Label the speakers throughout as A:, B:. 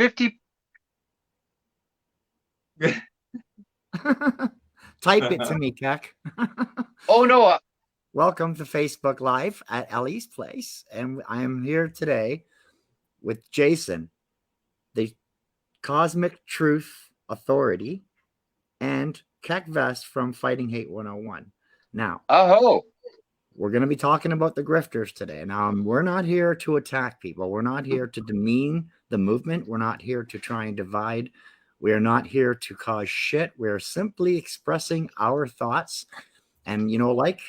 A: 50.
B: Type it to me, Keck.
A: Oh, no.
B: Welcome to Facebook Live at Ellie's Place. And I am here today with Jason, the Cosmic Truth Authority, and Keck Vest from Fighting Hate 101. Now, we're going to be talking about the grifters today. Now, we're not here to attack people. We're not here to demean the movement. We're not here to try and divide. We are not here to cause shit. We're simply expressing our thoughts. And, like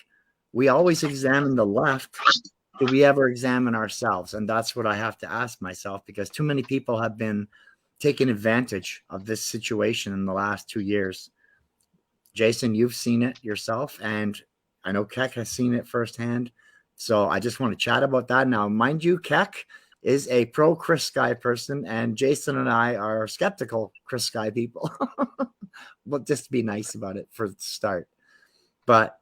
B: we always examine the left, do we ever examine ourselves? And that's what I have to ask myself, because too many people have been taking advantage of this situation in the last 2 years. Jason, you've seen it yourself, and I know Keck has seen it firsthand. So I just want to chat about that. Now, mind you, Keck is a pro Chris Skye person, and Jason and I are skeptical Chris Skye people. Well, just be nice about it for the start. But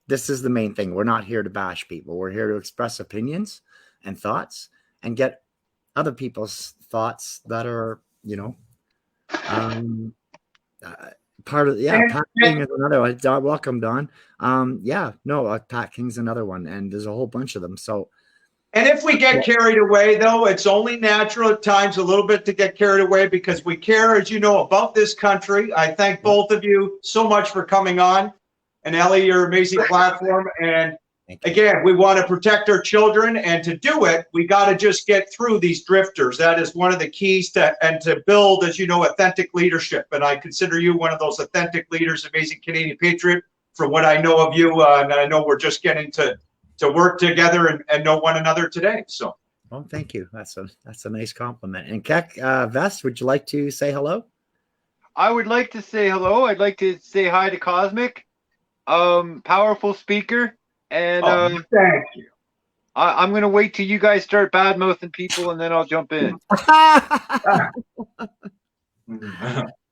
B: this is the main thing. We're not here to bash people. We're here to express opinions and thoughts and get other people's thoughts that are, part of, Pat King is another one. Welcome, Don. Pat King's another one, and there's a whole bunch of them. So,
C: and if we get carried away, though, it's only natural at times a little bit to get carried away, because we care, as you know, about this country. I thank both of you so much for coming on. And Ellie, your amazing platform. And again, we want to protect our children, and to do it, we got to just get through these drifters. That is one of the keys to build, as you know, authentic leadership. And I consider you one of those authentic leaders, amazing Canadian patriot, from what I know of you. And I know we're just getting to work together and know one another today. So,
B: well, thank you. That's a nice compliment. And Keck Vest, would you like to say hello?
A: I would like to say hello. I'd like to say hi to Cosmic. Powerful speaker. And
C: thank you.
A: I'm going to wait till you guys start bad-mouthing people, and then I'll jump in.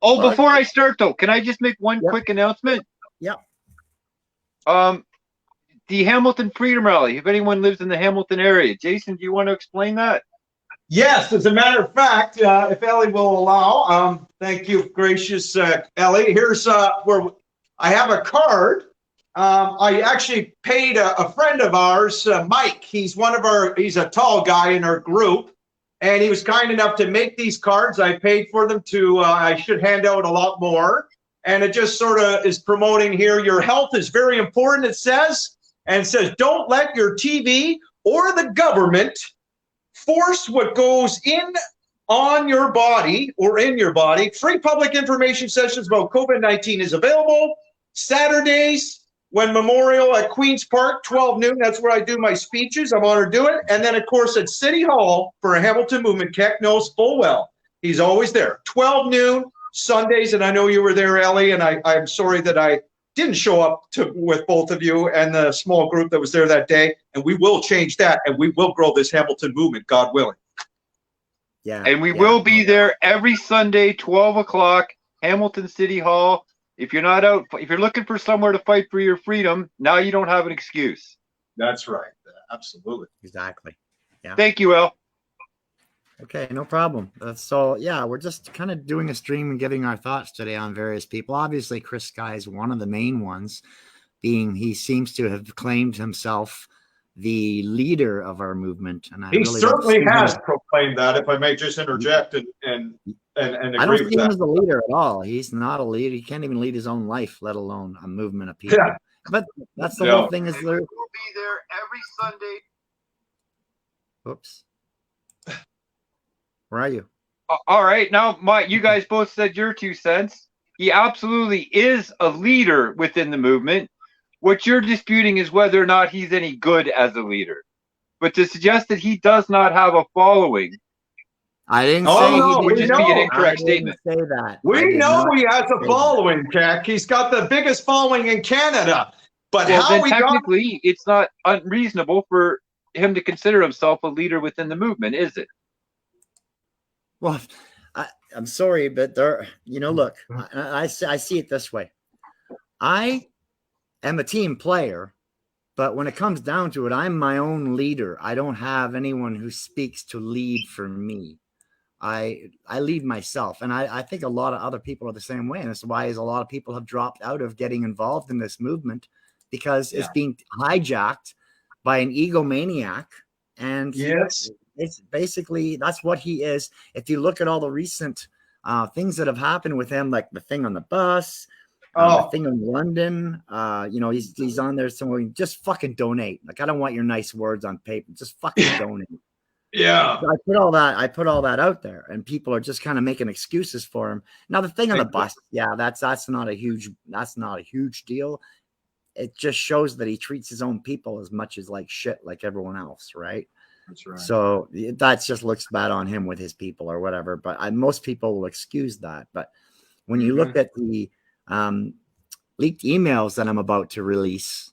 A: Before I start, though, can I just make one quick announcement?
B: Yep.
A: The Hamilton Freedom Rally, if anyone lives in the Hamilton area. Jason, do you want to explain that?
C: Yes, as a matter of fact, if Ellie will allow. Thank you, gracious Ellie. Here's where I have a card. I actually paid a friend of ours, Mike. He's a tall guy in our group, and he was kind enough to make these cards. I paid for them I should hand out a lot more. And it just sort of is promoting here, your health is very important, it says. And it says, don't let your TV or the government force what goes on your body or in your body. Free public information sessions about COVID-19 is available Saturdays, when Memorial at Queen's Park, 12 noon. That's where I do my speeches. I'm honored to do it. And then, of course, at City Hall for a Hamilton Movement. Keck knows full well. He's always there. 12 noon, Sundays. And I know you were there, Ellie, and I'm sorry that I didn't show up with both of you and the small group that was there that day. And we will change that, and we will grow this Hamilton Movement, God willing.
A: Yeah. And we will be there every Sunday, 12 o'clock, Hamilton City Hall. If you're not out, if you're looking for somewhere to fight for your freedom, now you don't have an excuse.
C: That's right. Absolutely.
B: Exactly. Yeah.
A: Thank you, El.
B: Okay, no problem. So, we're just kind of doing a stream and giving our thoughts today on various people. Obviously, Chris Skye is one of the main ones, being he seems to have claimed himself the leader of our movement. And
C: he really certainly has proclaimed that, if I may just interject and agree
B: I don't see him as a leader at all. He's not a leader. He can't even lead his own life, let alone a movement of people. Yeah. But that's the whole thing. Is there?
A: We'll be there every Sunday.
B: Oops. Where are you?
A: All right. Now, you guys both said your 2 cents. He absolutely is a leader within the movement. What you're disputing is whether or not he's any good as a leader. But to suggest that he does not have a following,
B: I didn't say he
A: would just be an incorrect statement.
B: Say that.
C: We know he has a following, Jack. He's got the biggest following in Canada. But
A: technically, it's not unreasonable for him to consider himself a leader within the movement, is it?
B: Well, I'm sorry, but look, I see it this way. I am a team player, but when it comes down to it, I'm my own leader. I don't have anyone who speaks to lead for me. I lead myself, and I think a lot of other people are the same way, and that's why a lot of people have dropped out of getting involved in this movement, because it's being hijacked by an egomaniac, and
C: Yes.
B: it's basically that's what he is. If you look at all the recent things that have happened with him, like the thing on the bus, the thing in London, he's on there somewhere. Just fucking donate. Like, I don't want your nice words on paper. Just fucking donate.
C: Yeah.
B: I put all that out there, and people are just kind of making excuses for him. Now, the thing on the bus, that's not a huge deal. It just shows that he treats his own people as much as like shit, like everyone else, right?
C: That's right.
B: So that just looks bad on him with his people or whatever. But most people will excuse that. But when you look at the leaked emails that I'm about to release,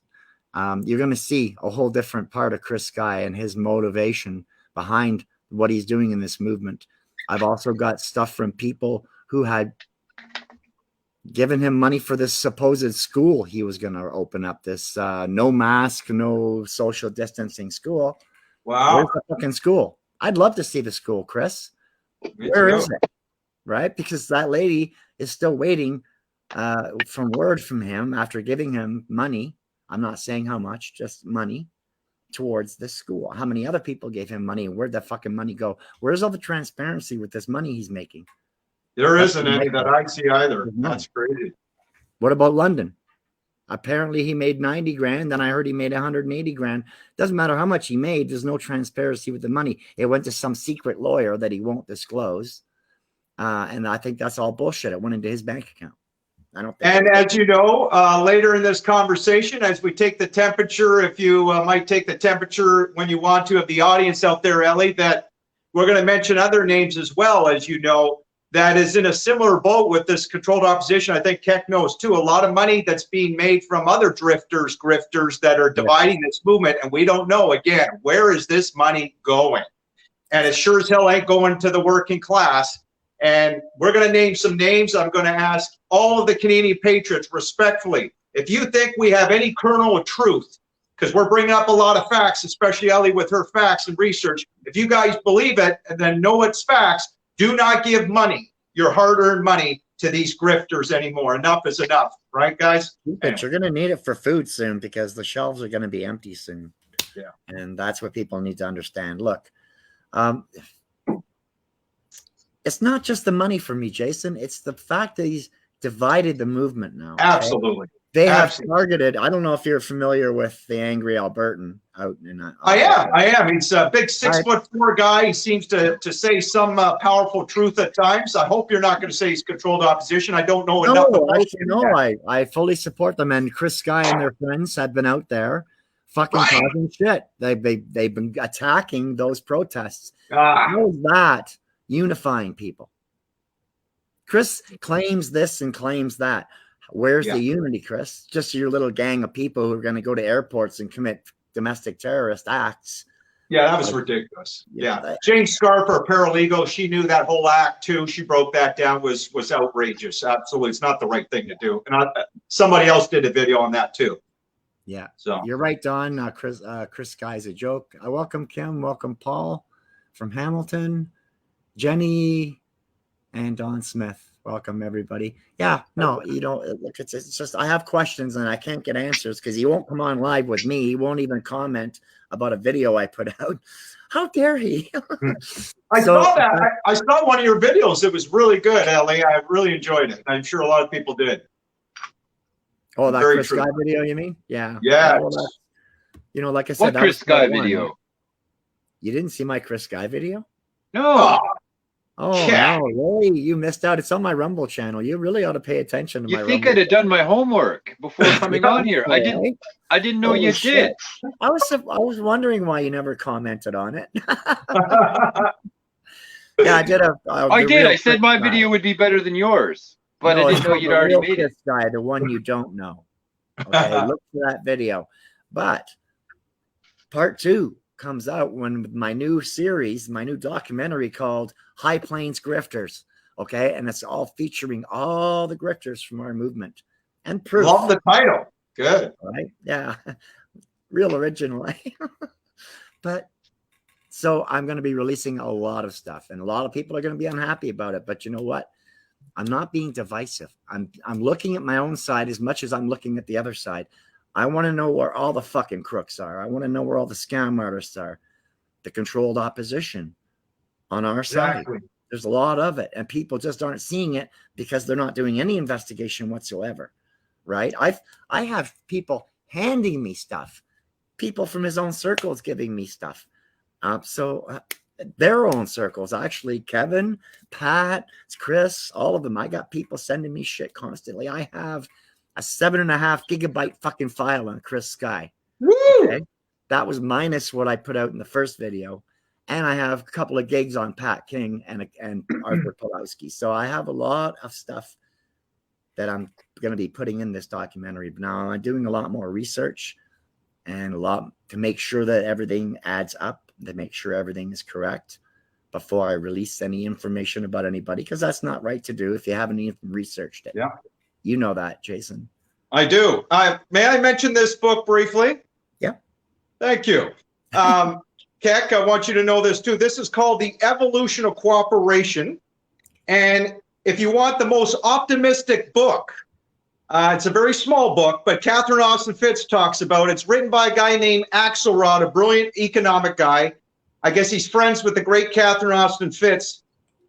B: you're going to see a whole different part of Chris Skye and his motivation behind what he's doing in this movement. I've also got stuff from people who had given him money for this supposed school he was going to open up, this no mask, no social distancing school.
C: Wow.
B: Where's the fucking school? I'd love to see the school, Chris. Where is it? Right? Because that lady is still waiting from word from him after giving him money. I'm not saying how much, just money towards this school. How many other people gave him money, and where'd that fucking money go? Where's all the transparency with this money he's making?
C: There isn't any that I see either. That's crazy.
B: What about London? Apparently he made 90 grand. Then I heard he made 180 grand. Doesn't matter how much he made. There's no transparency with the money. It went to some secret lawyer that he won't disclose. And I think that's all bullshit. It went into his bank account. I don't think.
C: And as you know, later in this conversation, as we take the temperature, if you might take the temperature when you want to of the audience out there, Ellie, that we're going to mention other names as well, as you know, that is in a similar boat with this controlled opposition. I think Keck knows too. A lot of money that's being made from other grifters that are dividing this movement, and we don't know, again, where is this money going? And it sure as hell ain't going to the working class. And we're going to name some names. I'm going to ask all of the Canadian patriots respectfully, if you think we have any kernel of truth, because we're bringing up a lot of facts, especially Ellie with her facts and research. If you guys believe it and then know it's facts, do not give money, your hard-earned money, to these grifters anymore. Enough is enough, right, guys?
B: But you're going to need it for food soon, because the shelves are going to be empty soon.
C: Yeah.
B: And that's what people need to understand. Look, it's not just the money for me, Jason. It's the fact that he's divided the movement now. Okay?
C: Absolutely.
B: They have targeted. I don't know if you're familiar with the Angry Albertan out in.
C: I am. He's a big 6'4" guy. He seems to say some powerful truth at times. I hope you're not going to say he's controlled opposition. I don't know enough about him.
B: No, I fully support them. And Chris Skye and their friends have been out there fucking causing shit. They've been attacking those protests. How is that unifying people? Chris claims this and claims that. Where's the unity, Chris? Just your little gang of people who are going to go to airports and commit domestic terrorist acts.
C: Yeah, that was ridiculous. Yeah. Jane Scarper, paralegal, she knew that whole act too. She broke that down, was outrageous. Absolutely. It's not the right thing to do. And somebody else did a video on that too.
B: Yeah.
C: So
B: you're right, Don. Chris Skye's a joke. Welcome, Kim. Welcome, Paul from Hamilton. Jenny and Don Smith. Welcome, everybody. Yeah, no, look, it's just I have questions and I can't get answers because he won't come on live with me. He won't even comment about a video I put out. How dare he?
C: I saw that. I saw one of your videos. It was really good, Ellie. I really enjoyed it. I'm sure a lot of people did.
B: Oh, that Chris Skye video, you mean? Yeah.
C: Yeah.
B: Well, like I said,
A: what Chris Skye video?
B: You didn't see my Chris Skye video?
A: No.
B: Oh, no, really? You missed out. It's on my Rumble channel. You really ought to pay attention to my Rumble.
A: You think I'd have done my homework before coming on here? I didn't know you did.
B: I was wondering why you never commented on it. Yeah, I did.
A: I did. I said my video would be better than yours, but I didn't know you'd already made it.
B: Guy, the one you don't know. Okay, look for that video. But part 2 comes out when my new series, my new documentary called High Plains Grifters. Okay. And it's all featuring all the grifters from our movement and proof.
C: Love the title. Good.
B: Right. Yeah. Real original. But So I'm going to be releasing a lot of stuff, and a lot of people are going to be unhappy about it. But you know what? I'm not being divisive. I'm looking at my own side as much as I'm looking at the other side. I want to know where all the fucking crooks are. I want to know where all the scam artists are, the controlled opposition on our side. There's a lot of it, and people just aren't seeing it because they're not doing any investigation whatsoever, right? I have people handing me stuff, people from his own circles giving me stuff. Their own circles, actually, Kevin, Pat, Chris, all of them. I got people sending me shit constantly. I have a 7.5 gigabyte fucking file on Chris Skye. Okay? That was minus what I put out in the first video. And I have a couple of gigs on Pat King and Arthur Pulowski. So I have a lot of stuff that I'm going to be putting in this documentary. But now I'm doing a lot more research and a lot to make sure that everything adds up, to make sure everything is correct before I release any information about anybody, because that's not right to do if you haven't even researched it.
C: Yeah.
B: You know that, Jason.
C: I do. May I mention this book briefly?
B: Yeah.
C: Thank you. Keck, I want you to know this too. This is called The Evolution of Cooperation. And if you want the most optimistic book, it's a very small book, but Catherine Austin Fitz talks about it. It's written by a guy named Axelrod, a brilliant economic guy. I guess he's friends with the great Catherine Austin Fitz.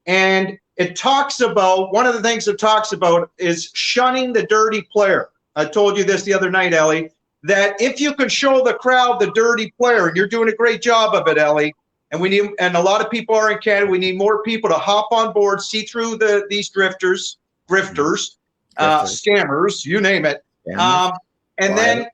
C: And it talks about, one of the things it talks about is shunning the dirty player. I told you this the other night, Ellie, that if you could show the crowd the dirty player, and you're doing a great job of it, Ellie, and a lot of people are in Canada, we need more people to hop on board, see through these grifters, scammers, you name it. And then,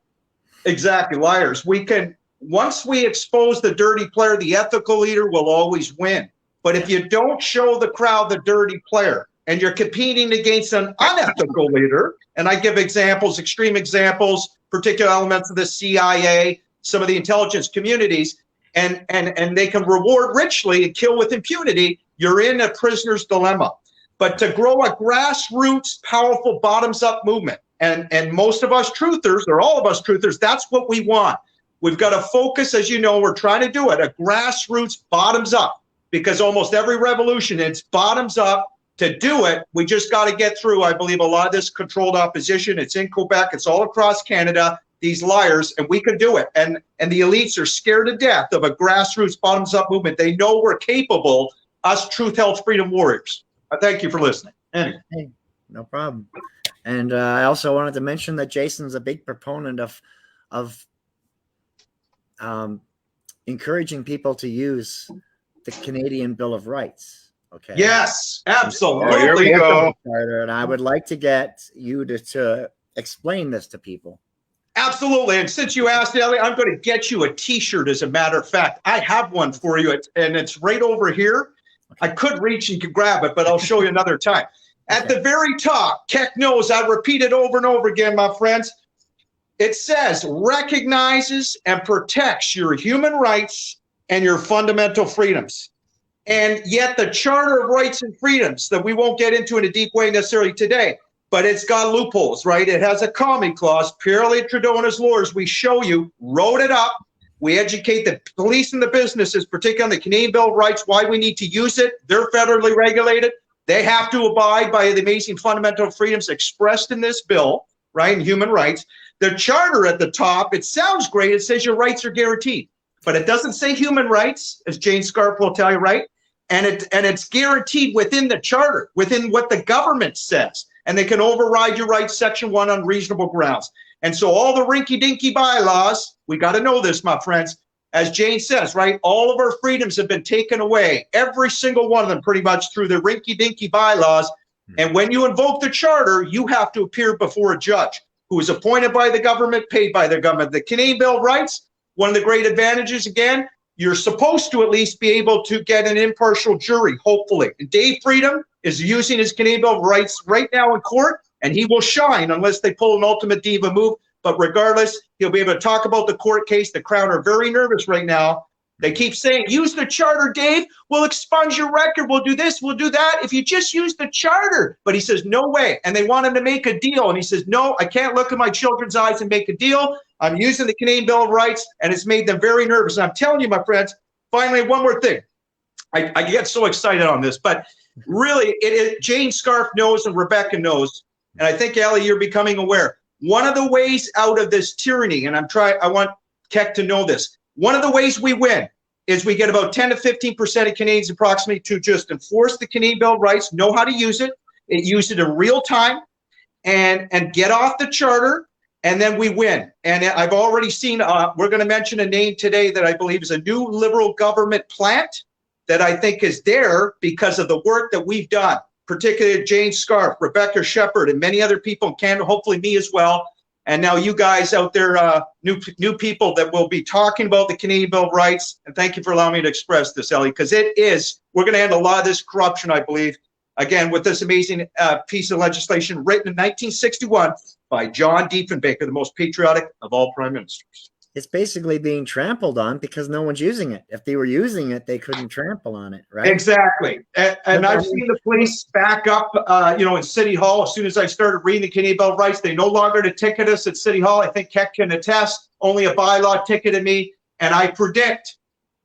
C: exactly, liars. We can, once we expose the dirty player, the ethical leader will always win. But if you don't show the crowd the dirty player, and you're competing against an unethical leader, and I give examples, extreme examples, particular elements of the CIA, some of the intelligence communities, and they can reward richly and kill with impunity, you're in a prisoner's dilemma. But to grow a grassroots, powerful, bottoms-up movement, and most of us truthers, or all of us truthers, that's what we want. We've got to focus, as you know, we're trying to do it, a grassroots, bottoms-up, because almost every revolution, it's bottoms-up. To do it, we just got to get through, I believe, a lot of this controlled opposition. It's in Quebec. It's all across Canada, these liars, and we can do it. And the elites are scared to death of a grassroots, bottoms-up movement. They know we're capable, us truth, health, freedom warriors. Thank you for listening. Anyway.
B: Hey, no problem. And I also wanted to mention that Jason's a big proponent of encouraging people to use the Canadian Bill of Rights. Okay.
C: Yes, absolutely.
A: Oh, here we go.
B: And I would like to get you to explain this to people.
C: Absolutely. And since you asked, Ellie, I'm going to get you a T-shirt, as a matter of fact. I have one for you, and it's right over here. Okay. I could reach and could grab it, but I'll show you another time. At the very top, Keck knows, I repeat it over and over again, my friends. It says, recognizes and protects your human rights and your fundamental freedoms. And yet the Charter of Rights and Freedoms, that we won't get into in a deep way necessarily today, but it's got loopholes, right? It has a common clause. Pierre-Louis Trudeau and his lawyers, we show you, wrote it up. We educate the police and the businesses, particularly on the Canadian Bill of Rights, why we need to use it. They're federally regulated. They have to abide by the amazing fundamental freedoms expressed in this bill, right, and human rights. The Charter at the top, it sounds great. It says your rights are guaranteed, but it doesn't say human rights, as Jane Scarf will tell you, right? And it's guaranteed within the Charter, within what the government says. And they can override your rights, Section 1, on reasonable grounds. And so all the rinky-dinky bylaws, we got to know this, my friends, as Jane says, right, all of our freedoms have been taken away, every single one of them pretty much through the rinky-dinky bylaws. And when you invoke the Charter, you have to appear before a judge who is appointed by the government, paid by the government. The Canadian Bill of Rights, one of the great advantages, again, you're supposed to at least be able to get an impartial jury, hopefully. And Dave Freedom is using his Canadian Bill of Rights right now in court, and he will shine unless they pull an ultimate diva move. But regardless, he'll be able to talk about the court case. The Crown are very nervous right now. They keep saying, use the Charter, Dave. We'll expunge your record. We'll do this. We'll do that. If you just use the Charter. But he says, no way. And they want him to make a deal. And he says, no, I can't look in my children's eyes and make a deal. I'm using the Canadian Bill of Rights, and it's made them very nervous. And I'm telling you, my friends, finally, one more thing. I get so excited on this, but really, Jane Scarf knows and Rebecca knows, and I think, Ellie, you're becoming aware. One of the ways out of this tyranny, and I want Keck to know this, one of the ways we win is we get about 10 to 15% of Canadians approximately to just enforce the Canadian Bill of Rights, know how to use it in real time, and get off the charter, and then we win. And I've already seen, we're going to mention a name today that I believe is a new Liberal government plant that I think is there because of the work that we've done, particularly Jane Scarf, Rebecca Shepherd, and many other people in Canada, hopefully me as well. And now you guys out there, new people that will be talking about the Canadian Bill of Rights. And thank you for allowing me to express this, Ellie, because we're going to end a lot of this corruption, I believe, again, with this amazing piece of legislation written in 1961 by John Diefenbaker, the most patriotic of all prime ministers.
B: It's basically being trampled on because no one's using it. If they were using it, they couldn't trample on it, right?
C: Exactly. And I've seen the police back up, in City Hall. As soon as I started reading the Canadian Bill of Rights, they no longer ticket us at City Hall. I think Keck can attest. Only a bylaw ticketed me. And I predict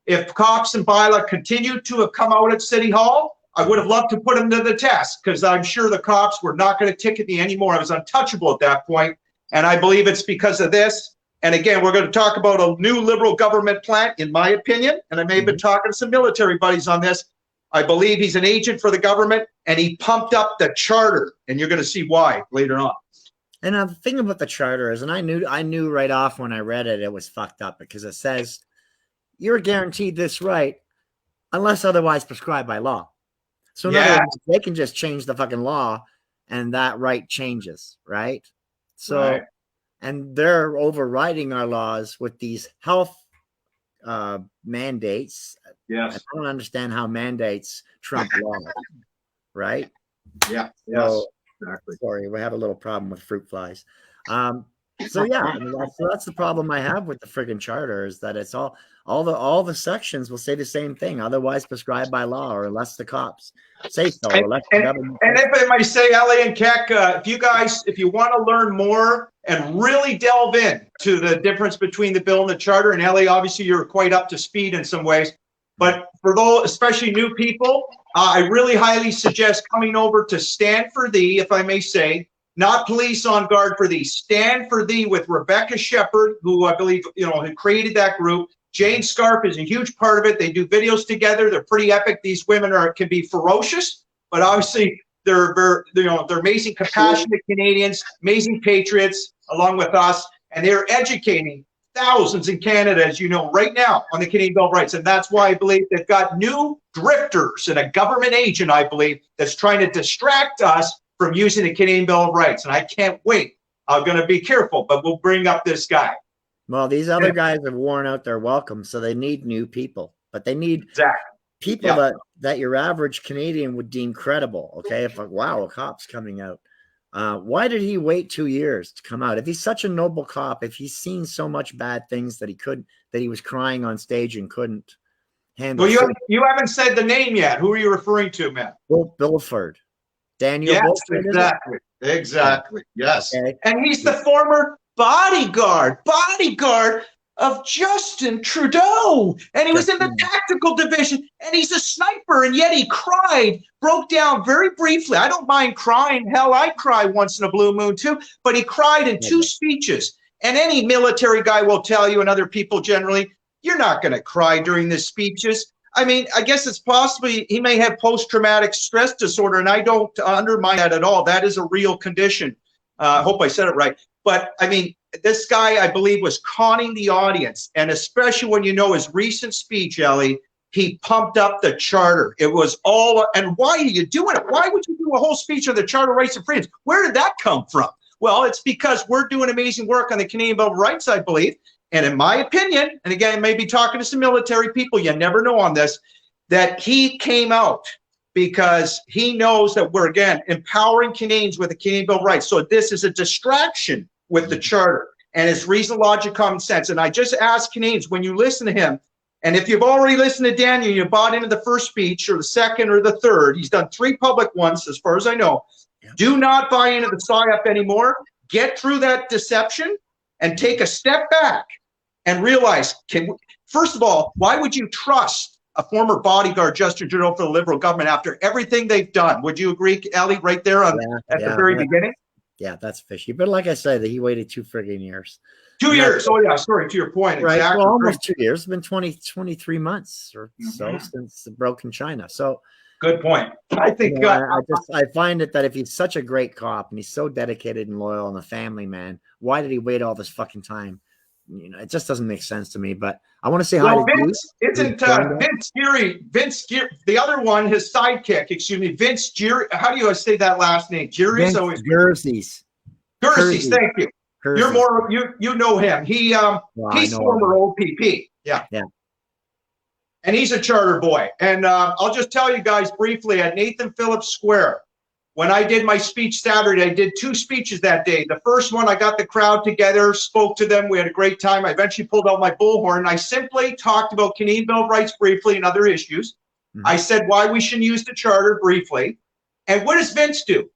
C: if cops and bylaw continue to have come out at City Hall, I would have loved to put them to the test because I'm sure the cops were not going to ticket me anymore. I was untouchable at that point. And I believe it's because of this. And again, we're going to talk about a new Liberal government plant, in my opinion. And I may have been talking to some military buddies on this. I believe he's an agent for the government, and he pumped up the charter. And you're going to see why later on.
B: And the thing about the charter is, and I knew right off when I read it, it was fucked up because it says you're guaranteed this right unless otherwise prescribed by law. So in other words, they can just change the fucking law, and that right changes, right? So. Right. And they're overriding our laws with these health mandates.
C: Yes.
B: I don't understand how mandates trump law, right?
C: Yeah.
B: So,
C: yes. Exactly.
B: Sorry, we have a little problem with fruit flies. So that's the problem I have with the friggin' charter is that it's all the sections will say the same thing, otherwise prescribed by law, or unless the cops say so.
C: And if I might say, Ellie and Keck, if you want to learn more and really delve in to the difference between the bill and the charter, and Ellie, obviously you're quite up to speed in some ways, but for those, especially new people, I really highly suggest coming over to Stand for Thee, if I may say, not Police on Guard for Thee, Stand for Thee with Rebecca Shepherd, who I believe, who created that group. Jane Scarf is a huge part of it. They do videos together. They're pretty epic. These women can be ferocious, but obviously they're amazing, compassionate Canadians, amazing patriots, along with us, and they're educating thousands in Canada, as you know, right now on the Canadian Bill of Rights. And that's why I believe they've got new drifters and a government agent, I believe, that's trying to distract us from using the Canadian Bill of Rights. And I can't wait. I'm going to be careful, but we'll bring up this guy.
B: Well, these other guys have worn out their welcome, so they need new people. But they need people that your average Canadian would deem credible. Okay, if wow, a cop's coming out. Why did he wait 2 years to come out? If he's such a noble cop, if he's seen so much bad things that he was crying on stage and couldn't handle.
C: Well, you haven't said the name yet. Who are you referring to, man?
B: Bulford. Daniel.
C: Yes, exactly. Yes. Okay. And he's the former bodyguard of Justin Trudeau. And he was in the tactical division, and he's a sniper, and yet he cried, broke down very briefly. I don't mind crying. Hell, I cry once in a blue moon too. But he cried in 2 speeches. And any military guy will tell you, and other people generally, you're not going to cry during the speeches. I mean, I guess it's possibly he may have post-traumatic stress disorder, and I don't undermine that at all. That is a real condition. I hope I said it right. But, I mean, this guy, I believe, was conning the audience, and especially when you know his recent speech, Ellie, he pumped up the charter. It was all – and why are you doing it? Why would you do a whole speech on the Charter of Rights and Freedoms? Where did that come from? Well, it's because we're doing amazing work on the Canadian Bill of Rights, I believe. And in my opinion, and again, I may be talking to some military people, you never know on this, that he came out because he knows that we're, again, empowering Canadians with the Canadian Bill of Rights. So this is a distraction with the charter. And it's reason, logic, common sense. And I just ask Canadians, when you listen to him, and if you've already listened to Daniel, you bought into the first speech or the second or the third, he's done 3 public ones, as far as I know. Yeah. Do not buy into the PSYOP anymore. Get through that deception and take a step back and realize, First of all, why would you trust a former bodyguard Justice General for the Liberal government after everything they've done? Would you agree, Ellie, right there at the very beginning?
B: Yeah, that's fishy. But like I said, he waited 2 friggin' years.
C: 2 years. Oh, yeah. Sorry, to your point.
B: Right.
C: Exactly.
B: Well, almost 2 years. It's been 23 months or so since the broken China. So
C: good point. I think
B: I find it that if he's such a great cop and he's so dedicated and loyal and a family man, why did he wait all this fucking time? You know, it just doesn't make sense to me. But I want to say hi to
C: Vince. Isn't Vince Geary? Vince Geary, the other one, his sidekick. Excuse me, Vince Geary. How do you say that last name? Geary's always
B: Jersey's.
C: Thank you. Jersey. You're more you know him. He's former OPP. Yeah. And he's a charter boy. And I'll just tell you guys briefly at Nathan Phillips Square, when I did my speech Saturday, I did 2 speeches that day. The first one, I got the crowd together, spoke to them. We had a great time. I eventually pulled out my bullhorn. And I simply talked about Canadian Bill of Rights briefly and other issues. I said why we should use the charter briefly. And what does Vince do?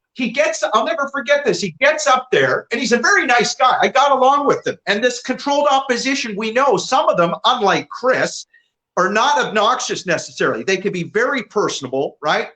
C: I'll never forget this. He gets up there, and he's a very nice guy. I got along with him. And this controlled opposition, we know some of them, unlike Chris, are not obnoxious necessarily. They can be very personable, right?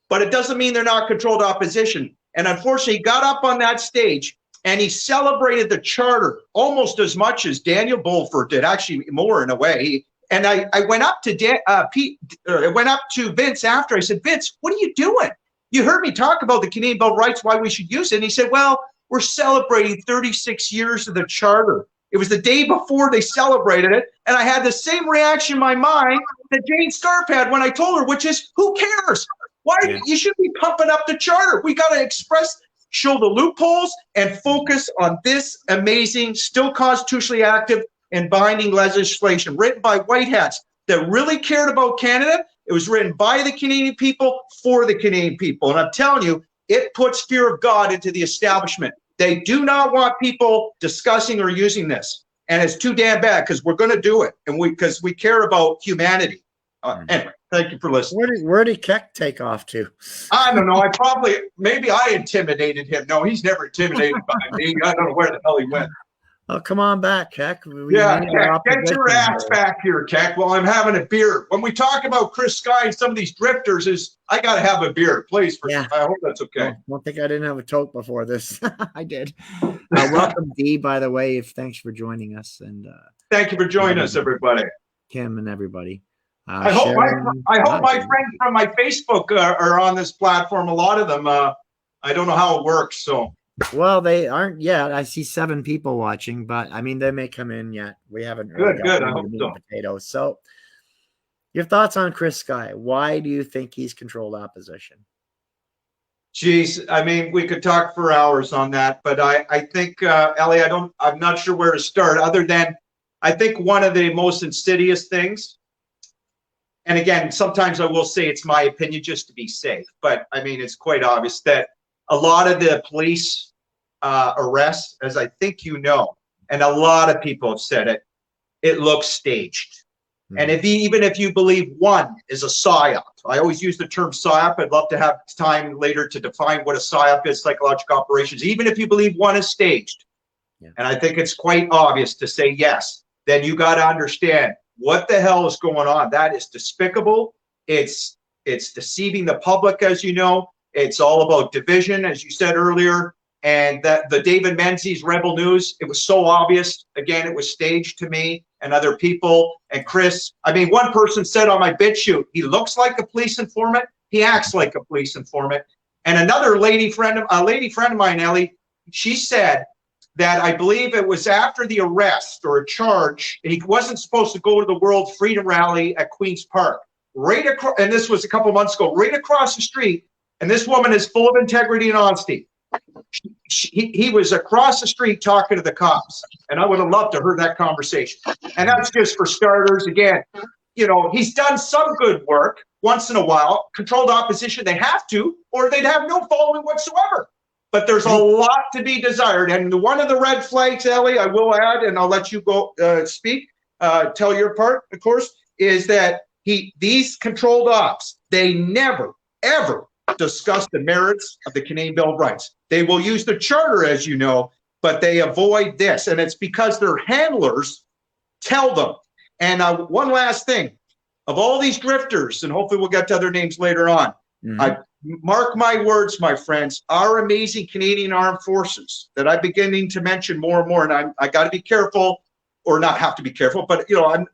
C: But it doesn't mean they're not controlled opposition. And unfortunately, he got up on that stage and he celebrated the charter almost as much as Daniel Bulford did, actually more in a way. And I went up to I went up to Vince after. I said, Vince, what are you doing? You heard me talk about the Canadian Bill of Rights, why we should use it. And he said, well, we're celebrating 36 years of the charter. It was the day before they celebrated it. And I had the same reaction in my mind that Jane Scarf had when I told her, which is, who cares? Why you should be pumping up the charter? We got to show the loopholes and focus on this amazing, still constitutionally active and binding legislation written by white hats that really cared about Canada. It was written by the Canadian people for the Canadian people. And I'm telling you, it puts fear of God into the establishment. They do not want people discussing or using this. And it's too damn bad because we're going to do it. And because we care about humanity. Anyway, thank you for listening.
B: Where did Keck take off to?
C: I don't know. Maybe I intimidated him. No, he's never intimidated by me. I don't know where the hell he went.
B: Oh, come on back, Keck.
C: Keck, get your ass back here, Keck. Well, I'm having a beer. When we talk about Chris Skye and some of these drifters, I got to have a beer, please. I hope that's okay.
B: I don't think I didn't have a toke before this. I did. Welcome, Dee, by the way. Thanks for joining us. And
C: thank you for joining us, everybody.
B: Kim and everybody.
C: I hope my friends from my Facebook are on this platform. A lot of them. I don't know how it works, so.
B: Well, they aren't yet. I see 7 people watching, but I mean, they may come in yet. We haven't really
C: good. I hope so.
B: Potatoes. So, your thoughts on Chris Skye? Why do you think he's controlled opposition?
C: Geez, I mean, we could talk for hours on that, but I think, Ellie, I'm not sure where to start. Other than, I think one of the most insidious things, and again, sometimes I will say it's my opinion just to be safe, but I mean, it's quite obvious that a lot of the police arrests, as I think you know, and a lot of people have said it looks staged. And even if you believe one is a psyop, I always use the term psyop. I'd love to have time later to define what a psyop is, psychological operations. Even if you believe one is staged, and I think it's quite obvious to say yes, then you got to understand what the hell is going on. That is despicable. It's deceiving the public, as you know. It's all about division, as you said earlier. And that the David Menzies Rebel News, it was so obvious. Again, it was staged to me and other people. And Chris, I mean, one person said on my BitChute, he looks like a police informant. He acts like a police informant. And another lady friend of mine, Ellie, she said that I believe it was after the arrest or a charge, and he wasn't supposed to go to the World Freedom Rally at Queen's Park. Right across, and this was a couple months ago, right across the street. And this woman is full of integrity and honesty. He was across the street talking to the cops, and I would have loved to heard that conversation. And that's just for starters. Again, you know, he's done some good work once in a while. Controlled opposition, they have to, or they'd have no following whatsoever. But there's a lot to be desired. And one of the red flags, Ellie, I will add, and I'll let you go speak, tell your part, of course, is that these controlled ops, they never, ever discuss the merits of the Canadian Bill of Rights. They will use the charter, as you know, but they avoid this. And it's because their handlers tell them. And one last thing, of all these grifters, and hopefully we'll get to other names later on, I mark my words, my friends, our amazing Canadian Armed Forces that I'm beginning to mention more and more, and I got to be careful, or not have to be careful, but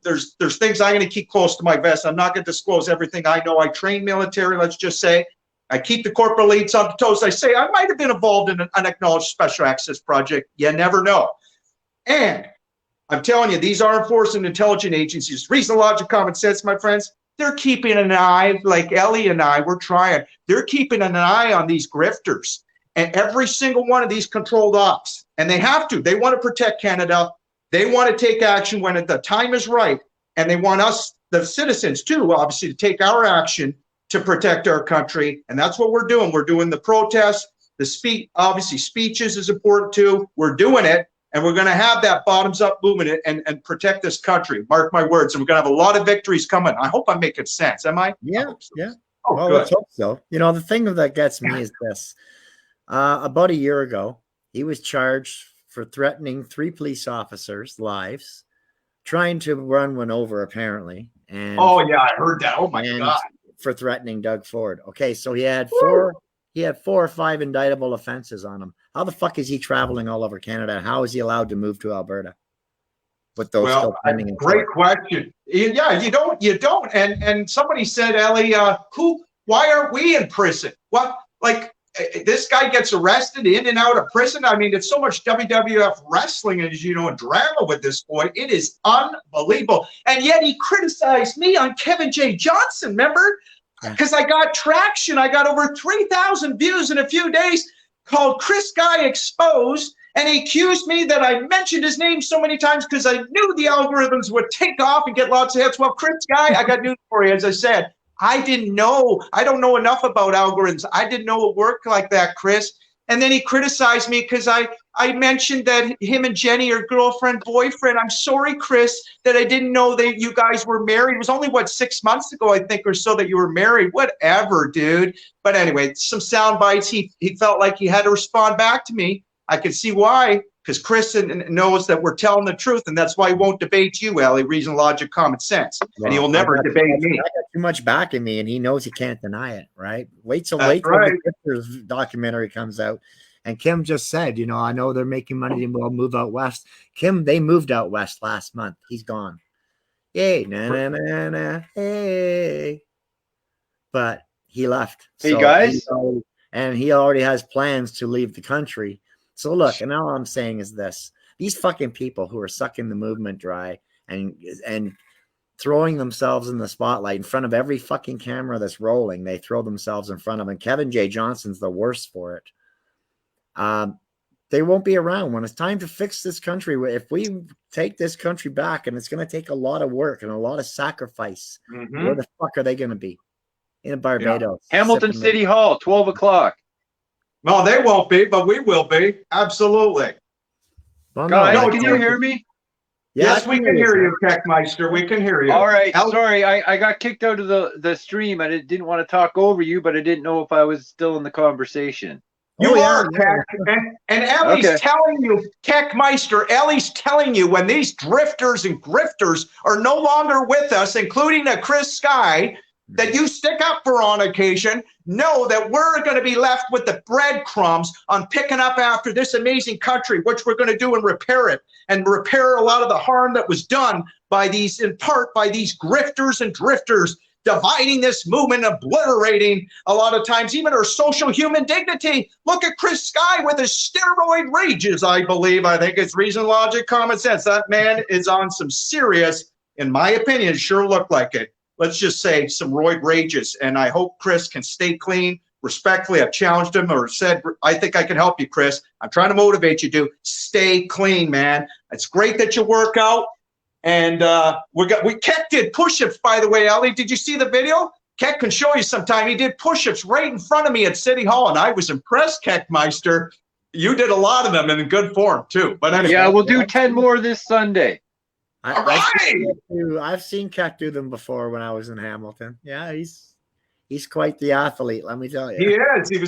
C: there's things I'm going to keep close to my vest. I'm not going to disclose everything I know. I train military, let's just say. I keep the corporal leads on the toes. I say I might have been involved in an unacknowledged special access project. You never know. And I'm telling you, these armed forces and intelligence agencies, reason, logic, common sense, my friends, they're keeping an eye, like Ellie and I, we're trying. They're keeping an eye on these grifters and every single one of these controlled ops. And they have to. They want to protect Canada. They want to take action when the time is right. And they want us, the citizens, too, obviously, to take our action to protect our country. And that's what we're doing. We're doing the protests, the speech, obviously speeches is important too. We're doing it. And we're going to have that bottoms up movement and protect this country. Mark my words. And we're going to have a lot of victories coming. I hope I'm making sense. Am I?
B: Yeah. Yeah.
C: Oh,
B: well,
C: good.
B: let's hope so. The thing that gets me is this. About a year ago, he was charged for threatening 3 police officers' lives, trying to run one over, apparently. And
C: oh, yeah, I heard that. Oh, my God.
B: For threatening Doug Ford. Okay, so he had 4 or 5 indictable offenses on him. How the fuck is he traveling all over Canada? And how is he allowed to move to Alberta with those still pending in court?
C: Great question. Yeah, you don't. And somebody said, Ellie, why aren't we in prison? What, like, this guy gets arrested in and out of prison. I mean, it's so much WWF wrestling, as you know, and drama with this boy. It is unbelievable. And yet he criticized me on Kevin J. Johnston, remember? Because I got traction. I got over 3,000 views in a few days, called Skye Exposed. And he accused me that I mentioned his name so many times because I knew the algorithms would take off and get lots of hits. Well, Skye, I got news for you. As I said, I didn't know. I don't know enough about algorithms. I didn't know it worked like that, Chris. And then he criticized me because I mentioned that him and Jenny are girlfriend, boyfriend. I'm sorry, Chris, that I didn't know that you guys were married. It was only, 6 months ago, I think, or so that you were married. Whatever, dude. But anyway, some sound bites. He felt like he had to respond back to me. I can see why, because Chris knows that we're telling the truth, and that's why he won't debate you, Ellie. Reason, logic, common sense. Well, and he will never debate me.
B: I got too much back in me, and he knows he can't deny it, right? Wait till
C: right.
B: the Pictures documentary comes out. And Kim just said, I know they're making money to move out west. Kim, they moved out west last month. He's gone. Yay. Hey. But he left.
A: Hey, guys.
B: He already has plans to leave the country. So look, and all I'm saying is this. These fucking people who are sucking the movement dry and throwing themselves in the spotlight in front of every fucking camera that's rolling, they throw themselves in front of. And Kevin J. Johnston's the worst for it. They won't be around when it's time to fix this country. If we take this country back, and it's going to take a lot of work and a lot of sacrifice, where the fuck are they going to be? In Barbados.
A: Yeah. Hamilton City Hall, 12 o'clock.
C: No, they won't be, but we will be. Absolutely.
B: Well,
A: guys, can you hear me?
C: Yes, we can hear you, Techmeister. We can hear you.
A: All right. Sorry, I got kicked out of the stream. I didn't want to talk over you, but I didn't know if I was still in the conversation.
C: You are, Tech. And Ellie's telling you, Techmeister, Ellie's telling you when these drifters and grifters are no longer with us, including a Skye, that you stick up for on occasion, know that we're going to be left with the breadcrumbs on picking up after this amazing country, which we're going to do and repair it, and repair a lot of the harm that was done by these, in part, by these grifters and drifters, dividing this movement, obliterating a lot of times even our social human dignity. Look at Skye with his steroid rages, I believe. I think it's reason, logic, common sense. That man is on some serious, in my opinion, sure look like it. Let's just say some roid rages. And I hope Chris can stay clean. Respectfully, I've challenged him or said, I think I can help you, Chris. I'm trying to motivate you to stay clean, man. It's great that you work out. And Keck did push-ups, by the way, Ellie. Did you see the video? Keck can show you sometime. He did push-ups right in front of me at City Hall, and I was impressed, Keckmeister. You did a lot of them in good form, too. But anyway,
A: yeah, we'll do 10 more this Sunday.
B: I've seen Keck do them before when I was in Hamilton. Yeah, he's quite the athlete, let me tell you.
C: He is. He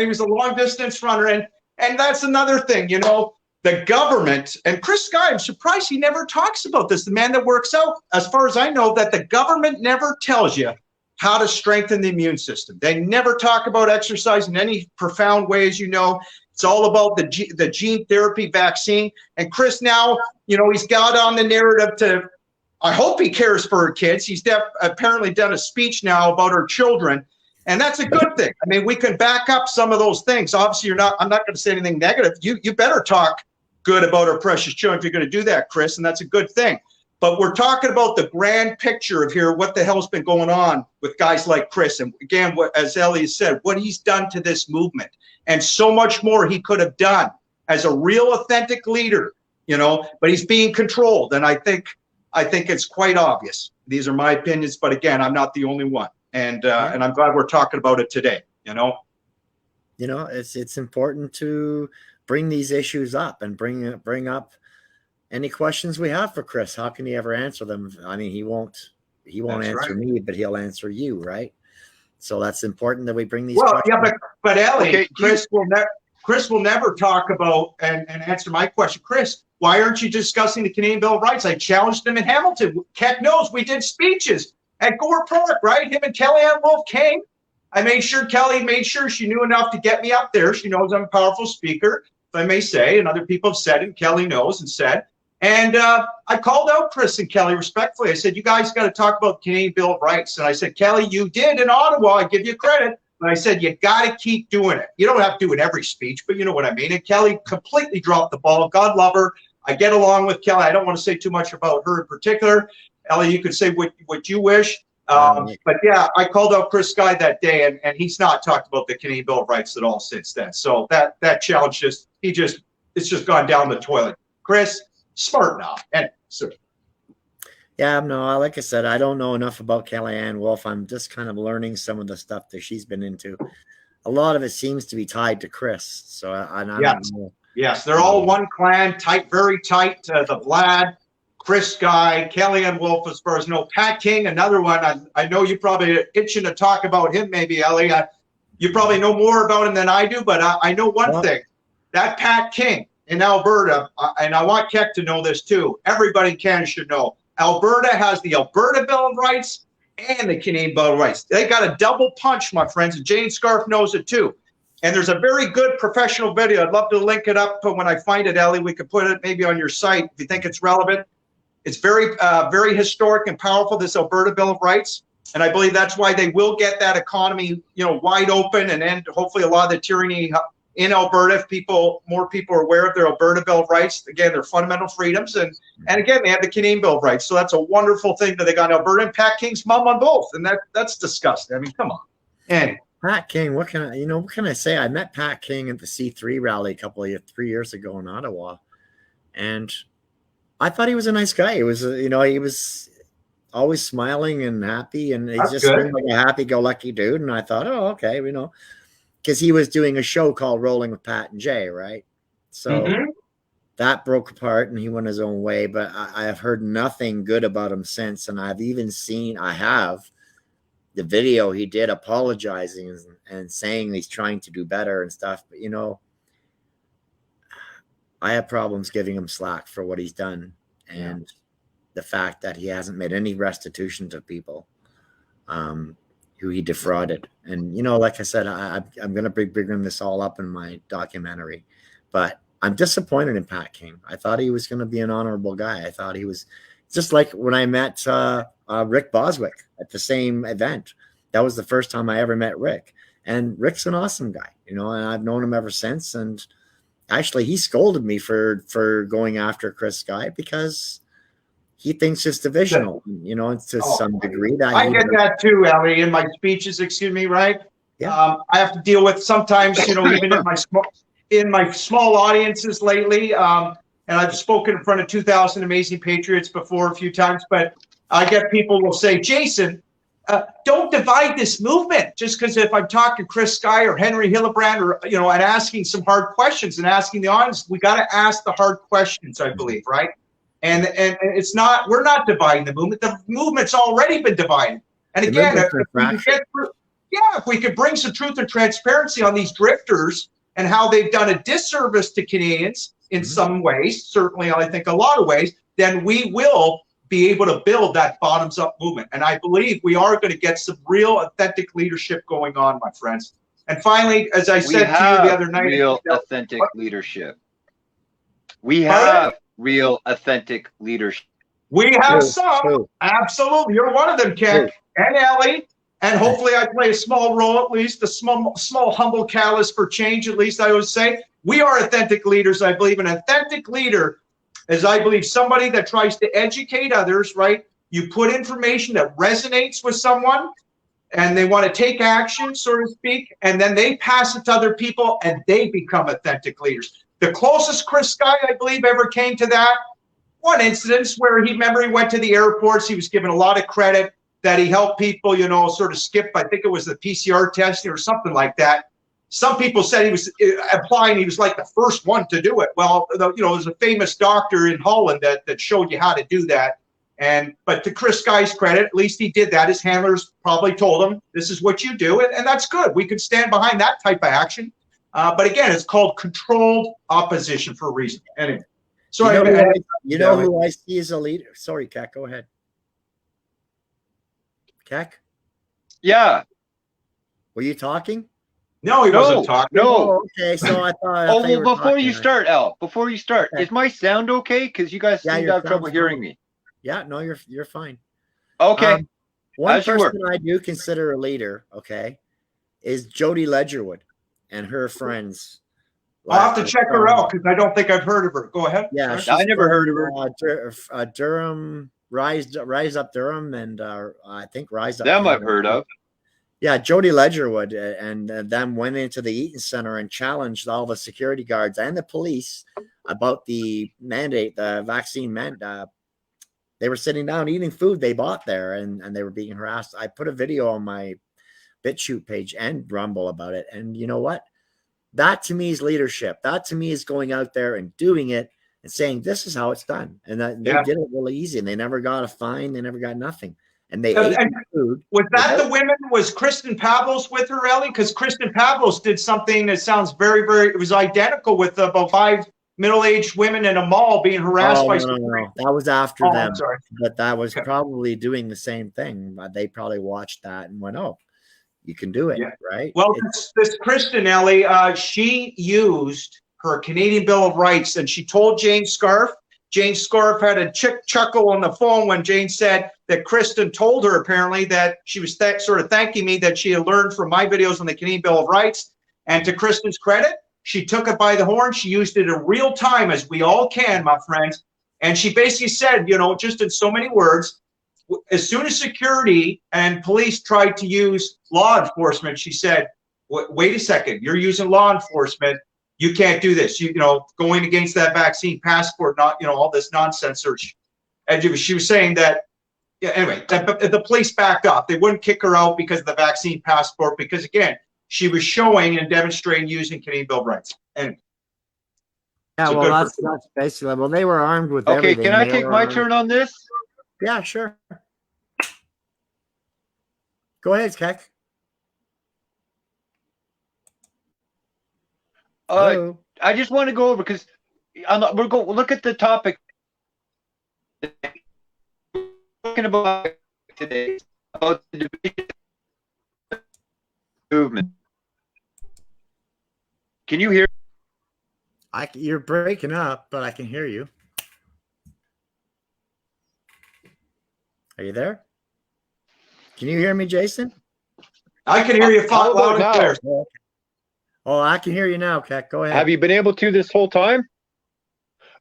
C: was a long-distance runner. And that's another thing, the government, and Chris Skye, I'm surprised he never talks about this, the man that works out, as far as I know, that the government never tells you how to strengthen the immune system. They never talk about exercise in any profound way, as you know. It's all about the gene therapy vaccine. And Chris now, he's got on the narrative to, I hope he cares for her kids. He's apparently done a speech now about her children. And that's a good thing. I mean, we can back up some of those things. Obviously, I'm not going to say anything negative. You better talk good about our precious children if you're going to do that, Chris, and that's a good thing. But we're talking about the grand picture of here, what the hell's been going on with guys like Chris. And again, as Ellie said, what he's done to this movement and so much more he could have done as a real authentic leader, but he's being controlled. And I think it's quite obvious. These are my opinions, but again, I'm not the only one. And I'm glad we're talking about it today,
B: It's important to bring these issues up and bring up any questions we have for Chris. How can he ever answer them? I mean, he won't answer me, but he'll answer you, right? So that's important that we bring these questions.
C: Yeah, but Ellie, okay, Chris will never talk about and answer my question. Chris, why aren't you discussing the Canadian Bill of Rights? I challenged him in Hamilton. Keck knows we did speeches at Gore Park, right? Him and Kellyanne Wolfe came. I made sure Kelly made sure she knew enough to get me up there. She knows I'm a powerful speaker, if I may say, and other people have said it. Kelly knows and said. And I called out Chris and Kelly respectfully. I said, you guys got to talk about the Canadian Bill of Rights. And I said, Kelly, you did in Ottawa. I give you credit. And I said, you got to keep doing it. You don't have to do it every speech, but you know what I mean. And Kelly completely dropped the ball. God love her. I get along with Kelly. I don't want to say too much about her in particular. Ellie, you could say what you wish. But yeah, I called out Chris Skye that day, and he's not talked about the Canadian Bill of Rights at all since then. So that challenge it's just gone down the toilet. Chris, smart now. And so.
B: Yeah, no, like I said, I don't know enough about Kellyanne Wolfe. I'm just kind of learning some of the stuff that she's been into. A lot of it seems to be tied to Chris. So I don't know.
C: Yes, they're all one clan, tight, very tight. The Vlad, Chris Skye, Kellyanne Wolfe, as far as no. Pat King, another one. I know you probably are itching to talk about him, maybe, Ellie. You probably know more about him than I do, but I know one thing. That Pat King in Alberta, and I want Keck to know this too. Everybody in Canada should know. Alberta has the Alberta Bill of Rights and the Canadian Bill of Rights. They got a double punch, my friends, and Jane Scarf knows it too. And there's a very good professional video. I'd love to link it up, but when I find it, Ellie, we could put it maybe on your site if you think it's relevant. It's very, very historic and powerful, this Alberta Bill of Rights. And I believe that's why they will get that economy, wide open and end hopefully a lot of the tyranny in Alberta if more people are aware of their Alberta Bill of Rights. Again, their fundamental freedoms. And again, they have the Canadian Bill of Rights. So that's a wonderful thing that they got in Alberta, and Pat King's mom on both. And that's disgusting. I mean, come on. And
B: Pat King, what can I say? I met Pat King at the C3 rally 3 years ago in Ottawa. And I thought he was a nice guy. He was, he was always smiling and happy, and he just seemed like a happy-go-lucky dude. And I thought, oh, okay, because he was doing a show called Rolling with Pat and Jay, right? So that broke apart, and he went his own way. But I have heard nothing good about him since, and I've even seen the video he did apologizing and saying he's trying to do better and stuff. But I have problems giving him slack for what he's done, and the fact that he hasn't made any restitution to people who he defrauded. And, like I said, I'm going to be bringing this all up in my documentary, but I'm disappointed in Pat King. I thought he was going to be an honorable guy. I thought he was just like when I met Rick Boswick at the same event. That was the first time I ever met Rick, and Rick's an awesome guy, and I've known him ever since. And actually, he scolded me for going after Chris Skye because he thinks it's divisional, to some degree.
C: I get that too, Ellie, in my speeches, excuse me, right?
B: Yeah.
C: I have to deal with sometimes, even in my small audiences lately, and I've spoken in front of 2,000 amazing patriots before a few times, but I get people will say, Jason, don't divide this movement just because if I'm talking Chris Skye or Henry Hillebrand or, and asking some hard questions and asking the audience, we got to ask the hard questions, I believe, right? And we're not dividing the movement. The movement's already been divided. And again, if we could bring some truth and transparency on these drifters and how they've done a disservice to Canadians in some ways, certainly I think a lot of ways, then we will be able to build that bottoms up movement. And I believe we are going to get some real authentic leadership going on, my friends. And finally, as I said to you the other night,
A: real authentic leadership. We have real authentic leadership.
C: We have some. Absolutely. You're one of them, Ken. And Ellie. And hopefully I play a small role, at least a small humble catalyst for change, at least I would say. We are authentic leaders, I believe. An authentic leader is, I believe, somebody that tries to educate others, right? You put information that resonates with someone and they want to take action, so to speak, and then they pass it to other people and they become authentic leaders. The closest Skye, I believe, ever came to that, one instance where he went to the airports. He was given a lot of credit that he helped people, you know, sort of skip, I think it was the PCR testing or something like that. Some people said he was implying he was like the first one to do it. Well, you know, there's a famous doctor in Holland that showed you how to do that. But to Skye's credit, at least he did that. His handlers probably told him, this is what you do. And that's good. We could stand behind that type of action. But again, it's called controlled opposition for a reason. Anyway. Sorry,
B: you know who I see as a leader? Sorry, Kat, go ahead. Kat?
A: Yeah.
B: Were you talking?
C: No, he wasn't talking.
A: No.
B: Oh, okay, so I thought.
A: Before you start, Al, is my sound okay? Because you guys seem to have trouble hearing me.
B: Yeah, no, you're fine.
A: Okay.
B: One person I do consider a leader, okay, is Jody Ledgerwood and her friends.
C: I'll have to check her out because I don't think I've heard of her. Go ahead.
B: Yeah,
A: I never heard of
B: her. Durham Rise Up Durham, and I think Rise Up.
A: Them I've heard of.
B: Yeah, Jody Ledgerwood and them went into the Eaton Center and challenged all the security guards and the police about the mandate, the vaccine mandate. They were sitting down eating food they bought there, and they were being harassed. I put a video on my BitChute page and Rumble about it. And you know what? That to me is leadership. That to me is going out there and doing it and saying, this is how it's done. And they did it really easy. And they never got a fine. They never got nothing. And they ate food.
C: Was that the women? Was Kristen Pavlos with her, Ellie? Because Kristen Pavlos did something that sounds very, very, it was identical with about 5 middle-aged women in a mall being harassed by
B: no. That was after them. But that was probably doing the same thing. They probably watched that and went, oh, you can do it, right?
C: Well, this Kristen, Ellie, she used her Canadian Bill of Rights, and she told Jane Scarf. Jane Scarf had a chuckle on the phone when Jane said that Kristen told her apparently that she was sort of thanking me that she had learned from my videos on the Canadian Bill of Rights. And to Kristen's credit, she took it by the horn. She used it in real time, as we all can, my friends. And she basically said, you know, just in so many words, as soon as security and police tried to use law enforcement, she said, wait a second, you're using law enforcement. You can't do this. You know, going against that vaccine passport, not, you know, all this nonsense. And she was saying that, anyway, the police backed up. They wouldn't kick her out because of the vaccine passport, because, again, she was showing and demonstrating using Canadian Bill of Rights. And
B: yeah, well, that's basically, well, they were armed with everything.
A: Okay, can I take my turn on this?
B: Yeah, sure. Go ahead, Skye.
A: I just want to go over because we'll look at the topic talking about today about the division movement. Can you hear?
B: You're breaking up, but I can hear you. Are you there? Can you hear me, Jason?
C: I can hear you loud and clear.
B: Oh, I can hear you now, Kat. Go ahead.
A: Have you been able to this whole time?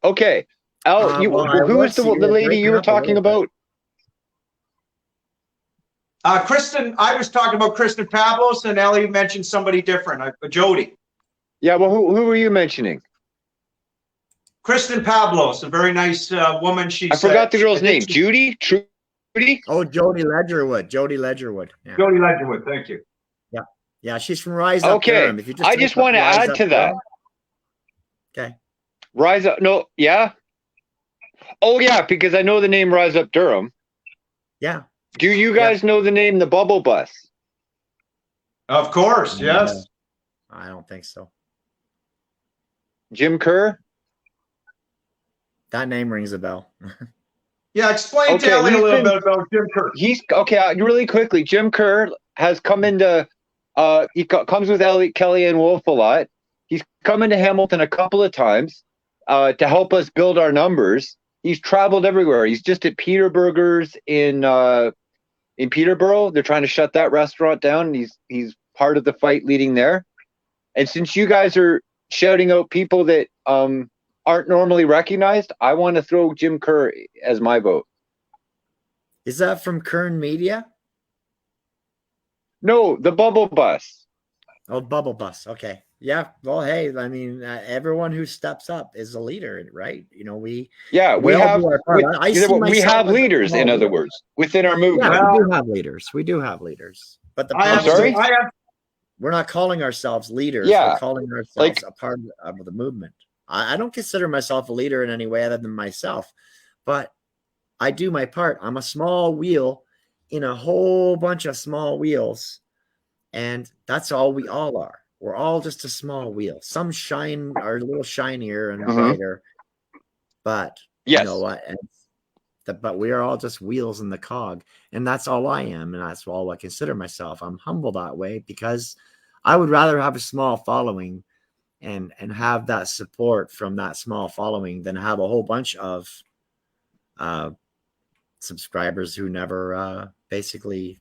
A: Okay. Al, who is the lady you were talking about?
C: Kristen, I was talking about Kristen Pavlos, and Ellie mentioned somebody different, Jody.
A: Yeah, well, who were you mentioning?
C: Kristen Pavlos, a very nice woman.
A: I forgot the girl's name. Judy? Trudy?
B: Oh, Jody Ledgerwood. Jody Ledgerwood. Yeah.
C: Jody Ledgerwood, thank you.
B: Yeah, she's from Rise Up Durham. If you
A: I just want to add to that.
B: Okay.
A: Rise Up, no, yeah? Oh, yeah, because I know the name Rise Up Durham.
B: Yeah.
A: Do you guys know the name The Bubble Bus?
C: Of course, yes.
B: I don't think so.
A: Jim Kerr?
B: That name rings a bell.
C: Yeah, explain to Ellie a little bit about Jim Kerr.
A: He's okay. Really quickly, Jim Kerr has come into. Comes with Kelly and Wolfe a lot. He's come into Hamilton a couple of times to help us build our numbers. He's traveled everywhere. He's just at Peter Burgers in Peterborough. They're trying to shut that restaurant down. And he's part of the fight leading there. And since you guys are shouting out people that aren't normally recognized, I want to throw Jim Kerr as my vote.
B: Is that from Kern Media?
A: No, the Bubble Bus.
B: Oh, Bubble Bus. Okay. Yeah. Well, hey, I mean, everyone who steps up is a leader, right? You know, we have
A: leaders, in other words, within our movement.
B: Yeah, we do have leaders. We do have leaders. But we're not calling ourselves leaders.
A: Yeah.
B: We're calling ourselves a part of the movement. I don't consider myself a leader in any way other than myself, but I do my part. I'm a small wheel in a whole bunch of small wheels, and that's all we all are. We're all just a small wheel. Some are a little shinier and brighter, but you know what? But we are all just wheels in the cog, and that's all I am, and that's all I consider myself. I'm humble that way because I would rather have a small following and have that support from that small following than have a whole bunch of subscribers who never basically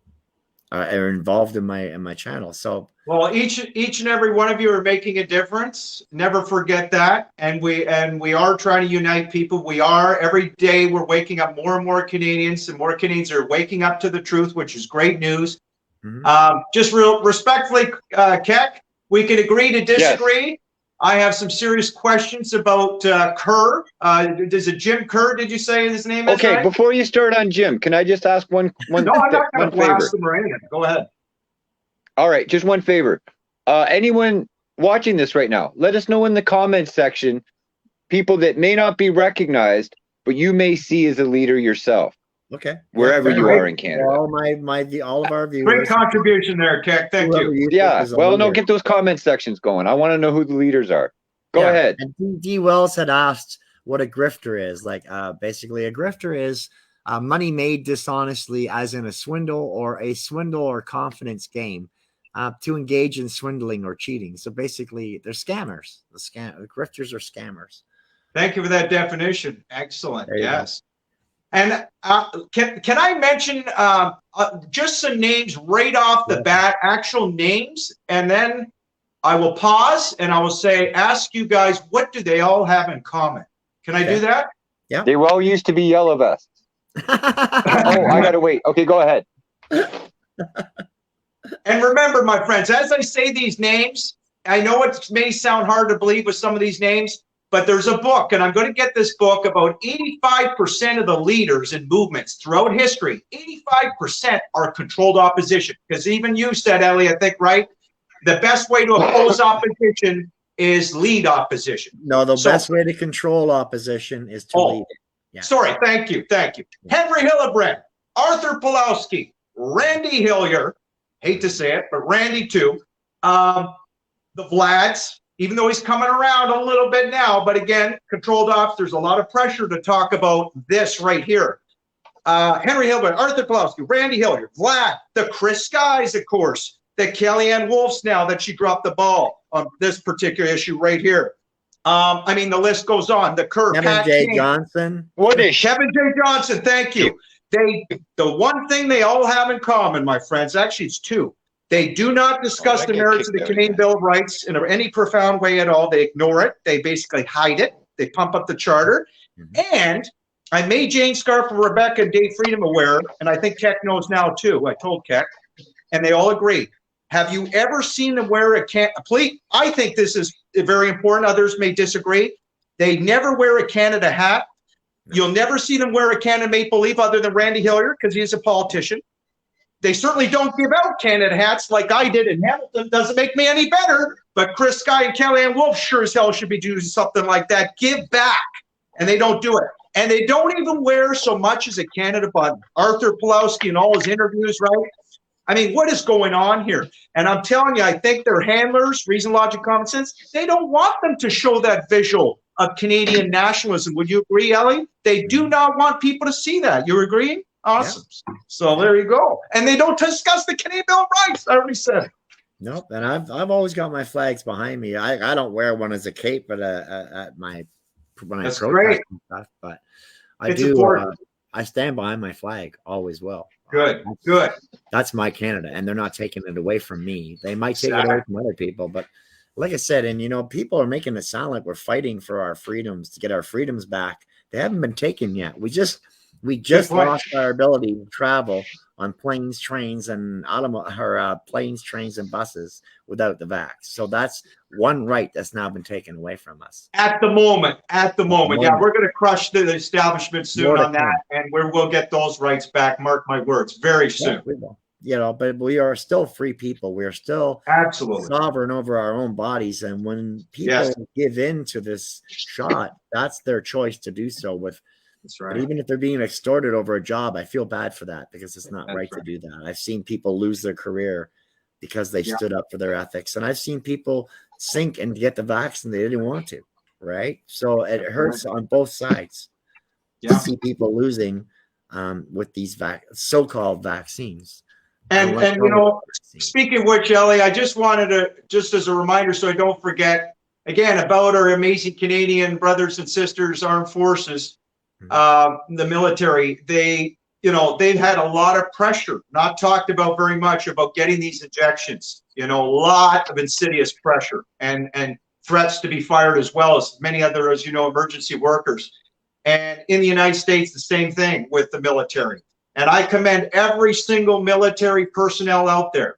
B: are involved in my channel. So,
C: well, each and every one of you are making a difference. Never forget that. And we are trying to unite people. We are, every day we're waking up more and more Canadians, and more Canadians are waking up to the truth, which is great news. Just real respectfully, Keck, we can agree to disagree. Yes. I have some serious questions about Kerr. Is it Jim Kerr? Did you say his name is?
A: Okay, right? Before you start on Jim, can I just ask one
C: no, I'm not going to blast him or anything. Go ahead.
A: All right, just one favor. Anyone watching this right now, let us know in the comments section people that may not be recognized, but you may see as a leader yourself.
B: Okay.
A: Wherever you are in Canada.
B: All all of our viewers.
C: Great contribution there, Keck. Thank you.
A: Yeah. Well, no, get those comment sections going. I want to know who the leaders are. Go ahead.
B: And D. Wells had asked what a grifter is. Like, basically, a grifter is money made dishonestly, as in a swindle or confidence game, to engage in swindling or cheating. So basically, they're scammers. The grifters are scammers.
C: Thank you for that definition. Excellent. Yes. And can I mention just some names right off the bat, actual names, and then I will pause and I will ask you guys, what do they all have in common? Can I do that?
B: Yeah.
A: They all used to be yellow vests. Oh, I got to wait. Okay, go ahead.
C: And remember, my friends, as I say these names, I know it may sound hard to believe with some of these names, but there's a book, and I'm going to get this book. About 85% of the leaders in movements throughout history, 85% are controlled opposition. Because even you said, Ellie, I think, right? The best way to oppose opposition is lead opposition.
B: No, the best way to control opposition is to lead it.
C: Yeah. Sorry, thank you. Henry Hillebrand, Arthur Pulowski, Randy Hillier, hate to say it, but Randy too. The Vlads, even though he's coming around a little bit now, but again, controlled ops, there's a lot of pressure to talk about this right here. Henry Hillebrand, Arthur Pulowski, Randy Hillier, Vlad, the Chris Skyes, of course, the Kellyanne Wolfes now that she dropped the ball on this particular issue right here. I mean, the list goes on. The Kerr,
B: Kevin J. Johnston.
C: What is Kevin J. Johnston? Thank you. The one thing they all have in common, my friends, actually it's two. They do not discuss the merits of the Canadian Bill of Rights in any profound way at all. They ignore it. They basically hide it. They pump up the charter. And I made Jane Scarf and Rebecca and Dave Freedom aware, and I think Keck knows now too. I told Keck, and they all agree. Have you ever seen them wear a please? I think this is very important. Others may disagree. They never wear a Canada hat. You'll never see them wear a Canada Maple Leaf other than Randy Hillier because he's a politician. They certainly don't give out Canada hats like I did in Hamilton. Doesn't make me any better. But Chris Skye and Kellyanne Wolfe sure as hell should be doing something like that. Give back. And they don't do it. And they don't even wear so much as a Canada button. Arthur Pulowski in all his interviews, right? I mean, what is going on here? And I'm telling you, I think their handlers, Reason, Logic, Common Sense, they don't want them to show that visual of Canadian nationalism. Would you agree, Ellie? They do not want people to see that. You agree? Awesome. Yeah. So there you go. And they don't discuss the Canadian Bill of Rights. I already said it.
B: Nope. And I've always got my flags behind me. I don't wear one as a cape, but at my when I protest and stuff. But I do. I stand behind my flag always. Will.
C: Good.
B: That's my Canada, and they're not taking it away from me. They might take it away from other people, but like I said, and people are making it sound like we're fighting for our freedoms to get our freedoms back. They haven't been taken yet. We just lost our ability to travel on planes, trains, and planes, trains, and buses without the vax. So that's one right that's now been taken away from us. At the
C: moment. Yeah, we're going to crush the establishment soon on that, and we'll get those rights back. Mark my words, very soon.
B: Yeah, we will. But we are still free people. We are still
C: absolutely
B: sovereign over our own bodies. And when people give in to this shot, that's their choice to do so with.
C: That's right.
B: But even if they're being extorted over a job, I feel bad for that because it's not right to do that. I've seen people lose their career because they stood up for their ethics. And I've seen people sink and get the vaccine they didn't want to, right? So it hurts on both sides to see people losing with these so-called vaccines.
C: And speaking of which, Ellie, I just wanted to, just as a reminder so I don't forget, again, about our amazing Canadian brothers and sisters, armed forces, the military, they've had a lot of pressure, not talked about very much, about getting these injections, a lot of insidious pressure and threats to be fired, as well as many other, as emergency workers. And in the United States, the same thing with the military. And I commend every single military personnel out there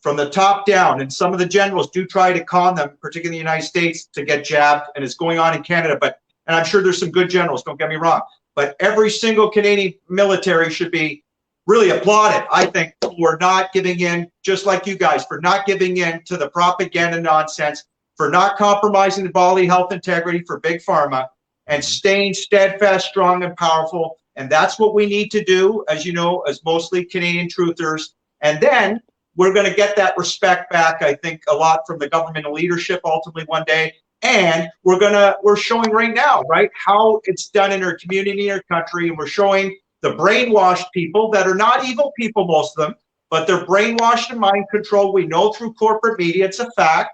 C: from the top down. And some of the generals do try to con them, particularly in the United States, to get jabbed. And it's going on in Canada. And I'm sure there's some good generals, don't get me wrong. But every single Canadian military should be really applauded, I think, for not giving in, just like you guys, for not giving in to the propaganda nonsense, for not compromising the bodily health integrity for Big Pharma, and staying steadfast, strong, and powerful. And that's what we need to do, as you know, as mostly Canadian truthers. And then we're going to get that respect back, I think, a lot from the government and leadership ultimately one day. And we're showing right now, right, how it's done in our community, in our country. And we're showing the brainwashed people that are not evil people, most of them, but they're brainwashed and mind controlled. We know through corporate media, it's a fact.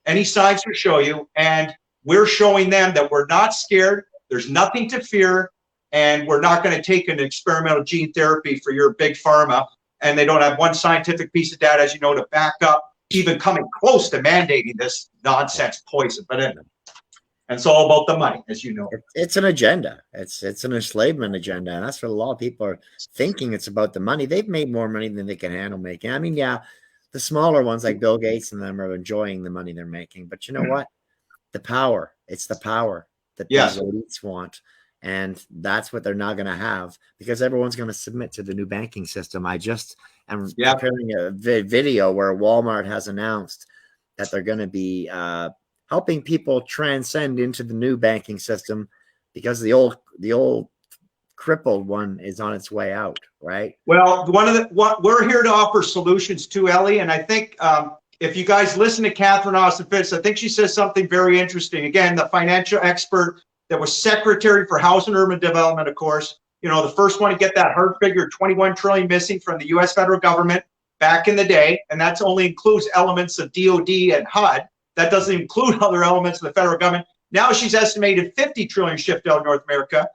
C: Any signs will show you. And we're showing them that we're not scared. There's nothing to fear. And we're not going to take an experimental gene therapy for your Big Pharma. And they don't have one scientific piece of data, as you know, to back up even coming close to mandating this nonsense poison. But anyway, and it's all about the money, as you know.
B: It's an agenda. It's an enslavement agenda. And that's what a lot of people are thinking. It's about the money. They've made more money than they can handle making. I mean, yeah, the smaller ones like Bill Gates and them are enjoying the money they're making. But you know what? The power. It's the power that the elites want. And that's what they're not going to have because everyone's going to submit to the new banking system. I just am preparing a video where Walmart has announced that they're going to be helping people transcend into the new banking system because the old crippled one is on its way out, right?
C: Well, we're here to offer solutions to Ellie. And I think if you guys listen to Catherine Austin Fitts, I think she says something very interesting. Again, the financial expert that was Secretary for Housing and Urban Development, of course, the first one to get that hard figure, 21 trillion missing from the U.S. federal government back in the day. And that only includes elements of DOD and HUD. That doesn't include other elements of the federal government. Now she's estimated 50 trillion shipped out of North America.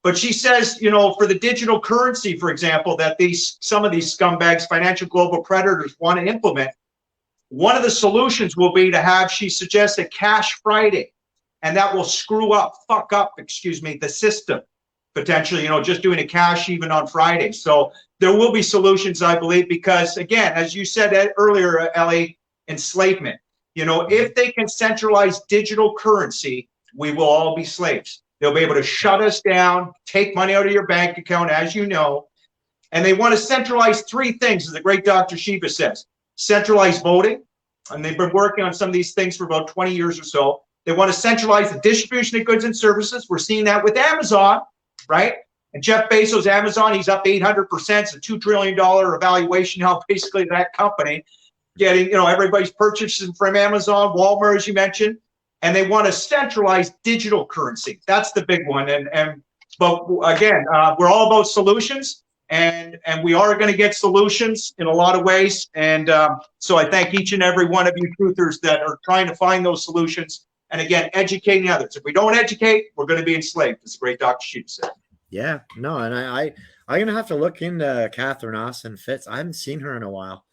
C: But she says, for the digital currency, for example, that some of these scumbags, financial global predators, want to implement. One of the solutions will be to have, she suggests, a Cash Friday. And that will fuck up, the system, potentially, just doing a cash even on Friday. So there will be solutions, I believe, because, again, as you said earlier, Ellie, enslavement. If they can centralize digital currency, we will all be slaves. They'll be able to shut us down, take money out of your bank account, as you know. And they want to centralize three things, as the great Dr. Shiva says. Centralized voting, and they've been working on some of these things for about 20 years or so. They want to centralize the distribution of goods and services. We're seeing that with Amazon, right? And Jeff Bezos, Amazon, he's up 800%. It's a $2 trillion evaluation now, basically, that company. Getting, everybody's purchasing from Amazon, Walmart, as you mentioned. and they want to centralize digital currency. That's the big one. But again, we're all about solutions, and we are going to get solutions in a lot of ways. And so I thank each and every one of you truthers that are trying to find those solutions. And again, educating others. If we don't educate, we're going to be enslaved, as the great Dr. Sheep said.
B: Yeah, no, and I'm gonna have to look into Catherine Austin Fitts. I haven't seen her in a while.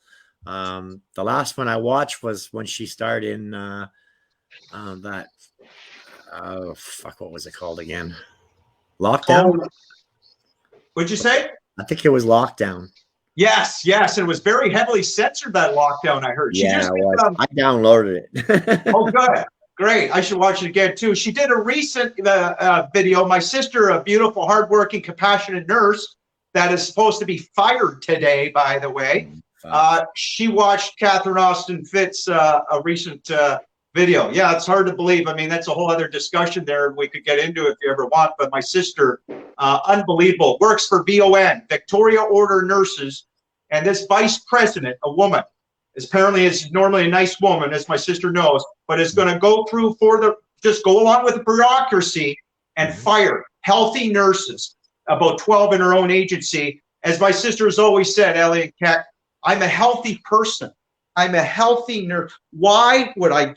B: The last one I watched was when she starred in that what was it called again? Lockdown.
C: What'd you say?
B: I think it was Lockdown.
C: Yes, it was very heavily censored, that Lockdown, I heard.
B: Yeah, it was. I downloaded it.
C: Oh, good. Great. I should watch it again, too. She did a recent video. My sister, a beautiful, hardworking, compassionate nurse that is supposed to be fired today, by the way. She watched Catherine Austin Fitts' a recent video. Yeah, it's hard to believe. I mean, that's a whole other discussion there we could get into if you ever want. But my sister, unbelievable, works for VON, Victoria Order Nurses. And this vice president, a woman, apparently is normally a nice woman, as my sister knows, but is going to go through just go along with the bureaucracy and fire healthy nurses, about 12 in her own agency. As my sister has always said, Elliot Keck, I'm a healthy person. I'm a healthy nurse. Why would I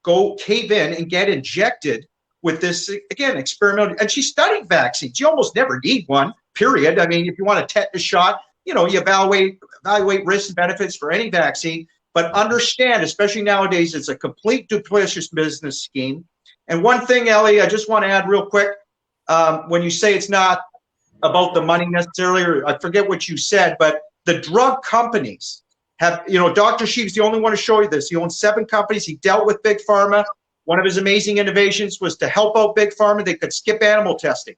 C: go cave in and get injected with this, again, experimental? And she's studying vaccines. You almost never need one, period. I mean, if you want a tetanus shot, you evaluate risks and benefits for any vaccine, but understand, especially nowadays, it's a complete duplicitous business scheme. And one thing, Ellie, I just want to add real quick, when you say it's not about the money necessarily, or I forget what you said, but the drug companies have, Dr. Sheep's the only one to show you this. He owns 7 companies. He dealt with Big Pharma. One of his amazing innovations was to help out Big Pharma. They could skip animal testing.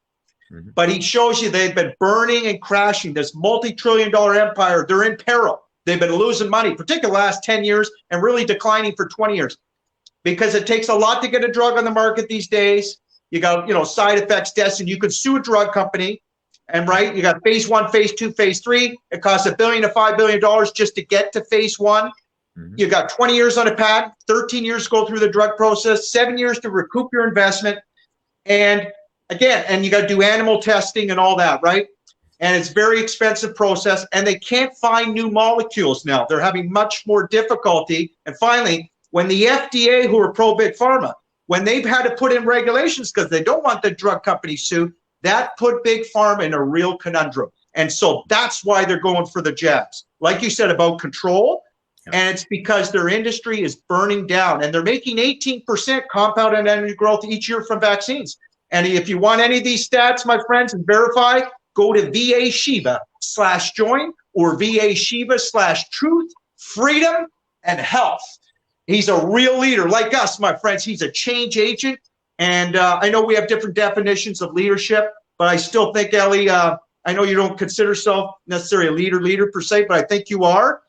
C: But he shows you they've been burning and crashing this multi-trillion-dollar empire. They're in peril. They've been losing money, particularly the last 10 years, and really declining for 20 years. Because it takes a lot to get a drug on the market these days. You got, side effects tests, and you can sue a drug company. And you got phase 1, phase 2, phase 3. It costs $1 billion to $5 billion just to get to phase 1. You got 20 years on a patent, 13 years to go through the drug process, 7 years to recoup your investment. And again, and you got to do animal testing and all that, right? And it's a very expensive process, and they can't find new molecules now. They're having much more difficulty. And finally, when the FDA, who are pro-Big Pharma, when they've had to put in regulations because they don't want the drug company sued, that put Big Pharma in a real conundrum. And so that's why they're going for the jabs. Like you said about control, and it's because their industry is burning down, and they're making 18% compounded annual growth each year from vaccines. And if you want any of these stats, my friends, and verify, go to VA/Shiva/join or VA/Shiva/truth, freedom, and health. He's a real leader like us, my friends. He's a change agent. And I know we have different definitions of leadership, but I still think, Ellie, I know you don't consider yourself necessarily a leader per se, but I think you are,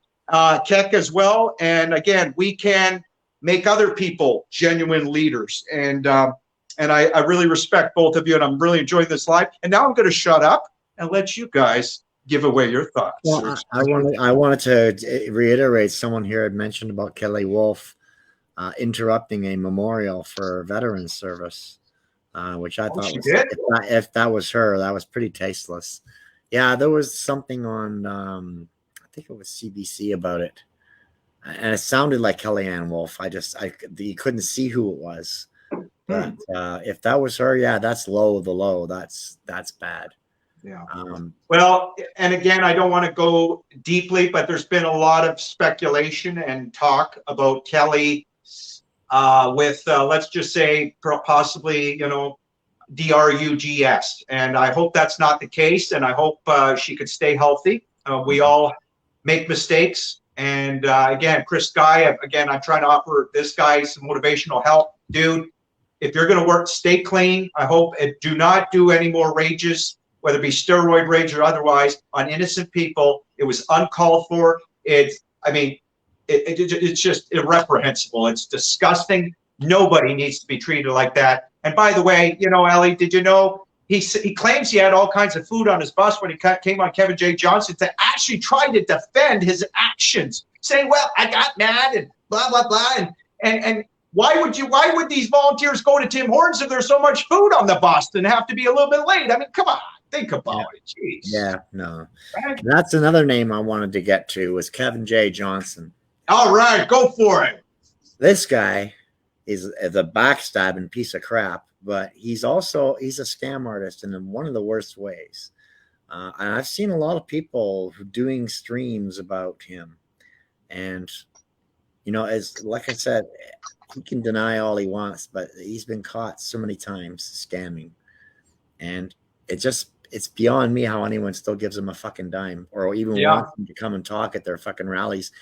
C: Keck as well. And again, we can make other people genuine leaders. And I really respect both of you, and I'm really enjoying this live. And now I'm going to shut up and let you guys give away your thoughts.
B: Well, I wanted to reiterate, someone here had mentioned about Kelly Wolfe interrupting a memorial for veterans service, which I thought was, if that was her, that was pretty tasteless. Yeah, there was something on, I think it was CBC about it, and it sounded like Kellyanne Wolfe. You couldn't see who it was. But if that was her, yeah, that's low of the low. That's bad.
C: Yeah. Well, and again, I don't want to go deeply, but there's been a lot of speculation and talk about Kelly with, let's just say, possibly, DRUGS. And I hope that's not the case. And I hope she could stay healthy. We all make mistakes. And again, Skye, I'm trying to offer this guy some motivational help. Dude, if you're going to work, stay clean. I hope do not do any more rages, whether it be steroid rage or otherwise, on innocent people. It was uncalled for. It's just irreprehensible. It's disgusting. Nobody needs to be treated like that. And by the way, Ellie, did you know he claims he had all kinds of food on his bus when he came on Kevin J. Johnston to actually try to defend his actions, saying, well, I got mad and blah, blah, blah. And why would these volunteers go to Tim Hortons if there's so much food on the bus and have to be a little bit late? I mean, come on, think about it. Jeez.
B: Yeah, no.
C: Right?
B: That's another name I wanted to get to was Kevin J. Johnston.
C: All right, go for it.
B: This guy is a backstabbing piece of crap, but he's a scam artist in one of the worst ways. And I've seen a lot of people doing streams about him. And, like I said, he can deny all he wants, but he's been caught so many times scamming. And it's beyond me how anyone still gives him a fucking dime or even wants him to come and talk at their fucking rallies.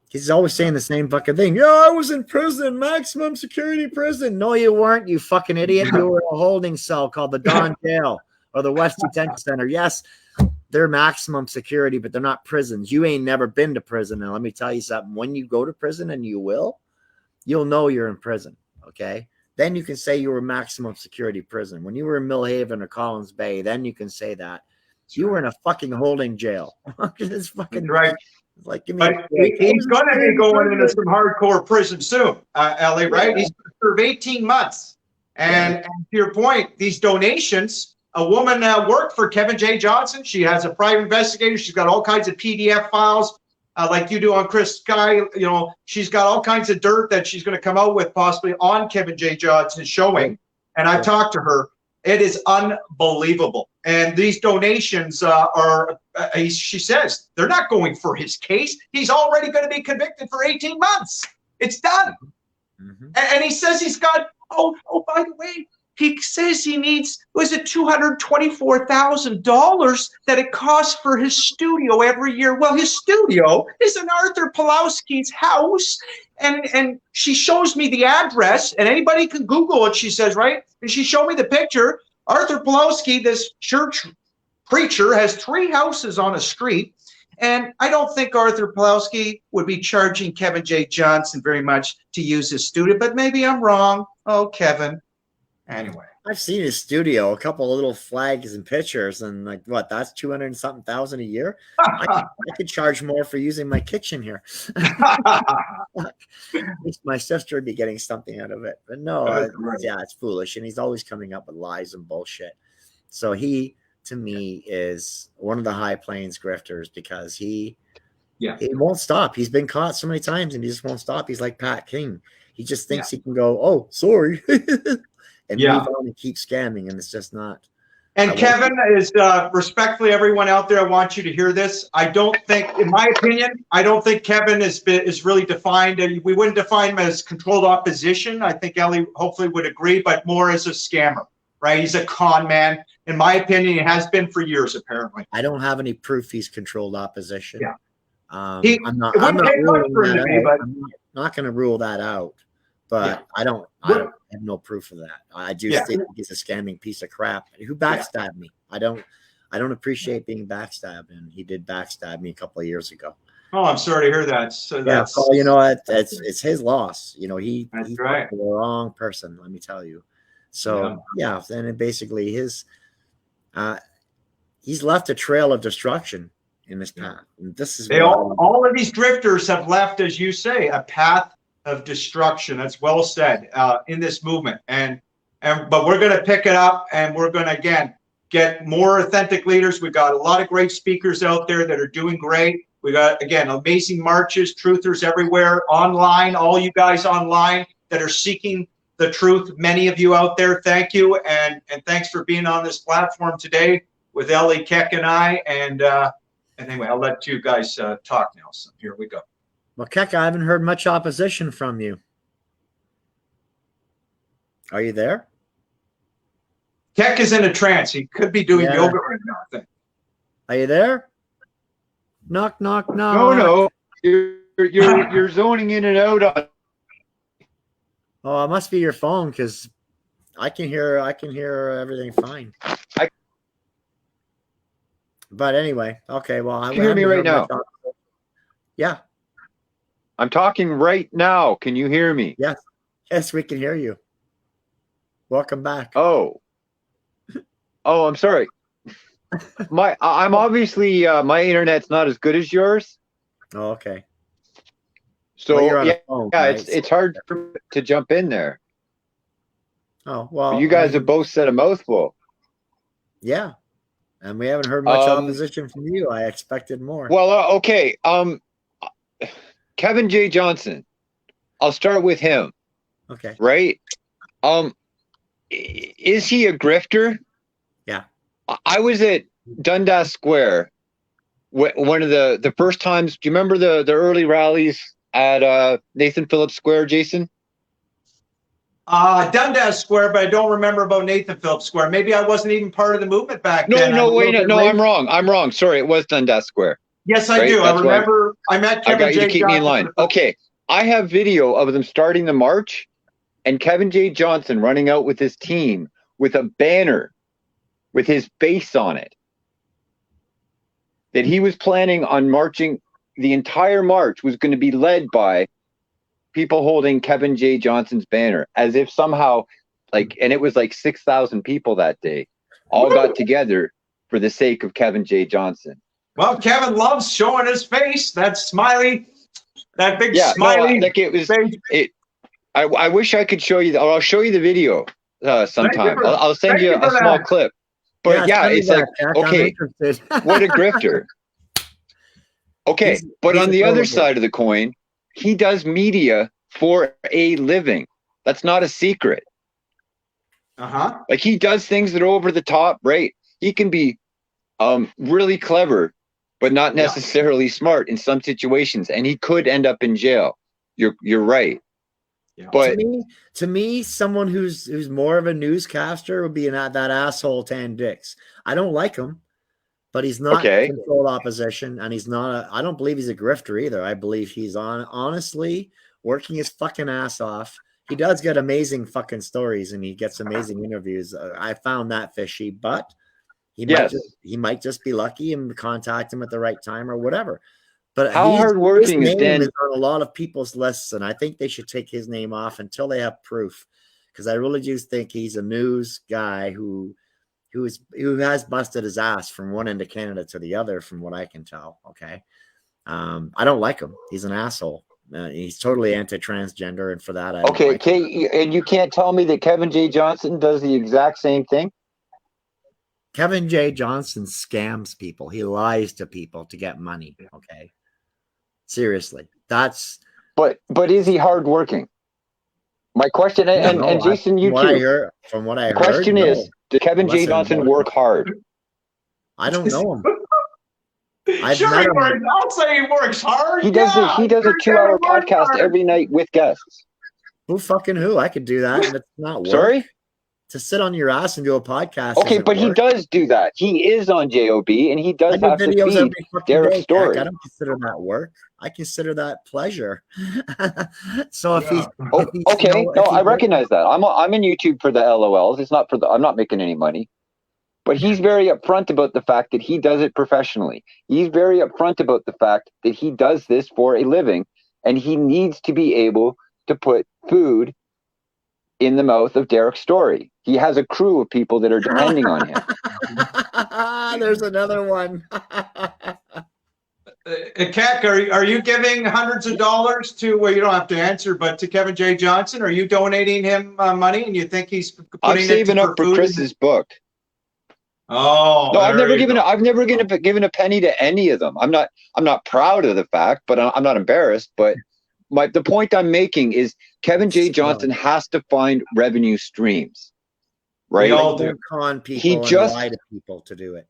B: He's always saying the same fucking thing. Yeah, I was in prison, maximum security prison. No, you weren't, you fucking idiot. You were in a holding cell called the Don Jail or the West Detention Center. Yes, they're maximum security, but they're not prisons. You ain't never been to prison. And let me tell you something. When you go to prison, and you'll know you're in prison, okay? Then you can say you were maximum security prison. When you were in Millhaven or Collins Bay, then you can say that. You were in a fucking holding jail. It's fucking
C: right.
B: Like, he's
C: going to be going into some hardcore prison soon, Ellie, right? He's going to serve 18 months. And to your point, these donations, a woman worked for Kevin J. Johnston. She has a private investigator. She's got all kinds of PDF files like you do on Skye. She's got all kinds of dirt that she's going to come out with possibly on Kevin J. Johnston showing. And I've talked to her. It is unbelievable. And these donations she says, they're not going for his case. He's already going to be convicted for 18 months. It's done. Mm-hmm. And he says he's got, by the way, he says he needs, was it $224,000 that it costs for his studio every year? Well, his studio is in Arthur Pulowski's house. And she shows me the address, and anybody can Google it, she says, right? And she showed me the picture. Arthur Pulowski, this church preacher, has 3 houses on a street. And I don't think Arthur Pulowski would be charging Kevin J. Johnston very much to use his studio, but maybe I'm wrong. Oh, Kevin. Anyway.
B: I've seen his studio, a couple of little flags and pictures, and like, what, that's 200 and something thousand a year? I could charge more for using my kitchen here. At least my sister would be getting something out of it. But no, it's foolish. And he's always coming up with lies and bullshit. So he, to me, is one of the high plains grifters because he won't stop. He's been caught so many times and he just won't stop. He's like Pat King. He just thinks he can go, oh, sorry. And move on and keep scamming, and it's just not.
C: And Kevin is respectfully, everyone out there, I want you to hear this. I don't think, in my opinion, Kevin is really defined. We wouldn't define him as controlled opposition. I think Ellie hopefully would agree, but more as a scammer, right? He's a con man. In my opinion, he has been for years, apparently.
B: I don't have any proof he's controlled opposition.
C: Yeah.
B: I'm not going to rule that out. But I have no proof of that. I do think he's a scamming piece of crap. Who backstabbed me? I don't appreciate being backstabbed, and he did backstab me a couple of years ago.
C: Oh, I'm sorry to hear that. So that's
B: it's his loss. He's the wrong person. Let me tell you. So then it basically he's left a trail of destruction in this path. And this is
C: all of these drifters have left, as you say, a path of destruction. That's well said in this movement. But we're going to pick it up, and we're going to again get more authentic leaders. We've got a lot of great speakers out there that are doing great. We got again amazing marches, truthers everywhere, online, all you guys online that are seeking the truth. Many of you out there, thank you, and thanks for being on this platform today with Ellie, Keck, and I. And anyway, I'll let you guys talk now. So here we go.
B: Well, Keck, I haven't heard much opposition from you. Are you there?
C: Keck is in a trance. He could be doing yoga right now, I think.
B: Are you there? Knock, knock, knock.
A: No. You're zoning in and out on.
B: Oh, it must be your phone because I can hear everything fine. But anyway, okay. Well,
A: can you hear me right now?
B: Yeah.
A: I'm talking right now. Can you hear me?
B: Yes, we can hear you. Welcome back.
A: Oh, I'm sorry. I'm obviously my internet's not as good as yours.
B: Oh, okay.
A: So
B: Well, you're on a
A: yeah,
B: phone,
A: yeah,
B: right?
A: it's hard to jump in there.
B: Oh, well,
A: You guys have both said a mouthful.
B: yeah. And we haven't heard much opposition from you. I expected more.
A: Well, okay. Kevin J. Johnston. I'll start with him.
B: Okay.
A: Right? Is he a grifter?
B: Yeah.
A: I was at Dundas Square one of the first times. Do you remember the early rallies at Nathan Phillips Square, Jason?
C: Dundas Square, but I don't remember about Nathan Phillips Square. Maybe I wasn't even part of the movement back then.
A: No, I'm wrong. I'm wrong. Sorry, it was Dundas Square.
C: Yes, I do. I remember. I met Kevin
A: I got you to keep me in line. Okay, I have video of them starting the march, and Kevin J. Johnston running out with his team with a banner with his face on it that he was planning on marching. The entire march was going to be led by people holding Kevin J. Johnston's banner, as if somehow, and it was like 6,000 people that day, all got together for the sake of Kevin J. Johnston.
C: Well, Kevin loves showing his face. That smiley, that big smiley.
A: No, I wish I could show you. I'll show you the video sometime. I'll send you a small clip. But yeah, it's like, okay, what a grifter. Okay, but on the other side of the coin, he does media for a living. That's not a secret. Like, he does things that are over the top, right? He can be really clever, but not necessarily smart in some situations, and he could end up in jail. You're right.
B: Yeah. But to me, someone who's more of a newscaster would be that asshole Tan Dix. I don't like him, but he's not controlled opposition, and he's not. I don't believe he's a grifter either. I believe he's honestly working his fucking ass off. He does get amazing fucking stories, and he gets amazing interviews. I found that fishy, but he might just be lucky and contact him at the right time or whatever. But
A: how hardworking is Dan?
B: Is on a lot of people's lists, and I think they should take his name off until they have proof, because I really do think he's a news guy who has busted his ass from one end of Canada to the other, from what I can tell. Okay, I don't like him. He's an asshole. He's totally anti-transgender, and for that, I don't like him.
A: And you can't tell me that Kevin J. Johnston does the exact same thing.
B: Kevin J. Johnston scams people. He lies to people to get money. Okay. Seriously, that's.
A: But is he hardworking? My question, and Jason, you too.
B: From what I heard,
A: question is, does Kevin J. Johnston work hard?
B: I don't know him.
C: I'll say he works hard.
A: He does a 2-hour podcast every night with guests.
B: Who? I could do that, and it's not work.
A: Sorry?
B: To sit on your ass and do a podcast.
A: Okay, but he does do that. He is on JOB, and he does have to feed Derek's story.
B: I don't consider that work. I consider that pleasure. So if he's
A: I recognize that. I'm in YouTube for the LOLs. It's not I'm not making any money. But he's very upfront about the fact that he does it professionally. He's very upfront about the fact that he does this for a living, and he needs to be able to put food in the mouth of Derek's story. He has a crew of people that are depending on him.
B: There's another one.
C: Keck, are you giving hundreds of dollars to, well, you don't have to answer, but to Kevin J. Johnston? Are you donating him money, and you think he's putting
A: I'm saving up for Chris's book.
C: Oh,
A: no, I've never given a penny to any of them. I'm not proud of the fact, but I'm not embarrassed. But the point I'm making is Kevin J. Johnston has to find revenue streams, right?
B: We all do. Con people and lie to people to do it.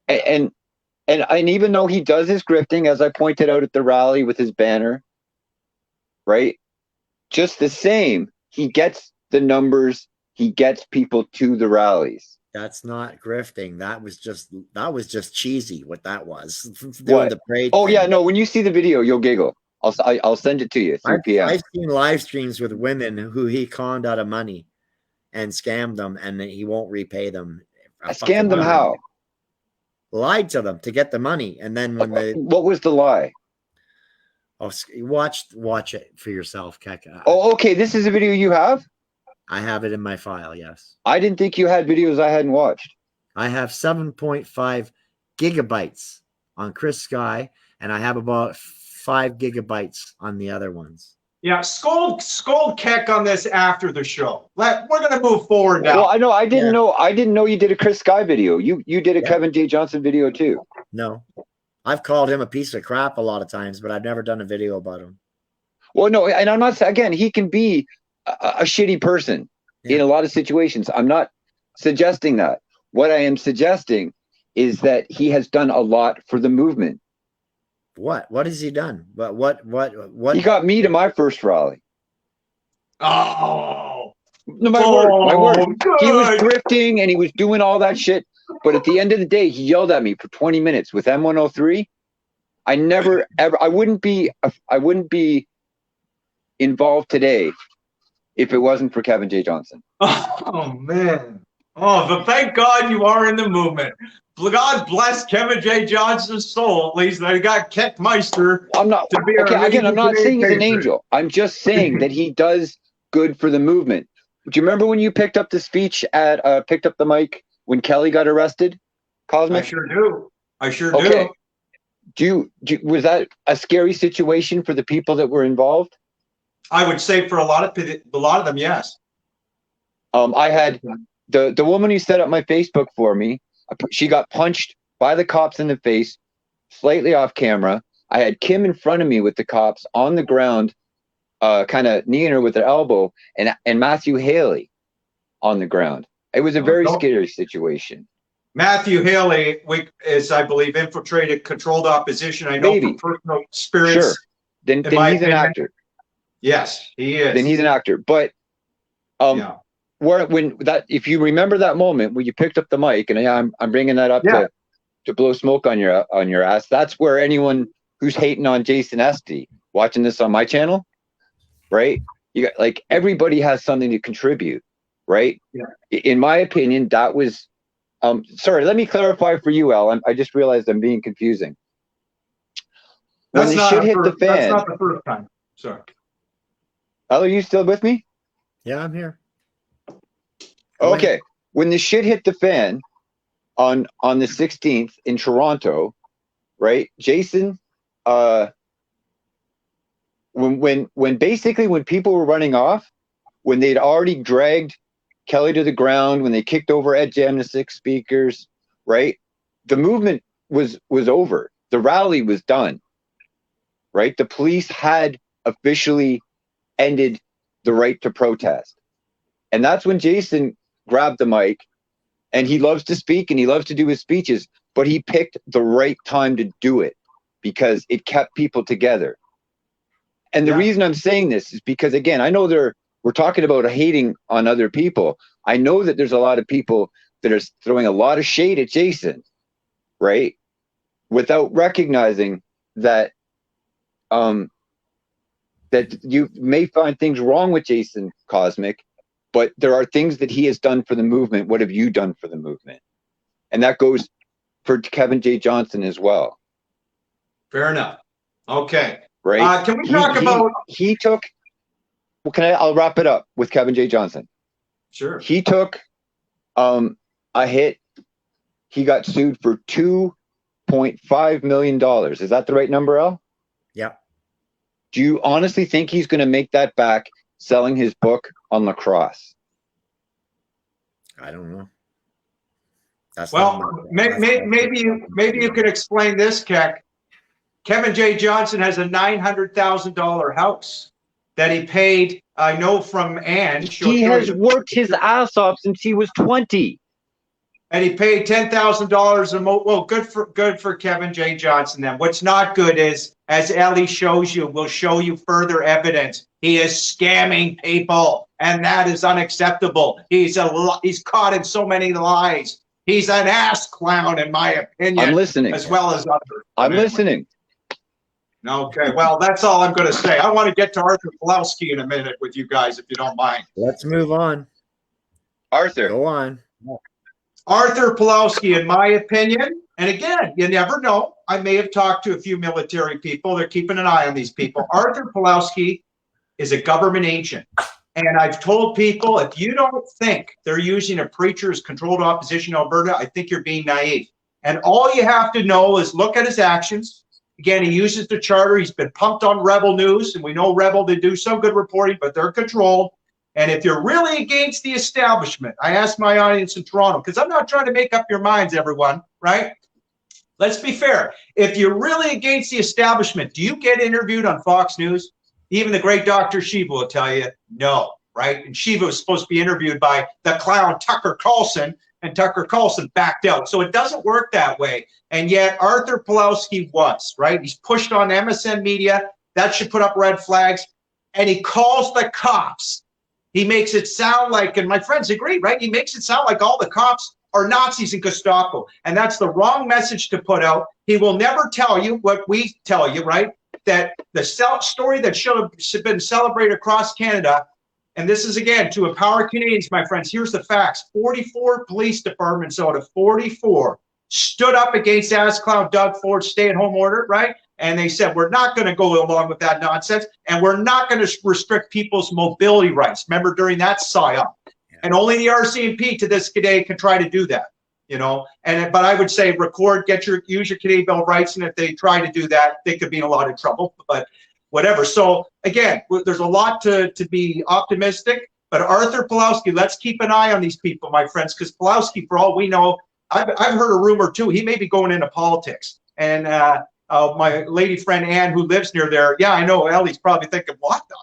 A: And even though he does his grifting, as I pointed out at the rally with his banner, right? Just the same, he gets the numbers, he gets people to the rallies.
B: That's not grifting. That was just cheesy. What that was.
A: What? The parade thing. Yeah, no. When you see the video, you'll giggle. I'll send it to you. 3 p.m.
B: I've seen live streams with women who he conned out of money and scammed them, and he won't repay them.
A: I scammed them how?
B: Lied to them to get the money, and then when they.
A: What was the lie?
B: Oh, watch it for yourself, Keka.
A: Oh, okay. This is a video you have.
B: I have it in my file. Yes.
A: I didn't think you had videos I hadn't watched.
B: I have 7.5 gigabytes on Skye, and I have about 5 gigabytes on the other ones.
C: Yeah, scold Keck on this after the show. We're going to move forward now.
A: Well, I know. I didn't know you did a Chris Skye video. You did a Kevin J. Johnson video too.
B: No, I've called him a piece of crap a lot of times, but I've never done a video about him.
A: Well, no, and I'm not, again, he can be a shitty person in a lot of situations. I'm not suggesting that. What I am suggesting is that he has done a lot for the movement.
B: What has he done? But what?
A: He got me to my first rally.
C: Oh,
A: no, my word. Good. He was grifting and he was doing all that shit. But at the end of the day, he yelled at me for 20 minutes with M103. I wouldn't be involved today if it wasn't for Kevin J. Johnson.
C: Oh man. Oh, but thank God you are in the movement. God bless Kevin J. Johnson's soul, at least. That he got Keck Meister.
A: I'm not saying he's an angel. I'm just saying that he does good for the movement. Do you remember when you picked up the speech picked up the mic when Kelly got arrested? Cosmic?
C: I sure do.
A: Was that a scary situation for the people that were involved?
C: I would say for a lot of them, yes.
A: I had the woman who set up my Facebook for me. She got punched by the cops in the face, slightly off camera. I had Kim in front of me with the cops on the ground, kind of kneeing her with her elbow, and Matthew Haley on the ground. It was a very scary situation.
C: Matthew Haley is, I believe, infiltrated controlled opposition. I know from personal experience. Sure.
A: Then he's an actor.
C: Yes, he is.
A: Then he's an actor. But if you remember that moment when you picked up the mic, and I'm bringing that up to blow smoke on your ass, that's where anyone who's hating on Jason Esty watching this on my channel, right? You got, like, everybody has something to contribute, right?
C: Yeah.
A: In my opinion, that was sorry, let me clarify for you, Al. I just realized I'm being confusing. When the shit hit the fan.
C: That's not the first time. Sorry.
A: Al, are you still with me?
B: Yeah, I'm here.
A: Okay. When the shit hit the fan on the 16th in Toronto, right? Jason, when people were running off, when they'd already dragged Kelly to the ground, when they kicked over Ed Jamnisik speakers, right? The movement was over. The rally was done, right? The police had officially ended the right to protest. And that's when Jason grabbed the mic, and he loves to speak and he loves to do his speeches, but he picked the right time to do it because it kept people together. And the reason I'm saying this is because, again, I know we're talking about hating on other people. I know that there's a lot of people that are throwing a lot of shade at Jason, right? Without recognizing that that you may find things wrong with Jason Cosmic, but there are things that he has done for the movement. What have you done for the movement? And that goes for Kevin J. Johnson as well.
C: Fair enough. Okay.
A: Right.
C: Can we talk about...
A: He took... Well, I'll wrap it up with Kevin J. Johnson.
C: Sure.
A: He took a hit. He got sued for $2.5 million. Is that the right number, Al?
B: Yeah.
A: Do you honestly think he's going to make that back selling his book on lacrosse?
B: I don't know.
C: Maybe you could explain this, Keck. Kevin J. Johnson has a $900,000 house that he paid. I know from Anne.
A: He has worked his ass off since he was 20.
C: And he paid $10,000 a month. Well, good for Kevin J. Johnson then. What's not good is, as Ellie shows you, we'll show you further evidence. He is scamming people, and that is unacceptable. He's caught in so many lies. He's an ass clown, in my opinion.
A: I'm listening.
C: As well as others.
A: I'm listening.
C: Okay, well, that's all I'm going to say. I want to get to Arthur Pawlowski in a minute with you guys, if you don't mind.
B: Let's move on.
A: Arthur.
B: Go on.
C: Arthur Pawlowski, in my opinion, and again, you never know. I may have talked to a few military people. They're keeping an eye on these people. Arthur Pawlowski is a government agent. And I've told people, if you don't think they're using a preacher as controlled opposition in Alberta, I think you're being naive. And all you have to know is look at his actions. Again, he uses the charter. He's been pumped on Rebel News, and we know Rebel, they do some good reporting, but they're controlled. And if you're really against the establishment, I asked my audience in Toronto, because I'm not trying to make up your minds, everyone, right? Let's be fair. If you're really against the establishment, do you get interviewed on Fox News? Even the great Dr. Shiva will tell you no, right? And Shiva was supposed to be interviewed by the clown Tucker Carlson, and Tucker Carlson backed out. So it doesn't work that way. And yet Arthur Pawlowski was, right? He's pushed on MSN Media. That should put up red flags. And he calls the cops. He makes it sound like, and my friends agree, right? He makes it sound like all the cops are Nazis and Gestapo. And that's the wrong message to put out. He will never tell you what we tell you, right? That the story that should have been celebrated across Canada, and this is, again, to empower Canadians, my friends, here's the facts. 44 police departments out of 44 stood up against ass clown Doug Ford's stay-at-home order, right? And they said, we're not going to go along with that nonsense, and we're not going to restrict people's mobility rights. Remember, during that PSYOP. And only the RCMP to this day can try to do that, you know. But I would say use your Canadian Bill of Rights, and if they try to do that, they could be in a lot of trouble, but whatever. So, again, there's a lot to be optimistic, but Arthur Pawlowski, let's keep an eye on these people, my friends, because Pawlowski, for all we know, I've heard a rumor, too, he may be going into politics. And my lady friend Ann, who lives near there, yeah, I know, Ellie's probably thinking, what the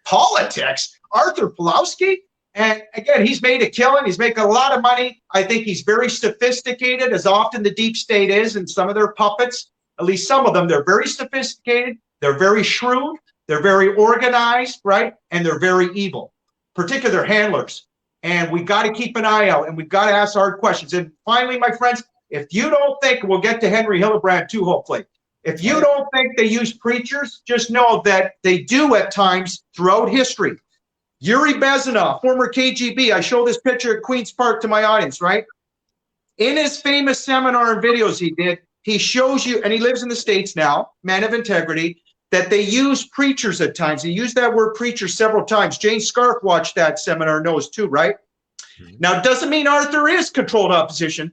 C: politics? Arthur Pawlowski? And again, he's made a killing. He's making a lot of money. I think he's very sophisticated, as often the deep state is, and some of their puppets, at least some of them, they're very sophisticated. They're very shrewd. They're very organized, right? And they're very evil, particularly their handlers. And we've got to keep an eye out, and we've got to ask hard questions. And finally, my friends, if you don't think, we'll get to Henry Hillebrand too, hopefully. If you don't think they use preachers, just know that they do at times throughout history. Yuri Bezmenov, former KGB, I show this picture at Queen's Park to my audience, right? In his famous seminar and videos he did, he shows you, and he lives in the States now, man of integrity, that they use preachers at times. He used that word preacher several times. Jane Scarf watched that seminar, knows too, right? Now, it doesn't mean Arthur is controlled opposition,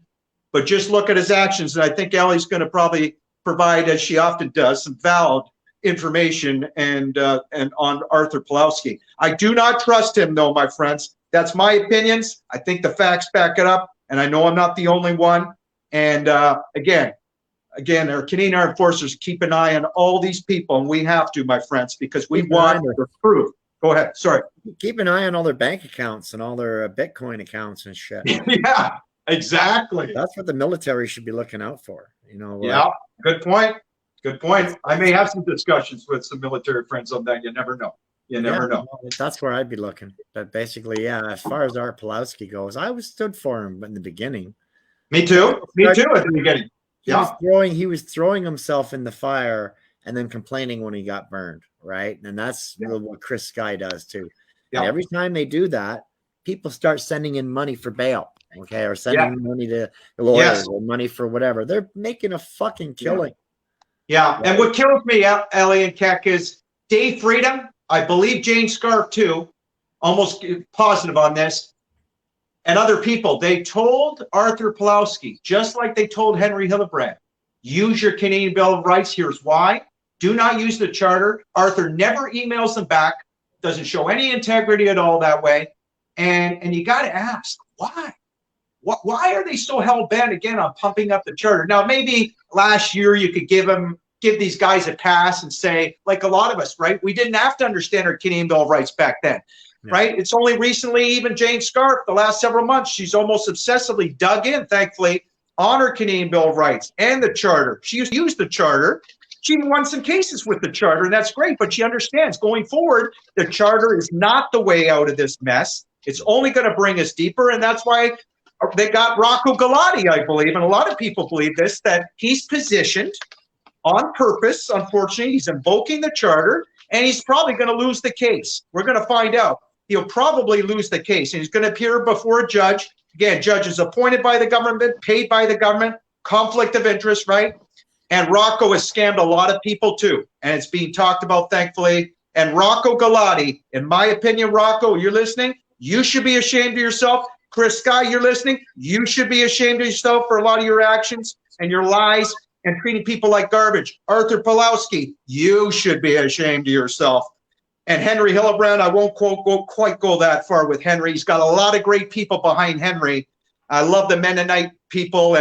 C: but just look at his actions, and I think Ellie's going to probably provide, as she often does, some valid information and on Arthur Pawlowski. I do not trust him, though, my friends. That's my opinions. I think the facts back it up, and I know I'm not the only one. And again, our Canadian Armed Forces keep an eye on all these people, and we have to, my friends, because we want the proof. Go ahead. Sorry.
B: Keep an eye on all their bank accounts and all their Bitcoin accounts and shit.
C: Yeah, exactly.
B: That's what the military should be looking out for. You know.
C: Yeah. Good point. Good point. I may have some discussions with some military friends on that. You never know. You never know.
B: That's where I'd be looking. But basically, yeah, as far as Art Pawlowski goes, I was stood for him in the beginning.
C: Me too. Me too at the beginning.
B: He was throwing himself in the fire and then complaining when he got burned, right? And that's what Chris Skye does too. Yeah. And every time they do that, people start sending in money for bail, okay, or sending money to lawyers or money for whatever. They're making a fucking killing.
C: Yeah, and what kills me, Ellie and Keck, is Dave Freedom. I believe Jane Scarf too, almost positive on this, and other people. They told Arthur Pawlowski, just like they told Henry Hillebrand, use your Canadian Bill of Rights. Here's why. Do not use the charter. Arthur never emails them back. Doesn't show any integrity at all that way. And you got to ask, why? Why are they so hell-bent, again, on pumping up the charter? Now, maybe last year you could give these guys a pass and say, like a lot of us, right? We didn't have to understand our Canadian Bill of Rights back then, right? It's only recently, even Jane Scarf, the last several months, she's almost obsessively dug in, thankfully, on her Canadian Bill of Rights and the charter. She used the charter. She even won some cases with the charter, and that's great, but she understands going forward, the charter is not the way out of this mess. It's only going to bring us deeper, and that's why they got Rocco Galati, I believe, and a lot of people believe this, that he's positioned on purpose. Unfortunately, he's invoking the charter, and he's probably going to lose the case. We're going to find out. He'll probably lose the case, and he's going to appear before a judge. Again, judge is appointed by the government, paid by the government, conflict of interest, right? And Rocco has scammed a lot of people too, and it's being talked about, thankfully. And Rocco Galati, in my opinion, Rocco, you're listening, you should be ashamed of yourself. Chris Skye, you're listening, you should be ashamed of yourself for a lot of your actions and your lies. and treating people like garbage. Arthur Pawlowski, you should be ashamed of yourself. And Henry Hillebrand, I won't quite go that far with Henry. He's got a lot of great people behind Henry. I love the Mennonite people,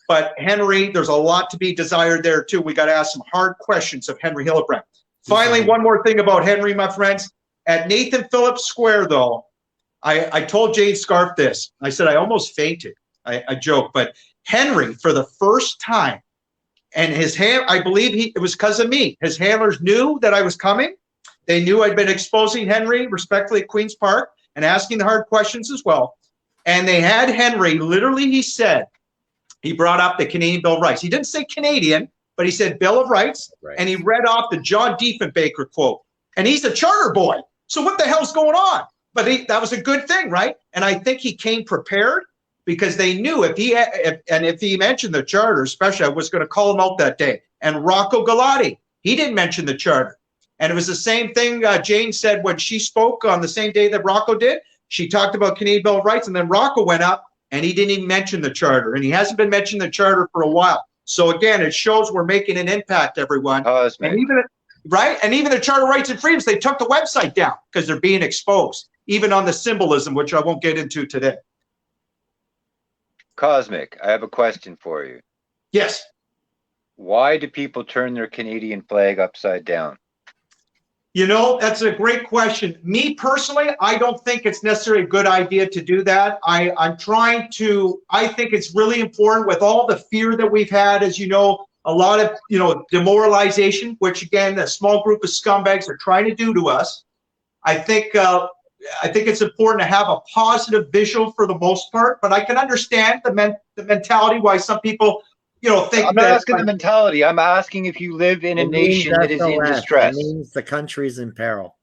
C: but Henry, there's a lot to be desired there too. We got to ask some hard questions of Henry Hillebrand. Finally, one more thing about Henry, my friends. At Nathan Phillips Square, though, I told Jane Scarf this. I said I almost fainted. I joke, but Henry, for the first time, and I believe it was because of me. His handlers knew that I was coming. They knew I'd been exposing Henry respectfully at Queen's Park and asking the hard questions as well. And they had Henry, literally, he brought up the Canadian Bill of Rights. He didn't say Canadian, but he said Bill of Rights, and he read off the John Diefenbaker quote. And he's a charter boy. So what the hell's going on? But that was a good thing, right? And I think he came prepared because they knew if he mentioned the charter, especially, I was going to call him out that day. And Rocco Galati, he didn't mention the charter. And it was the same thing Jane said when she spoke on the same day that Rocco did. She talked about Canadian Bill of Rights, and then Rocco went up, and he didn't even mention the charter. And he hasn't been mentioning the charter for a while. So again, it shows we're making an impact, everyone. And even the Charter of Rights and Freedoms, they took the website down because they're being exposed, even on the symbolism, which I won't get into today.
A: Cosmic, I have a question for you.
C: Yes.
A: Why do people turn their Canadian flag upside down?
C: You know, that's a great question. Me personally, I don't think it's necessarily a good idea to do that. I think it's really important with all the fear that we've had, as you know, a lot of, demoralization, which again, a small group of scumbags are trying to do to us. I think it's important to have a positive visual for the most part, but I can understand the mentality why some people, think
A: I'm not asking the mentality. I'm asking if you live in a nation that is in distress.
B: It means the country's in peril.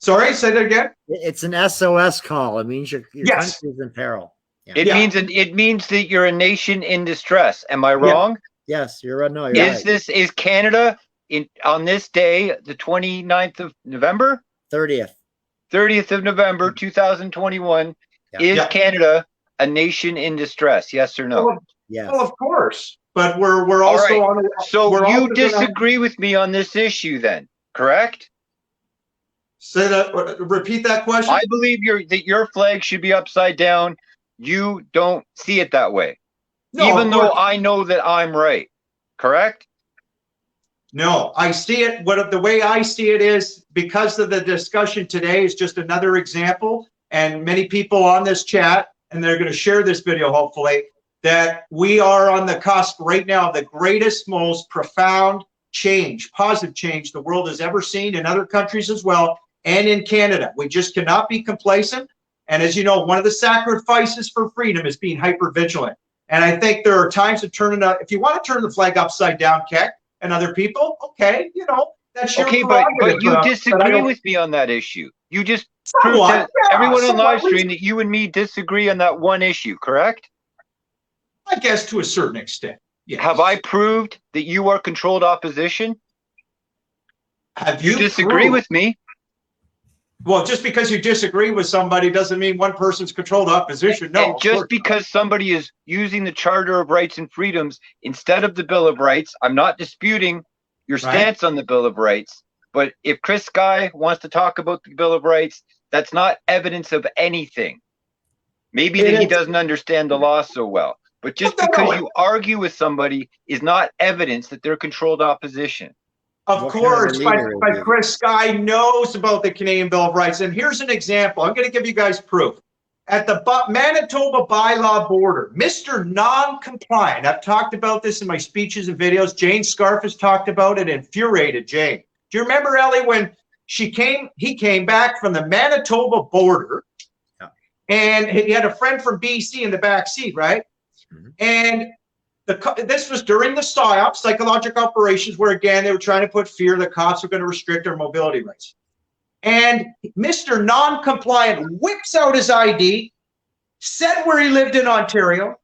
C: Sorry, say that again.
B: It's an SOS call. It means your country's in peril. Yeah.
A: It means that you're a nation in distress. Am I wrong?
B: Yes, you're right. No, you're right.
A: Is Canada on this day, the 29th of November?
B: 30th
A: of November, 2021. Is Canada a nation in distress? Yes or no?
B: Yes.
C: Well, of course, but we're also on.
A: So you disagree with me on this issue, then, correct?
C: Say that. Repeat that question.
A: I believe that your flag should be upside down. You don't see it that way, even though I know that I'm right. Correct?
C: No, I see it. The way I see it is because of the discussion today is just another example, and many people on this chat, and they're going to share this video hopefully, that we are on the cusp right now of the greatest, most profound change, positive change the world has ever seen in other countries as well, and in Canada. We just cannot be complacent. And as you know, one of the sacrifices for freedom is being hyper vigilant. And I think there are times to turn it up. If you want to turn the flag upside down, Keck, and other people, okay, that's your prerogative.
A: But you disagree with me on that issue. You just proved to everyone on live stream that you and me disagree on that one issue, correct?
C: I guess to a certain extent. Yes.
A: Have I proved that you are controlled opposition?
C: Have you
A: disagree with me?
C: Well, just because you disagree with somebody doesn't mean one person's controlled opposition. No.
A: And just because somebody is using the Charter of Rights and Freedoms instead of the Bill of Rights, I'm not disputing your stance on the Bill of Rights. But if Chris Skye wants to talk about the Bill of Rights, that's not evidence of anything. Maybe that he doesn't understand the law so well. But just because you argue with somebody is not evidence that they're controlled opposition.
C: Of course, but Chris Skye knows about the Canadian Bill of Rights. And here's an example. I'm going to give you guys proof. At the Manitoba bylaw border, Mr. Non-Compliant, I've talked about this in my speeches and videos. Jane Scarf has talked about it, infuriated Jane. Do you remember, Ellie, when he came back from the Manitoba border, and he had a friend from BC in the back seat, right? Mm-hmm. And this was during the PSYOP, psychological operations, where again they were trying to put fear. The cops were going to restrict our mobility rights. And Mr. Non-Compliant whips out his ID, said where he lived in Ontario,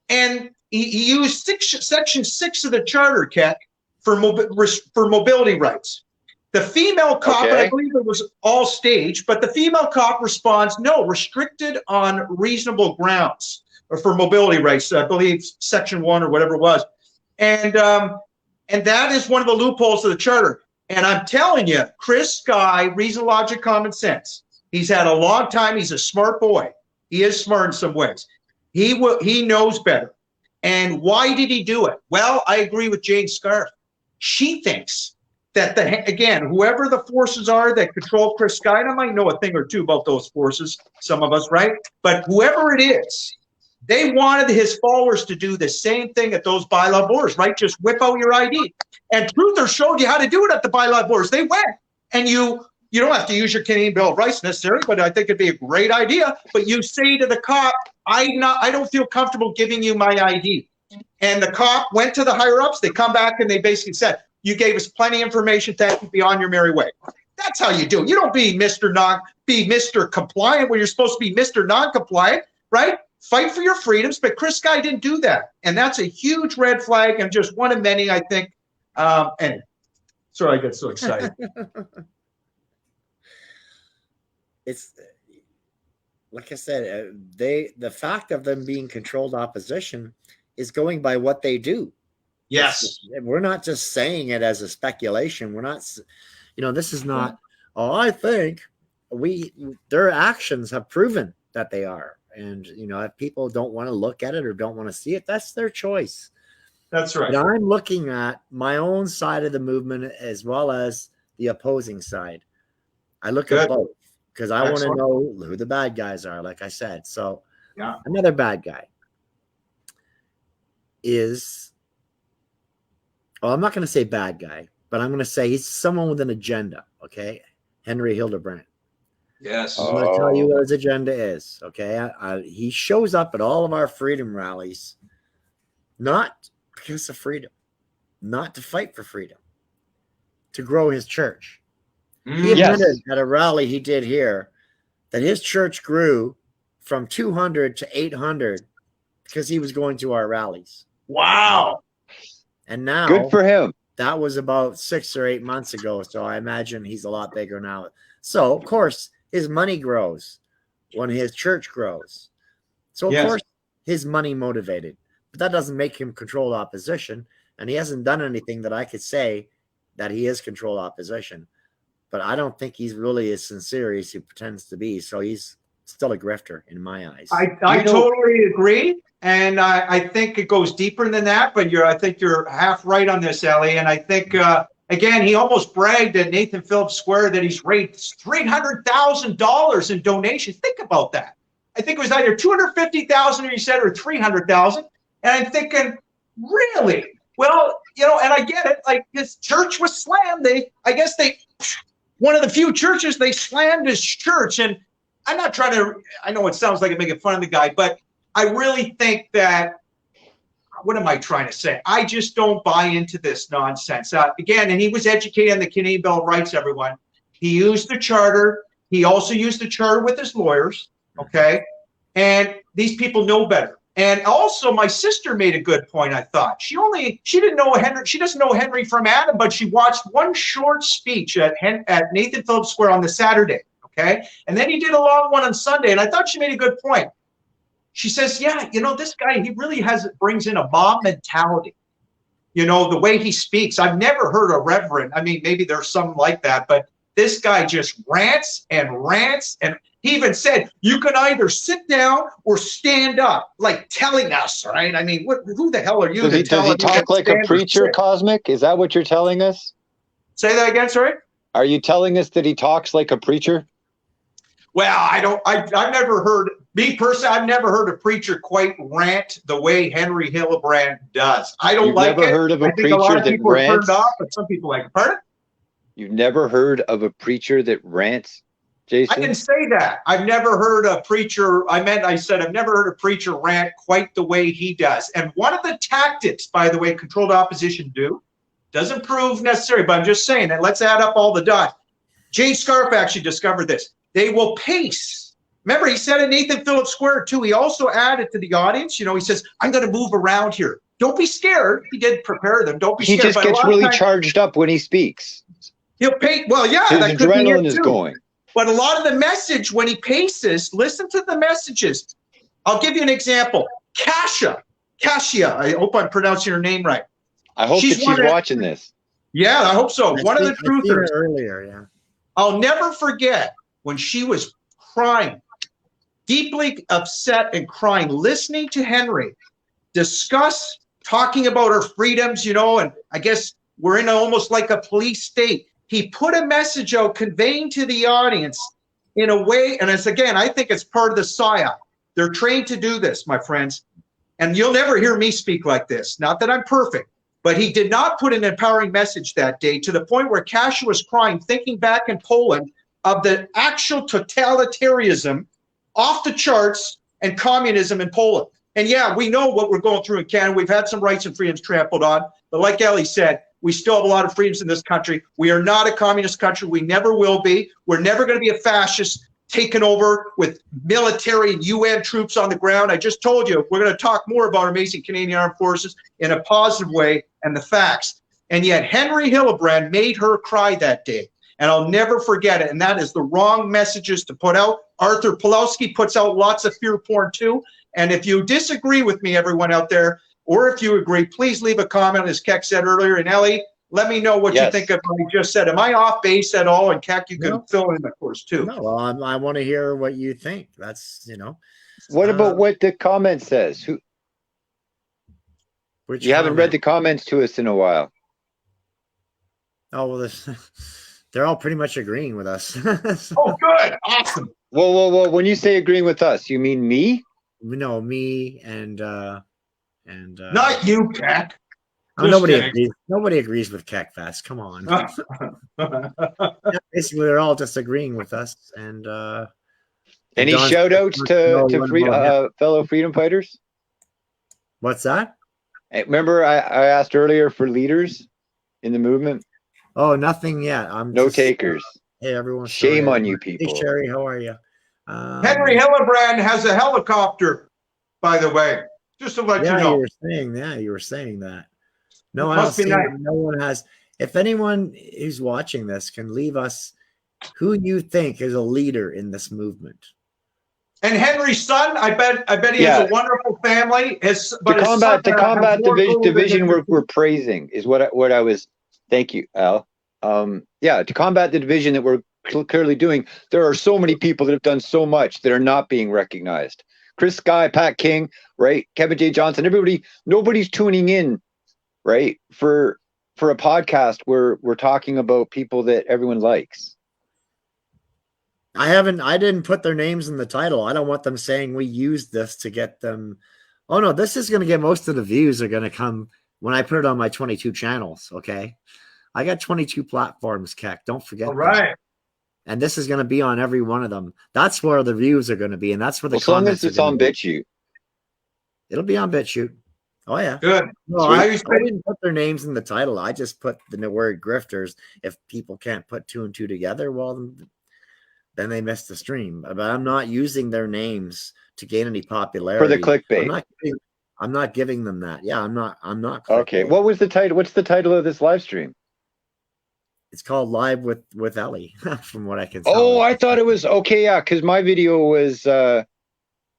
C: and he used Section 6 of the Charter, Keck, for mobility rights. The female cop, and I believe it was all staged, but the female cop responds, no, restricted on reasonable grounds. Or for mobility rights, I believe Section 1 or whatever it was. And that is one of the loopholes of the charter. And I'm telling you, Chris Skye, reason, logic, common sense. He's had a long time. He's a smart boy. He is smart in some ways. He knows better. And why did he do it? Well, I agree with Jane Scarf. She thinks that whoever the forces are that control Chris Skye, and I might know a thing or two about those forces, some of us, right? But whoever it is, they wanted his followers to do the same thing at those bylaw boards, right? Just whip out your ID. And Truther showed you how to do it at the bylaw boards. They went, and you don't have to use your Canadian Bill of Rights necessarily, but I think it'd be a great idea. But you say to the cop, I don't feel comfortable giving you my ID. And the cop went to the higher ups. They come back and they basically said, you gave us plenty of information. Thank you. Be on your merry way. That's how you do it. You don't be Mr. Compliant when you're supposed to be Mr. Non-compliant, right? Fight for your freedoms. But Chris Skye didn't do that. And that's a huge red flag and just one of many, I think. Anyway, sorry, I get so excited.
B: It's like I said, the fact of them being controlled opposition is going by what they do.
C: Yes.
B: We're not just saying it as a speculation. We're not, this is not, I think their actions have proven that they are. And, if people don't want to look at it or don't want to see it, that's their choice.
C: That's right.
B: But I'm looking at my own side of the movement as well as the opposing side. I look at both because I want to know who the bad guys are, like I said. So another bad guy is, I'm not going to say bad guy, but I'm going to say he's someone with an agenda, okay? Henry Hildebrand.
C: Yes.
B: I'm going to tell you what his agenda is, okay? He shows up at all of our freedom rallies, not because of freedom, not to fight for freedom, to grow his church. He admitted at a rally he did here that his church grew from 200 to 800 because he was going to our rallies.
C: Wow.
B: And now,
A: good for him.
B: That was about 6 or 8 months ago. So I imagine he's a lot bigger now. So, of course, his money grows when his church grows. So, of course, his money motivated. But that doesn't make him controlled opposition. And he hasn't done anything that I could say that he is controlled opposition. But I don't think he's really as sincere as he pretends to be. So he's still a grifter in my eyes.
C: I totally agree. And I think it goes deeper than that, but I think you're half right on this, Ellie. And I think, again, he almost bragged at Nathan Phillips Square that he's raised $300,000 in donations. Think about that. I think it was either $250,000 or he said, or $300,000. And I'm thinking, really? Well, and I get it. Like his church was slammed. One of the few churches, they slammed his church. And I'm not trying to, I know it sounds like I'm making fun of the guy, but I really think that, what am I trying to say? I just don't buy into this nonsense. Again, and he was educated on the Canadian Bill of Rights, everyone. He used the charter. He also used the charter with his lawyers, okay? And these people know better. And also, my sister made a good point, I thought. She didn't know Henry, she doesn't know Henry from Adam, but she watched one short speech at Nathan Phillips Square on the Saturday, okay? And then he did a long one on Sunday, and I thought she made a good point. She says, this guy, he really brings in a mob mentality. The way he speaks. I've never heard a reverend. I mean, maybe there's some like that, but this guy just rants and rants. And he even said, you can either sit down or stand up, like telling us, right? I mean, who the hell are you?
A: Does he talk like a preacher, Cosmic? Is that what you're telling us?
C: Say that again, sorry?
A: Are you telling us that he talks like a preacher?
C: Well, I've never heard, me personally, I've never heard a preacher quite rant the way Henry Hildebrand does. I don't like it.
A: You've never heard of a preacher that rants?
C: A lot of people are turned off, but some people like it. Pardon?
A: You've never heard of a preacher that rants, Jason?
C: I didn't say that. I've never heard a preacher, I said I've never heard a preacher rant quite the way he does. And one of the tactics, by the way, controlled opposition doesn't prove necessary, but I'm just saying that let's add up all the dots. Jane Scarf actually discovered this. They will pace. Remember, he said in Nathan Phillips Square, too, he also added to the audience, he says, I'm going to move around here. Don't be scared. He did prepare them. Don't be scared.
A: He just gets really charged up when he speaks.
C: He'll pace. Well, yeah.
A: His adrenaline is going.
C: But a lot of the message, when he paces, listen to the messages. I'll give you an example. Kasia, I hope I'm pronouncing her name right.
A: I hope that she's watching this.
C: Yeah, I hope so. One of the truthers
B: earlier, yeah.
C: I'll never forget when she was crying, deeply upset and crying, listening to Henry discuss talking about her freedoms, you know, and I guess we're in almost like a police state. He put a message out conveying to the audience in a way, and it's again, I think it's part of the psyop. They're trained to do this, my friends. And you'll never hear me speak like this. Not that I'm perfect, but he did not put an empowering message that day to the point where Kasia was crying, thinking back in Poland of the actual totalitarianism off the charts and communism in Poland. And yeah, we know what we're going through in Canada. We've had some rights and freedoms trampled on. But like Ellie said, we still have a lot of freedoms in this country. We are not a communist country. We never will be. We're never going to be a fascist taken over with military and UN troops on the ground. I just told you, we're going to talk more about our amazing Canadian Armed Forces in a positive way and the facts. And yet Henry Hillebrand made her cry that day. And I'll never forget it. And that is the wrong messages to put out. Arthur Pawlowski puts out lots of fear porn too. And if you disagree with me, everyone out there, or if you agree, please leave a comment, as Keck said earlier. And Ellie, let me know what you think of what I just said. Am I off base at all? And Keck, you can fill in, of course, too.
B: No, well, I want to hear what you think. That's, you know.
A: What about what the comment says? You haven't read the comments to us in a while.
B: Oh, well, they're all pretty much agreeing with us.
C: Oh, good. Awesome.
A: Whoa. When you say agreeing with us, you mean me?
B: No, me and
C: not you, Keck.
B: Oh, nobody agrees with Keckfest. Come on. Basically, they're all just agreeing with us. And
A: any shout outs to fellow freedom fighters?
B: What's that?
A: Remember, I asked earlier for leaders in the movement.
B: Oh, nothing yet.
A: No takers.
B: Hey, everyone.
A: Shame on you people.
B: Hey, Sherry, how are you?
C: Henry Hillebrand has a helicopter, by the way. Just to let you know.
B: You were saying that. No, I don't see nice. No one has. If anyone who's watching this can leave us who you think is a leader in this movement.
C: And Henry's son, I bet he has a wonderful family.
A: The combat division we're praising is what I was. Thank you, Al. To combat the division that we're clearly doing, there are so many people that have done so much that are not being recognized. Chris Skye, Pat King, right? Kevin J. Johnston, everybody, nobody's tuning in, right? For a podcast where we're talking about people that everyone likes.
B: I didn't put their names in the title. I don't want them saying we used this to get them. Oh no, this is going to get most of the views are going to come when I put it on my 22 channels. Okay. I got 22 platforms, Keck. Don't forget.
C: All right.
B: And this is going to be on every one of them. That's where the views are going to be. And that's where the comments
A: it's on BitChute.
B: It'll be on BitChute. Oh, yeah.
C: Good.
B: No, I didn't put their names in the title. I just put the word grifters. If people can't put two and two together, well, then they missed the stream. But I'm not using their names to gain any popularity.
A: For the clickbait.
B: I'm not giving them that. Yeah, I'm not.
A: Okay. What was the title? What's the title of this live stream?
B: It's called Live with Ellie, from what I can see.
A: Oh, I thought it was okay. Yeah, because my video was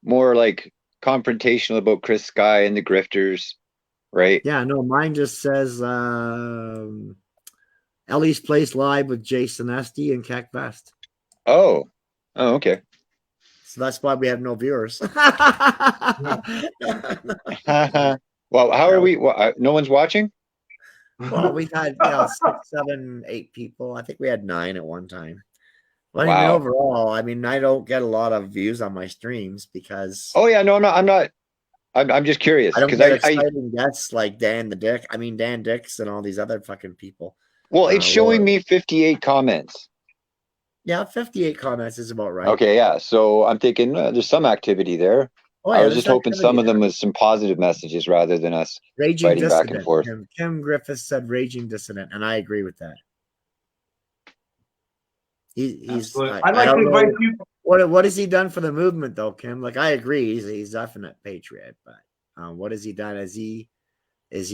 A: more like confrontational about Chris Skye and the grifters, right?
B: Yeah, no, mine just says Ellie's Place Live with Jason Esty and Keck Vest.
A: Oh, okay.
B: So that's why we have no viewers.
A: Well, how are we? No one's watching?
B: Well, we've had 6, 7, 8 people. I think we had 9 at one time. But
A: wow.
B: I mean, overall, I mean, I don't get a lot of views on my streams because.
A: Oh yeah, no, I'm not. I'm just curious
B: because I exciting guests like Dan Dix and all these other fucking people.
A: Well, it's showing me 58 comments.
B: Yeah, 58 comments is about right.
A: Okay, yeah. So I'm thinking there's some activity there.
B: Oh, yeah,
A: I was just hoping some of them was some positive messages rather than us
B: raging
A: fighting
B: dissident.
A: back and forth.
B: Kim Griffiths said raging dissident, and I agree with that. He's
C: I'd like to invite you.
B: What has he done for the movement, though, Kim? Like, I agree, he's definite patriot, but what has he done? Has he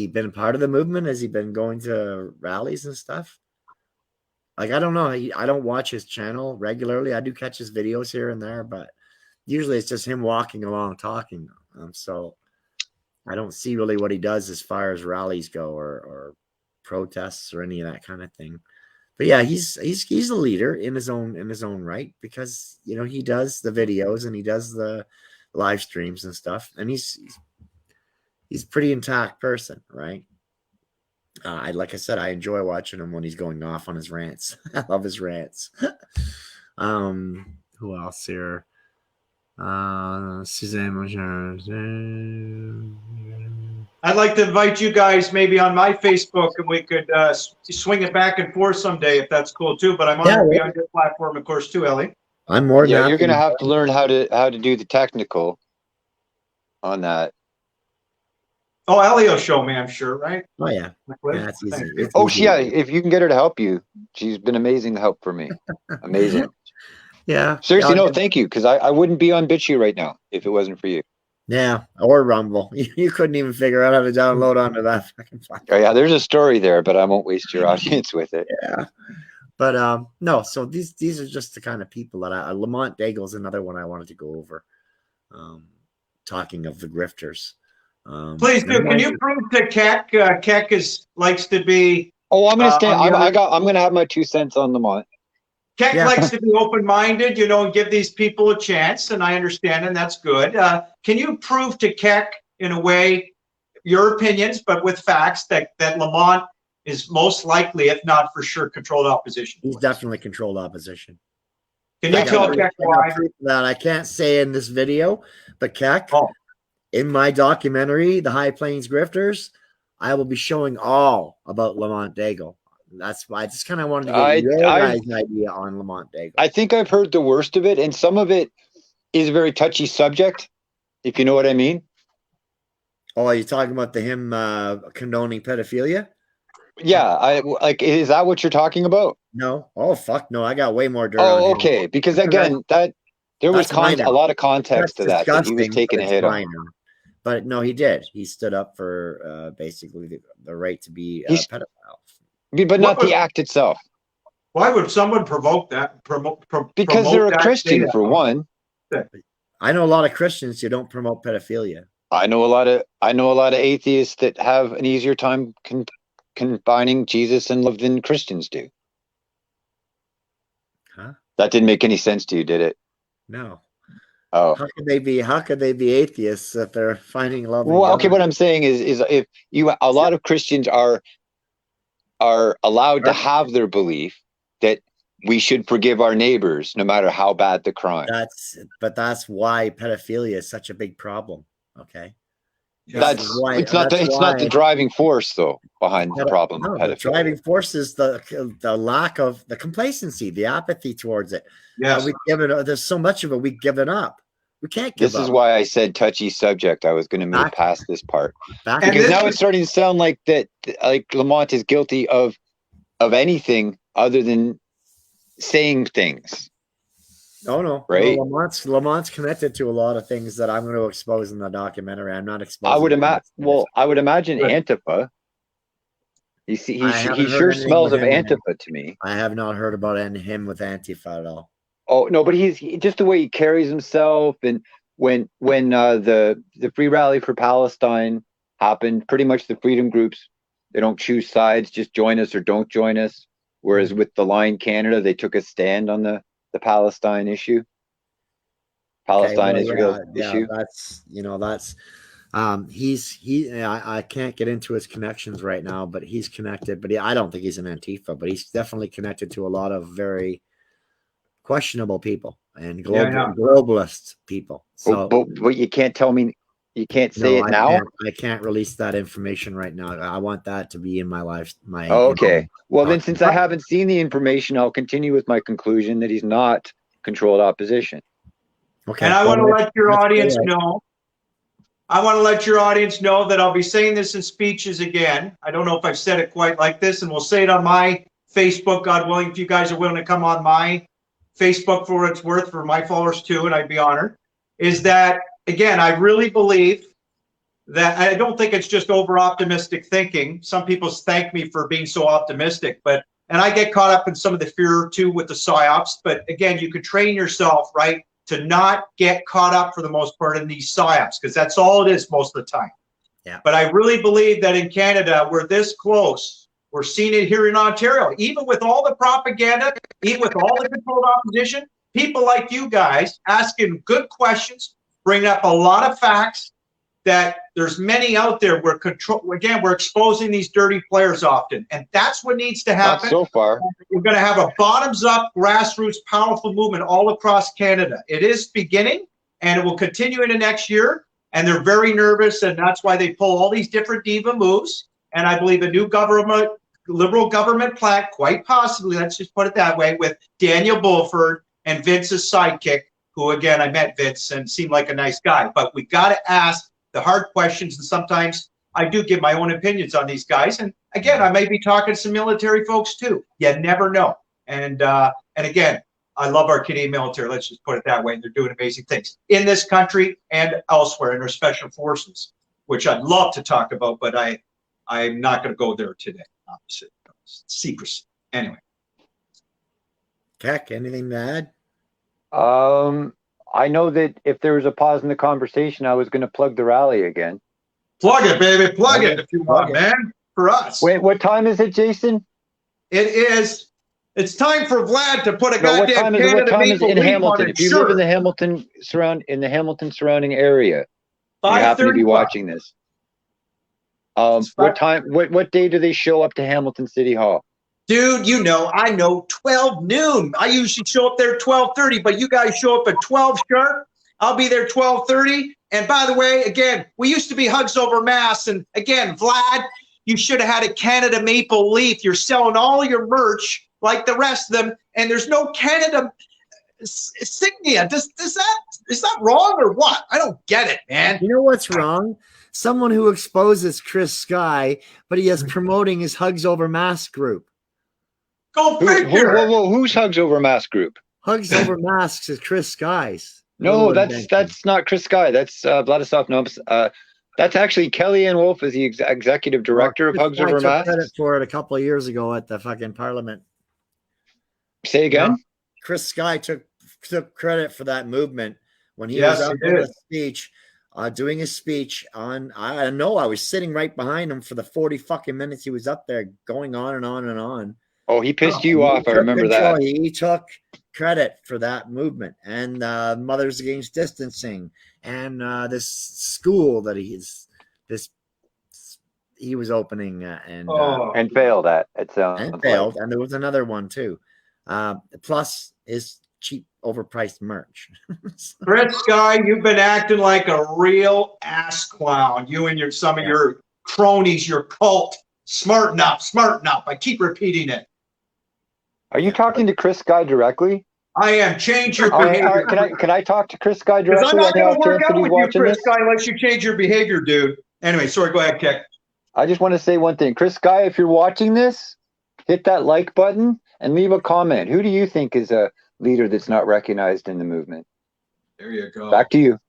B: been part of the movement? Has he been going to rallies and stuff? Like, I don't know. I don't watch his channel regularly. I do catch his videos here and there, but usually it's just him walking along talking. So I don't see really what he does as far as rallies go or protests or any of that kind of thing. But yeah, he's a leader in his own right, because he does the videos and he does the live streams and stuff, and he's a pretty intact person, right? Like I said, I enjoy watching him when he's going off on his rants. I love his rants. Who else here? Suzanne.
C: I'd like to invite you guys maybe on my Facebook, and we could swing it back and forth someday if that's cool too. But I'm on to be on your platform, of course, too, Ellie.
B: I'm more than
A: Yeah, you're gonna have to learn how to do the technical on that.
C: Oh, Ellie will show me, I'm sure, right?
B: Oh yeah, that's easy.
A: Yeah, if you can get her to help you, she's been amazing help for me. Amazing.
B: Yeah.
A: Seriously, no, thank you, because I wouldn't be on BitChute right now if it wasn't for you.
B: Yeah, or Rumble. You couldn't even figure out how to download onto that fucking platform.
A: Oh yeah, there's a story there, but I won't waste your audience with it.
B: Yeah. But no, so these are just the kind of people that Lamont Daigle's another one I wanted to go over. Talking of the grifters.
C: Please do. Can you prove to Keck? Keck likes to be.
A: Oh, I'm gonna stand. I'm gonna have my 2 cents on Lamont.
C: Keck likes to be open-minded, and give these people a chance, and I understand, and that's good. Can you prove to Keck, in a way, your opinions, but with facts, that Lamont is most likely, if not for sure, controlled opposition?
B: He's definitely controlled opposition.
C: Can you tell Keck why?
B: That I can't say in this video, but Keck, in my documentary, The High Plains Grifters, I will be showing all about Lamont Daigle. That's why I just kind of wanted to get your guys' idea on Lamont Daigle.
A: I think I've heard the worst of it, and some of it is a very touchy subject, if you know what I mean.
B: Oh, are you talking about him condoning pedophilia?
A: Yeah, is that what you're talking about?
B: No. Oh, fuck no. I got way more dirt.
A: Oh, okay. Because again, there was a lot of context to that he was taking a hit on.
B: But no, he did. He stood up for basically the right to be a pedophile.
A: But not the act itself.
C: Why would someone provoke that?
A: Because they're a Christian, for one.
B: I know a lot of Christians who don't promote pedophilia.
A: I know a lot of atheists that have an easier time combining Jesus and love than Christians do.
B: Huh?
A: That didn't make any sense to you, did it?
B: No.
A: Oh.
B: How could they be atheists if they're finding love?
A: Well, okay, what I'm saying is if a lot of Christians are allowed to have their belief that we should forgive our neighbors no matter how bad the crime.
B: That's why pedophilia is such a big problem. Okay.
A: It's not the driving force though behind the problem of pedophilia. The
B: driving force is the lack of the complacency, the apathy towards it.
C: Yeah.
B: There's so much of it we've given up. We can't give up.
A: This is why I said touchy subject. I was going to move past this part. Because now it's starting to sound like that, like Lamont is guilty of anything other than saying things.
B: Oh no,
A: right?
B: No, Lamont's connected to a lot of things that I'm going to expose in the documentary. I'm not exposing.
A: I would imagine Antifa. You see, he sure smells of Antifa to me.
B: I have not heard about him with Antifa at all.
A: Oh no, but he's just the way he carries himself, and when the Free Rally for Palestine happened, pretty much the freedom groups, they don't choose sides, just join us or don't join us. Whereas with the Line Canada, they took a stand on the Palestine issue. Israel issue.
B: I can't get into his connections right now, but he's connected. But I don't think he's an Antifa, but he's definitely connected to a lot of very questionable people and globalist people. So,
A: but you can't tell me, you can't say it now.
B: I can't release that information right now. I want that to be in my life.
A: Okay. Well, then, since I haven't seen the information, I'll continue with my conclusion that he's not controlled opposition.
B: Okay.
C: And I want to let your audience know. I want to let your audience know that I'll be saying this in speeches again. I don't know if I've said it quite like this, and we'll say it on my Facebook, God willing, if you guys are willing to come on my Facebook for what it's worth for my followers too, and I'd be honored, is that, again, I really believe that I don't think it's just over-optimistic thinking. Some people thank me for being so optimistic, and I get caught up in some of the fear too with the psyops, but again, you could train yourself, right, to not get caught up for the most part in these psyops, because that's all it is most of the time.
B: Yeah.
C: But I really believe that in Canada, we're this close. We're seeing it here in Ontario. Even with all the propaganda, even with all the controlled opposition, people like you guys asking good questions, bringing up a lot of facts, that there's many out there where we're exposing these dirty players often. And that's what needs to happen.
A: Not so far.
C: We're going to have a bottoms-up, grassroots, powerful movement all across Canada. It is beginning, and it will continue into next year. And they're very nervous, and that's why they pull all these different diva moves. And I believe a new government, Liberal government plan, quite possibly, let's just put it that way, with Daniel Bulford and Vince's sidekick, who, again, I met Vince and seemed like a nice guy. But we got to ask the hard questions, and sometimes I do give my own opinions on these guys. And again, I may be talking to some military folks too. You never know. And again, I love our Canadian military. Let's just put it that way. They're doing amazing things in this country and elsewhere in our special forces, which I'd love to talk about, but I'm not going to go there today. Obviously, secrecy. Anyway.
B: Keck, anything to add?
D: I know that if there was a pause in the conversation, I was going to plug the rally again.
C: Plug it, baby. Plug it if you want, man. For us.
D: Wait, what time is it, Jason?
C: It's time for Vlad to put a goddamn
D: what time is it in Hamilton? If you live in the Hamilton surrounding area, you happen to be watching this. What time? What day do they show up to Hamilton City Hall?
C: Dude, I know 12 noon. I usually show up there 12:30, but you guys show up at 12 sharp. I'll be there 12:30. And by the way, again, we used to be hugs over mass. And again, Vlad, you should have had a Canada Maple Leaf. You're selling all your merch like the rest of them, and there's no Canada insignia. Is that wrong or what? I don't get it, man.
B: You know what's wrong? Someone who exposes Chris Skye, but he is promoting his Hugs Over Mask group.
C: Go figure.
D: Whoa, who's Hugs Over Mask group?
B: Hugs Over Masks is Chris Skye's.
D: No, that's not Chris Skye. That's Vladislav. No, that's actually Kellyanne Wolfe is the executive director of Hugs Over Masks.
B: Credit for it a couple of years ago at the fucking Parliament.
D: Say again.
B: Yeah. Chris Skye took credit for that movement when he was up in a speech, doing his speech on. I know I was sitting right behind him for the 40 fucking minutes he was up there, going on and on and on.
D: Oh, he pissed you off. I remember that.
B: He took credit for that movement and Mothers Against Distancing and this school that he was opening
D: and failed at. It sounds
B: and failed. Like. And there was another one too. Plus his cheap, overpriced merch.
C: Chris Skye, you've been acting like a real ass clown. You and some of your cronies, your cult. Smarten up. I keep repeating it.
D: Are you talking to Chris Skye directly?
C: I am. Change your behavior.
D: Can I talk to Chris Skye directly?
C: I'm not going to work out with you, Chris Skye, unless you change your behavior, dude. Anyway, sorry. Go ahead, Keck.
D: I just want to say one thing. Chris Skye, if you're watching this, hit that like button and leave a comment. Who do you think is a leader that's not recognized in the movement?
C: There you go.
D: Back to you.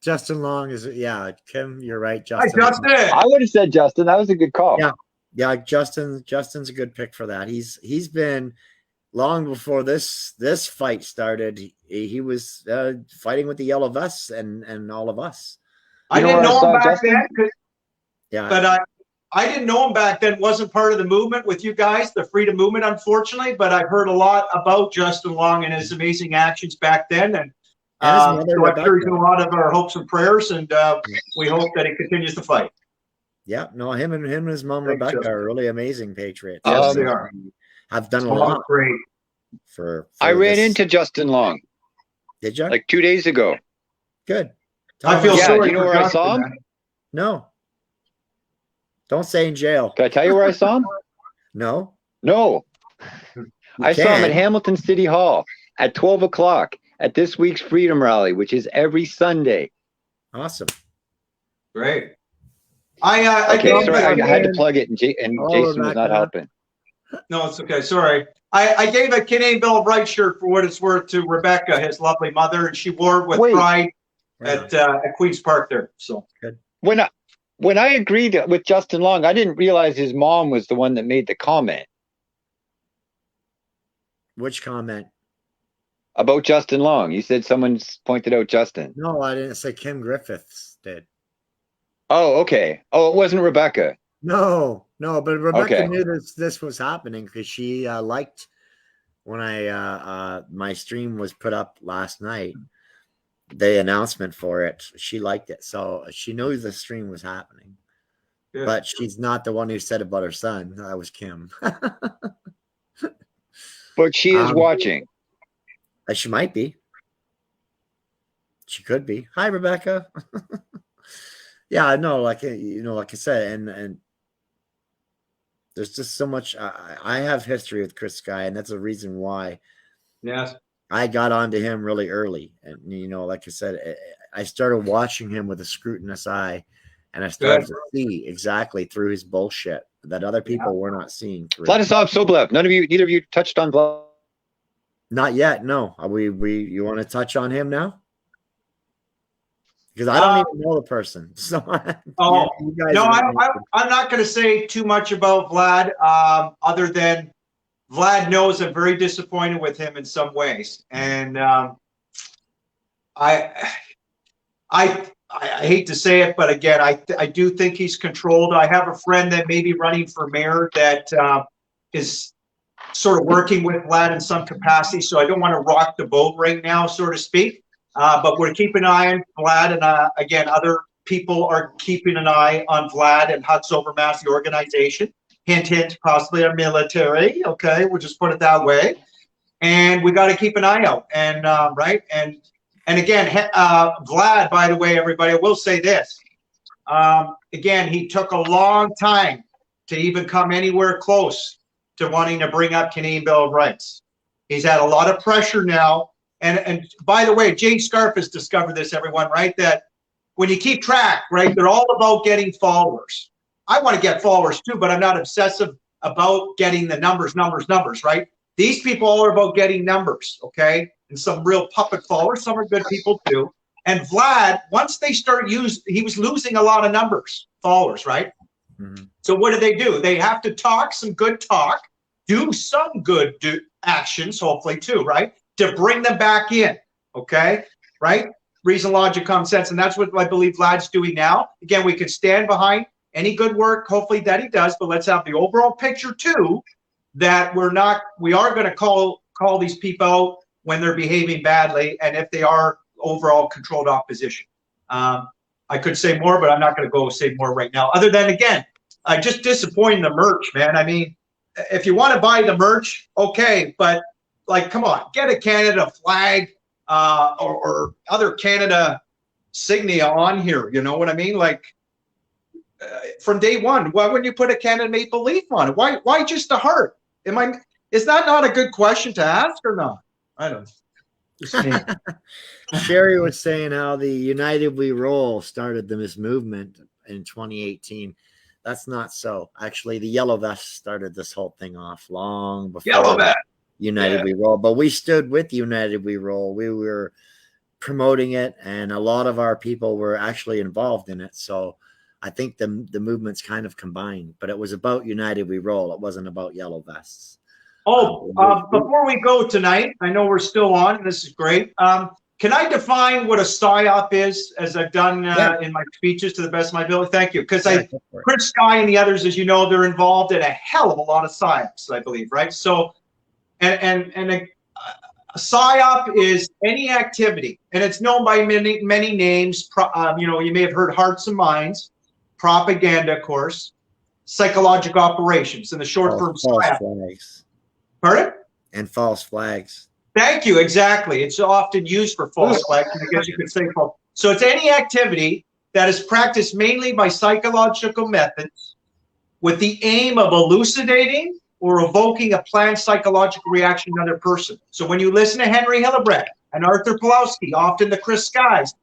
B: Justin Long is, Kim, you're right. Justin.
C: Hi, Justin.
D: I would have said Justin. That was a good call.
B: Yeah, Justin's a good pick for that. He's been long before this fight started. He was fighting with the yellow vests and all of us.
C: I didn't know him back then.
B: But
C: I didn't know him back then. Wasn't part of the movement with you guys, the freedom movement, unfortunately. But I've heard a lot about Justin Long and his amazing actions back then, and so I'm sure he's in a lot of our hopes and prayers, and we hope that he continues to fight.
B: Yeah, no, him and his mom Rebecca are really amazing patriots.
C: Yes, they are.
B: I've done a lot.
C: Great.
B: For
D: I ran into Justin Long.
B: Did you?
D: Like 2 days ago.
B: Good.
C: I feel sorry.
D: Do you know where I saw him?
B: No. Don't say in jail.
D: Can I tell you where I saw him?
B: No.
D: I saw him at Hamilton City Hall at 12 o'clock at this week's Freedom Rally, which is every Sunday.
B: Awesome.
C: Great.
D: I had to plug it, and Jason was not helping.
C: No, it's okay. Sorry. I gave a Canadian Bill of Rights shirt for what it's worth to Rebecca, his lovely mother, and she wore it with pride at Queen's Park there. So
B: good.
D: When I agreed with Justin Long, I didn't realize his mom was the one that made the comment.
B: Which comment?
D: About Justin Long. You said someone pointed out Justin.
B: No, I didn't say Kim Griffiths did.
D: Oh, okay. Oh, it wasn't Rebecca.
B: No, but Rebecca
D: Okay.
B: knew this was happening because she liked when my stream was put up last night. The announcement for it, she liked it, so she knew the stream was happening.
C: Good.
B: But she's not the one who said about her son. That was Kim.
D: But she is watching.
B: She might be. She could be. Hi, Rebecca. Yeah, no, like I said, and there's just so much. I have history with Chris Skye, and that's a reason why.
C: Yes.
B: I got onto him really early, and like I said, I started watching him with a scrutinous eye, and I started to see exactly through his bullshit that other people were not seeing through.
D: Vladislav, Sobolev. Neither of you touched on Vlad.
B: Not yet. No. You want to touch on him now? Because I don't even know the person. So
C: I'm not going to say too much about Vlad, other than Vlad knows I'm very disappointed with him in some ways, and I hate to say it, but again, I do think he's controlled. I have a friend that may be running for mayor that is sort of working with Vlad in some capacity, so I don't want to rock the boat right now, so to speak. But we're keeping an eye on Vlad, and again, other people are keeping an eye on Vlad and Huts Overmass, the organization. Hint, hint, possibly our military. Okay, we'll just put it that way. And we got to keep an eye out. And right, and again, Vlad. By the way, everybody, I will say this. Again, he took a long time to even come anywhere close to wanting to bring up Canadian Bill of Rights. He's had a lot of pressure now. And by the way, Jane Scarf has discovered this, everyone, right? That when you keep track, right, they're all about getting followers. I want to get followers too, but I'm not obsessive about getting the numbers, right? These people all are about getting numbers, okay? And some real puppet followers. Some are good people too. And Vlad, once they start he was losing a lot of followers, right? Mm-hmm. So what do? They have to talk some good talk, do some good actions, hopefully too, right? To bring them back in, okay? Right? Reason, logic, common sense. And that's what I believe Vlad's doing now. Again, we could stand behind any good work, hopefully, that he does, but let's have the overall picture too, that we are going to call these people out when they're behaving badly, and if they are overall controlled opposition. I could say more, but I'm not going to go say more right now. Other than, again, just disappointing the merch, man. I mean, if you want to buy the merch, okay, but like, come on, get a Canada flag or other Canada signia on here. You know what I mean? Like, from day one, why wouldn't you put a Canada Maple Leaf on it? Why just a heart? Is that not a good question to ask or not? I don't know.
B: Sherry was saying how the United We Roll started this movement in 2018. That's not so. Actually, the Yellow Vest started this whole thing off long before
C: Yellow Vest.
B: United We Roll. But we stood with United We Roll. We were promoting it, and a lot of our people were actually involved in it. So I think the movement's kind of combined, but it was about United We Roll. It wasn't about Yellow Vests.
C: Before we go tonight, I know we're still on, and this is great. Can I define what a PSYOP is, as I've done in my speeches to the best of my ability? Thank you. Because Chris Skye and the others, as you know, they're involved in a hell of a lot of PSYOPs, I believe, right? So, and a PSYOP is any activity, and it's known by many names. You may have heard hearts and minds, propaganda, of course, psychological operations, and the short form PSYOP. Pardon?
B: And false flags.
C: Thank you. Exactly. It's often used for false flags. I guess you could say false. So it's any activity that is practiced mainly by psychological methods with the aim of elucidating or evoking a planned psychological reaction in another person. So when you listen to Henry Hillebrecht and Arthur Pawlowski, often the Chris Skyes,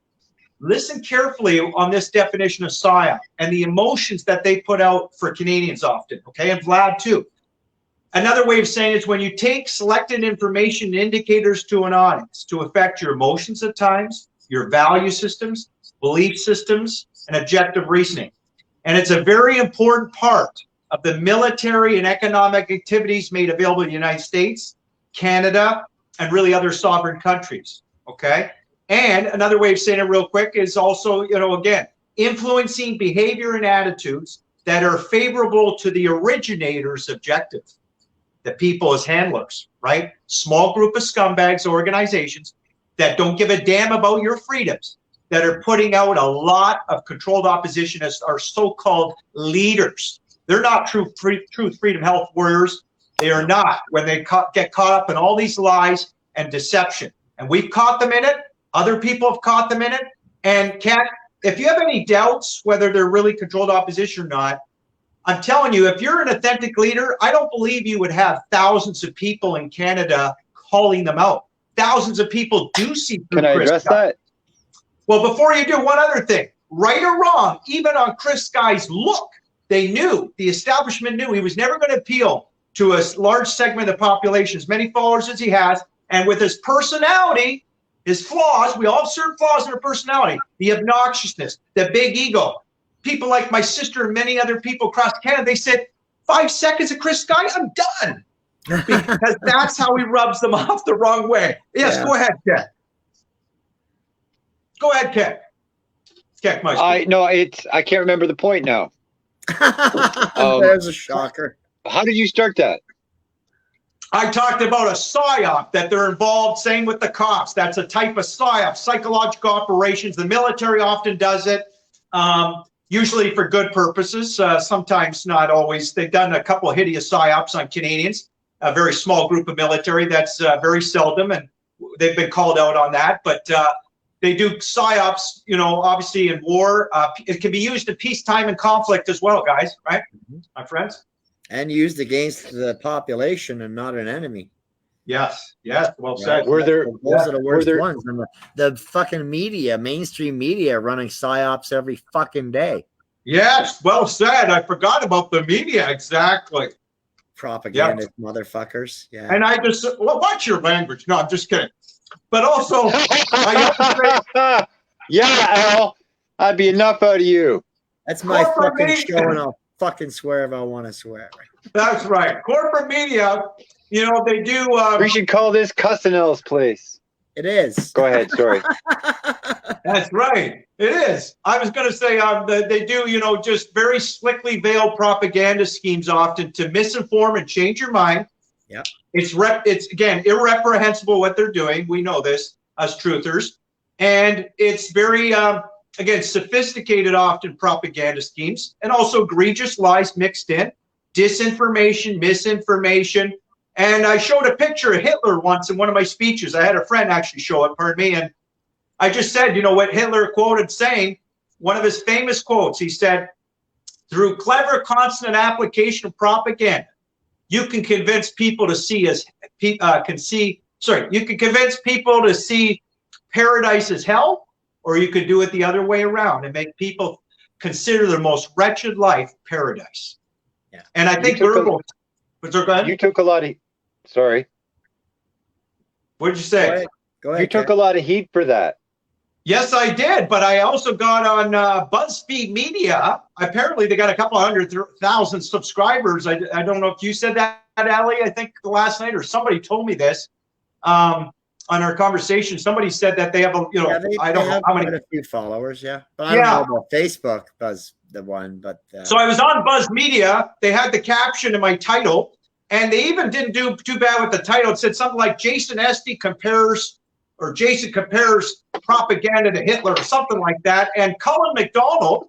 C: listen carefully on this definition of PSYOP and the emotions that they put out for Canadians often, okay, and Vlad too. Another way of saying it is when you take selected information and indicators to an audience to affect your emotions at times, your value systems, belief systems, and objective reasoning. And it's a very important part of the military and economic activities made available in the United States, Canada, and really other sovereign countries, okay? And another way of saying it real quick is also, again, influencing behavior and attitudes that are favorable to the originator's objective, the people as handlers, right? Small group of scumbags, organizations that don't give a damn about your freedoms, that are putting out a lot of controlled opposition as our so-called leaders. They're not true truth, freedom, health warriors. They are not, when they get caught up in all these lies and deception. And we've caught them in it. Other people have caught them in it. And Kat, if you have any doubts whether they're really controlled opposition or not, I'm telling you, if you're an authentic leader, I don't believe you would have thousands of people in Canada calling them out. Thousands of people do see through
D: Can I
C: Chris
D: address
C: Skye.
D: that?
C: Well, before you do, one other thing. Right or wrong, even on Chris Skye's look, they knew, the establishment knew he was never going to appeal to a large segment of the population, as many followers as he has. And with his personality, his flaws, we all have certain flaws in our personality, the obnoxiousness, the big ego. People like my sister and many other people across Canada, they said, 5 seconds of Chris Skye, I'm done. Because that's how he rubs them off the wrong way. Yes, Go ahead, Ken. Go ahead, Ken.
D: I can't remember the point now.
B: There's a shocker.
D: How did you start that?
C: I talked about a PSYOP that they're involved, same with the cops. That's a type of PSYOP, psychological operations. The military often does it, usually for good purposes, sometimes not always. They've done a couple of hideous PSYOPs on Canadians, a very small group of military. That's very seldom, and they've been called out on that. But they do PSYOPs, obviously in war. It can be used in peacetime and conflict as well, guys, right, my friends?
B: And used against the population and not an enemy.
C: Yes, well said.
B: Those are the worst ones. And the fucking media, mainstream media, running PSYOPs every fucking day.
C: Yes, well said. I forgot about the media, exactly.
B: Propaganda motherfuckers. Yeah.
C: And I just, watch your language. No, I'm just kidding. But also,
D: yeah, Al, that'd be enough out of you.
B: That's my fucking show, and I'll fucking swear if I want to swear.
C: That's right. Corporate media, they do.
D: We should call this Cussinell's place.
B: It is.
D: Go ahead. Sorry.
C: That's right. It is. I was going to say they do, just very slickly veiled propaganda schemes often to misinform and change your mind.
B: Yeah.
C: It's again irreprehensible what they're doing. We know this as truthers, and it's very again sophisticated often propaganda schemes, and also egregious lies mixed in, disinformation, misinformation. And I showed a picture of Hitler once in one of my speeches. I had a friend actually show it, pardon me, and I just said, what Hitler quoted saying, one of his famous quotes. He said, "Through clever, constant application of propaganda, you can convince people to see you can convince people to see paradise as hell, or you could do it the other way around and make people consider their most wretched life paradise."
B: Yeah.
C: And I think
D: you took a lot of, sorry.
C: What did you say?
B: Go ahead.
D: You took a lot of heat for that.
C: Yes, I did, but I also got on BuzzFeed Media. Apparently, they got a couple 100,000 subscribers. I don't know if you said that, Ali, I think last night, or somebody told me this on our conversation. Somebody said that they have I don't know how many.
B: A few followers, yeah. But I don't know about Facebook, the one. But
C: so I was on Buzz Media. They had the caption in my title, and they even didn't do too bad with the title. It said something like Jason compares propaganda to Hitler or something like that. And Cullen MacDonald,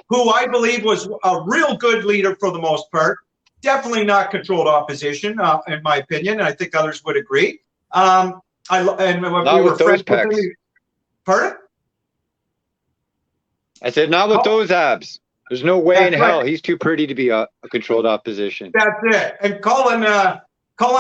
C: who I believe was a real good leader for the most part, definitely not controlled opposition, in my opinion, and I think others would agree.
D: Not with those pecs.
C: Pardon?
D: I said, not with those abs. There's no way in hell he's too pretty to be a controlled opposition.
C: That's it. And Cullen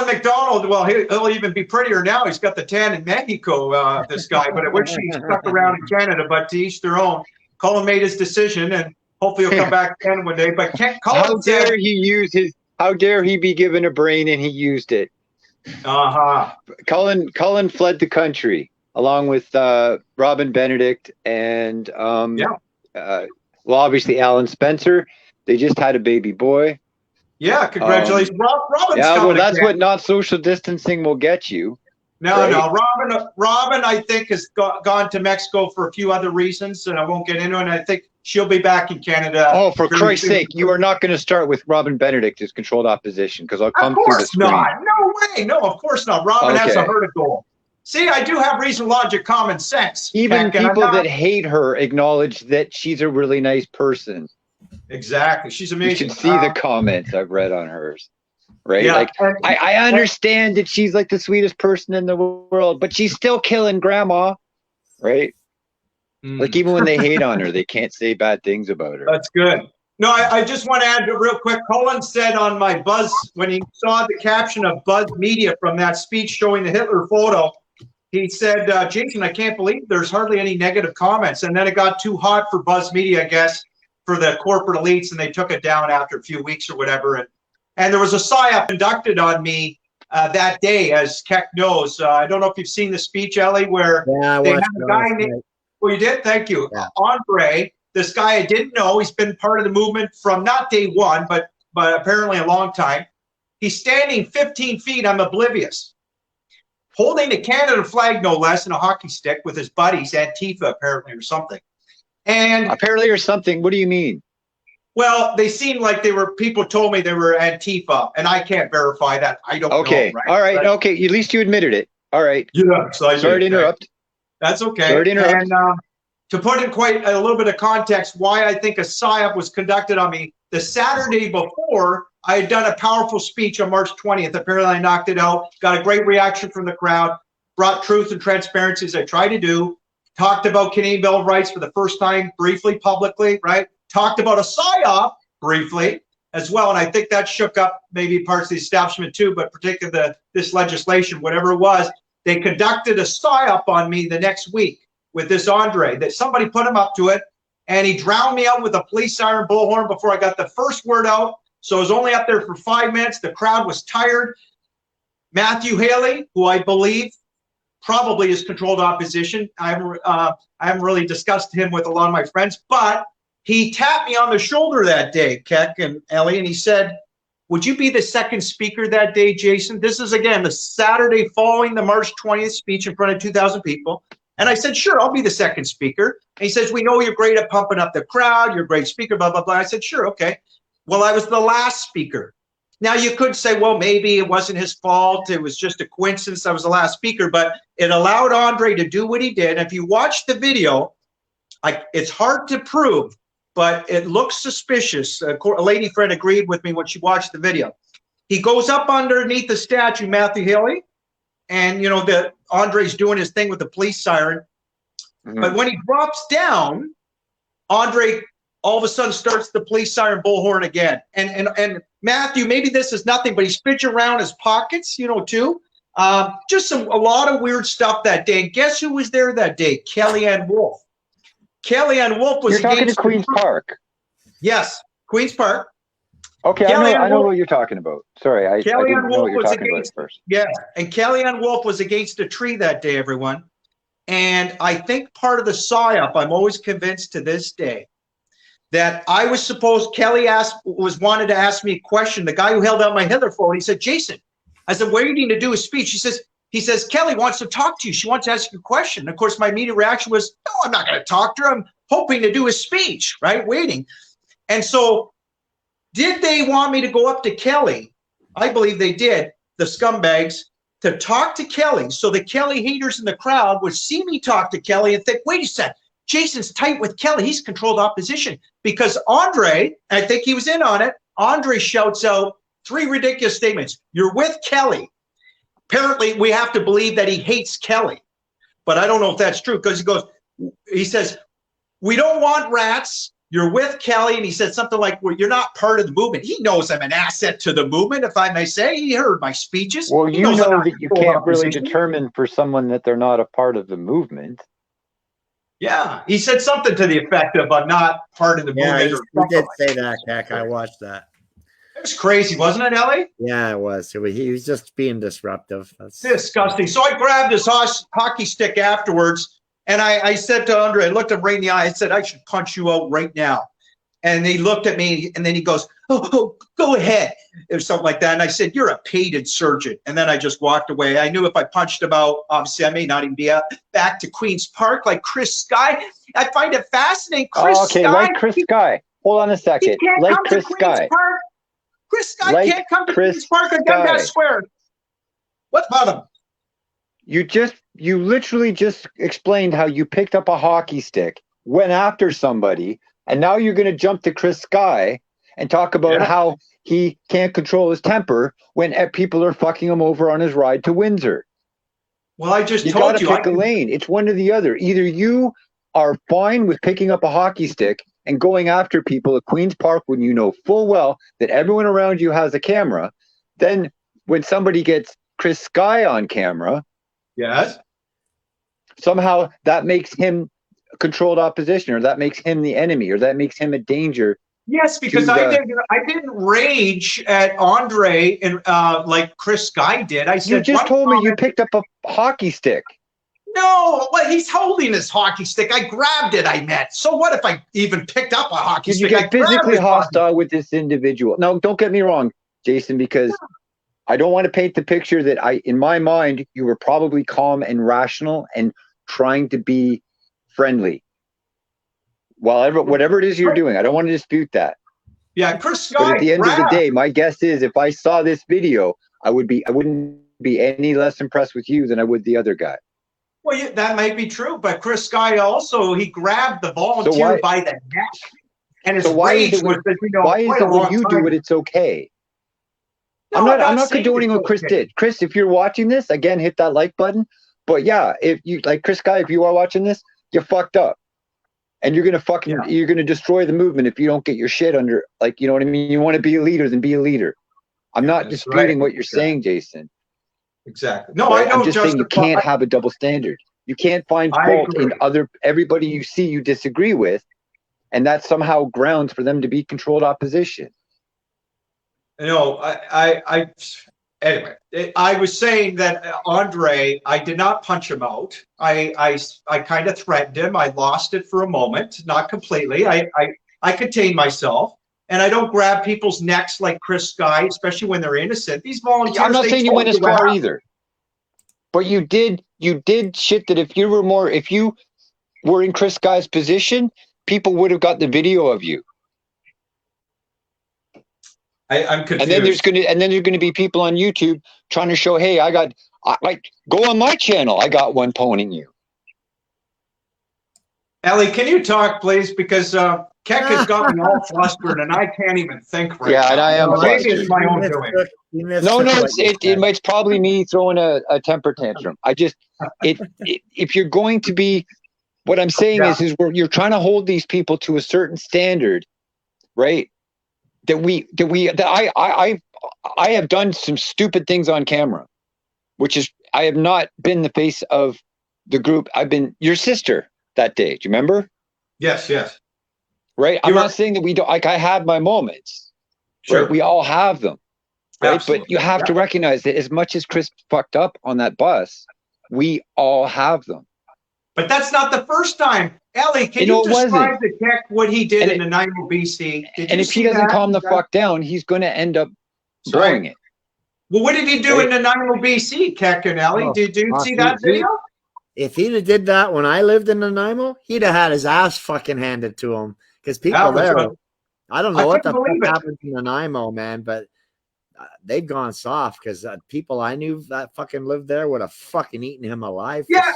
C: MacDonald, well, he'll even be prettier now. He's got the tan in Mexico, this guy, but I wish he stuck around in Canada, but to each their own. Cullen made his decision, and hopefully he'll come back again one day. But
D: how dare he be given a brain and he used it? Cullen fled the country along with Robin Benedict and obviously Alan Spencer. They just had a baby boy.
C: Yeah, congratulations. Robin's
D: well, that's what not social distancing will get you.
C: No,
D: Right?
C: no. Robin, I think, has gone to Mexico for a few other reasons, and I won't get into it. And I think she'll be back in Canada.
D: Oh, for
C: very
D: Christ's
C: soon.
D: sake, you are not going to start with Robin Benedict as controlled opposition, because I'll come
C: Of
D: through the
C: course
D: screen.
C: not. No way. No, of course not. Robin has a
D: Okay.
C: herd of gold. See, I do have reason, logic, common sense.
D: Even
C: Heck, and I'm
D: people
C: not-
D: that hate her acknowledge that she's a really nice person.
C: Exactly. She's
D: You
C: amazing.
D: should see the comments I've read on hers. Right?
C: Yeah.
D: Like, I understand that she's like the sweetest person in the world, but she's still killing grandma. Right? Like, even when they hate on her, they can't say bad things about her.
C: That's good. No, I just want to add real quick. Colin said on my Buzz, when he saw the caption of Buzz Media from that speech showing the Hitler photo, he said, Jason, I can't believe there's hardly any negative comments. And then it got too hot for Buzz Media, I guess, for the corporate elites, and they took it down after a few weeks or whatever. And there was a PSYOP conducted on me that day, as Keck knows. I don't know if you've seen the speech, Ellie, where
B: Yeah, I
C: they had
B: watched
C: a
B: it
C: guy
B: last
C: named,
B: night.
C: well, you did? Thank you.
B: Yeah.
C: Andre, this guy I didn't know. He's been part of the movement from not day one, but apparently a long time. He's standing 15 feet. I'm oblivious. Holding the Canada flag, no less, in a hockey stick with his buddies, Antifa, apparently, or something. And,
D: Apparently, or something. What do you mean?
C: well, they seemed like they were, people told me they were Antifa, and I can't verify that. I don't
D: Okay.
C: know.
D: All right.
C: But,
D: Okay. At least you admitted it. All right.
C: yeah, so
D: Sorry to interrupt.
C: That's okay.
D: Sorry to interrupt.
C: And to put in quite a little bit of context, why I think a PSYOP was conducted on me, the Saturday before, I had done a powerful speech on March 20th. Apparently, I knocked it out, got a great reaction from the crowd, brought truth and transparency as I tried to do, talked about Canadian Bill of Rights for the first time, briefly, publicly, right? Talked about a PSYOP briefly as well. And I think that shook up maybe parts of the establishment too, but particularly this legislation, whatever it was. They conducted a PSYOP on me the next week with this Andre, that somebody put him up to it, and he drowned me out with a police siren bullhorn before I got the first word out. So I was only up there for 5 minutes. The crowd was tired. Matthew Haley, who I believe probably is controlled opposition. I haven't really discussed him with a lot of my friends, but he tapped me on the shoulder that day, Keck and Ellie, and he said, would you be the second speaker that day, Jason? This is, again, the Saturday following the March 20th speech in front of 2,000 people. And I said, sure, I'll be the second speaker. And he says, we know you're great at pumping up the crowd. You're a great speaker, blah, blah, blah. I said, sure, okay. Well, I was the last speaker. Now, you could say, well, maybe it wasn't his fault. It was just a coincidence I was the last speaker. But it allowed Andre to do what he did. If you watch the video, it's hard to prove, but it looks suspicious. A lady friend agreed with me when she watched the video. He goes up underneath the statue, Matthew Haley, and, you know, Andre's doing his thing with the police siren.
D: Mhm.
C: But when he drops down, Andre all of a sudden starts the police siren bullhorn again. And Matthew, maybe this is nothing, but he's fidgeting around his pockets, you know, too. Just a lot of weird stuff that day. And guess who was there that day? Kellyanne Wolfe. Kellyanne Wolfe was
D: You're talking to
C: against
D: Queen's Park.
C: Yes, Queen's Park.
D: Okay,
C: Kellyanne
D: I know
C: Wolfe-
D: what you're talking about. Sorry, I didn't
C: Kellyanne
D: know
C: Wolfe
D: what you're
C: was
D: talking about
C: against-
D: at first.
C: Yeah, and Kellyanne Wolfe was against a tree that day, everyone. And I think part of the PSYOP, I'm always convinced to this day, that I was supposed, wanted to ask me a question. The guy who held out my Hitler phone, he said, Jason, I said, what are you need to do a speech? He says, Kelly wants to talk to you. She wants to ask you a question. And of course, my immediate reaction was, no, I'm not going to talk to her. I'm hoping to do a speech, right? Waiting. And so did they want me to go up to Kelly? I believe they did, the scumbags, to talk to Kelly. So the Kelly haters in the crowd would see me talk to Kelly and think, wait a sec, Jason's tight with Kelly. He's controlled opposition. Because Andre, I think he was in on it, Andre shouts out 3 ridiculous statements. You're with Kelly. Apparently, we have to believe that he hates Kelly. But I don't know if that's true, because he says, we don't want rats. You're with Kelly. And he said something like, well, you're not part of the movement. He knows I'm an asset to the movement, if I may say. He heard my speeches.
D: Well,
C: He
D: you
C: knows I'm
D: know
C: not
D: that you
C: controlled
D: can't really
C: opposition.
D: determine for someone that they're not a part of the movement.
C: Yeah, he said something to the effect of I'm not part of the
B: Yeah,
C: movement.
B: he
C: or something
B: did
C: like
B: say that, Keck. I watched that.
C: It was crazy, wasn't it, Ellie?
B: Yeah, it was. He was just being disruptive. That's
C: Disgusting. So I grabbed his hockey stick afterwards, and I said to Andre, I looked him right in the eye. I said, I should punch you out right now. And he looked at me, and then he goes, oh, go ahead, or something like that. And I said, you're a paid surgeon. And then I just walked away. I knew if I punched him out, obviously I may not even be back to Queen's Park like Chris Skye. I find it fascinating.
D: Okay, like Chris Skye. Hold on a second. Like Chris Skye.
C: Chris Skye can't come to Queen's Park on Dundas Square. What about him?
D: You literally just explained how you picked up a hockey stick, went after somebody, and now you're going to jump to Chris Skye and talk about how he can't control his temper when people are fucking him over on his ride to Windsor.
C: Well, I just told you.
D: You got to pick a lane. It's one or the other. Either you are fine with picking up a hockey stick and going after people at Queen's Park when you know full well that everyone around you has a camera. Then when somebody gets Chris Skye on camera,
C: yes,
D: somehow that makes him controlled opposition, or that makes him the enemy, or that makes him a danger.
C: Yes, because I didn't rage at Andre and like Chris Skye did. I said,
D: you just told me you picked up a hockey stick.
C: No, well, he's holding his hockey stick. I grabbed it, I meant. So what if I even picked up a hockey stick?
D: Did you get physically hostile with this individual? No, don't get me wrong, Jason, because I don't want to paint the picture that in my mind, you were probably calm and rational and trying to be friendly. Whatever it is you're doing, I don't want to dispute that.
C: Yeah, Chris Skye.
D: But at the end of the day, my guess is if I saw this video, I wouldn't be any less impressed with you than I would the other guy.
C: Well, yeah, that might be true, but Chris Skye also, he grabbed the volunteer by the neck, and his rage was that,
D: why is it when you do it, it's okay? No, I'm not condoning what Chris did. Chris, if you're watching this, again, hit that like button. But yeah, if you like Chris Skye, if you are watching this, you fucked up. And you're gonna destroy the movement if you don't get your shit under, like, you know what I mean? You want to be a leader, then be a leader. I'm not disputing what you're saying, Jason.
C: Exactly. No, I don't.
D: I'm just saying you can't have a double standard. You can't find fault in everybody you see you disagree with, and that's somehow grounds for them to be controlled opposition.
C: No, anyway, I was saying that Andre, I did not punch him out. I kind of threatened him. I lost it for a moment, not completely. I contained myself, and I don't grab people's necks like Chris Skye, especially when they're innocent. These volunteers.
D: I'm not saying you went as far either, but you did shit that if you were in Chris Skye's position, people would have got the video of you.
C: I'm confused.
D: And then there's gonna be people on YouTube trying to show, hey, go on my channel. I got one poning you.
C: Ellie, can you talk, please? Because Keck has got me all flustered, and I can't even think right now.
D: Yeah, and I am flustered.
C: Maybe it's my own doing.
D: No, it's probably me throwing a temper tantrum. If you're going to be, what I'm saying is you're trying to hold these people to a certain standard, right? I have done some stupid things on camera, which is I have not been the face of the group. I've been your sister that day. Do you remember?
C: Yes.
D: Right. I'm not saying that we don't. Like, I have my moments. Sure. Right? We all have them. Right. Absolutely. But you have to recognize that as much as Chris fucked up on that bus, we all have them.
C: But that's not the first time. Ellie, can you describe to Keck what he did in Nanaimo, BC?
D: And if he doesn't calm the fuck down, he's going to end up blowing it.
C: Well, what did he do in Nanaimo, BC, Keck and Ellie? Did you see that video?
B: If he'd have did that when I lived in Nanaimo, he'd have had his ass fucking handed to him. Because people there, I don't know what the fuck happened in Nanaimo, man, but they've gone soft because people I knew that fucking lived there would have fucking eaten him alive.
C: Yeah,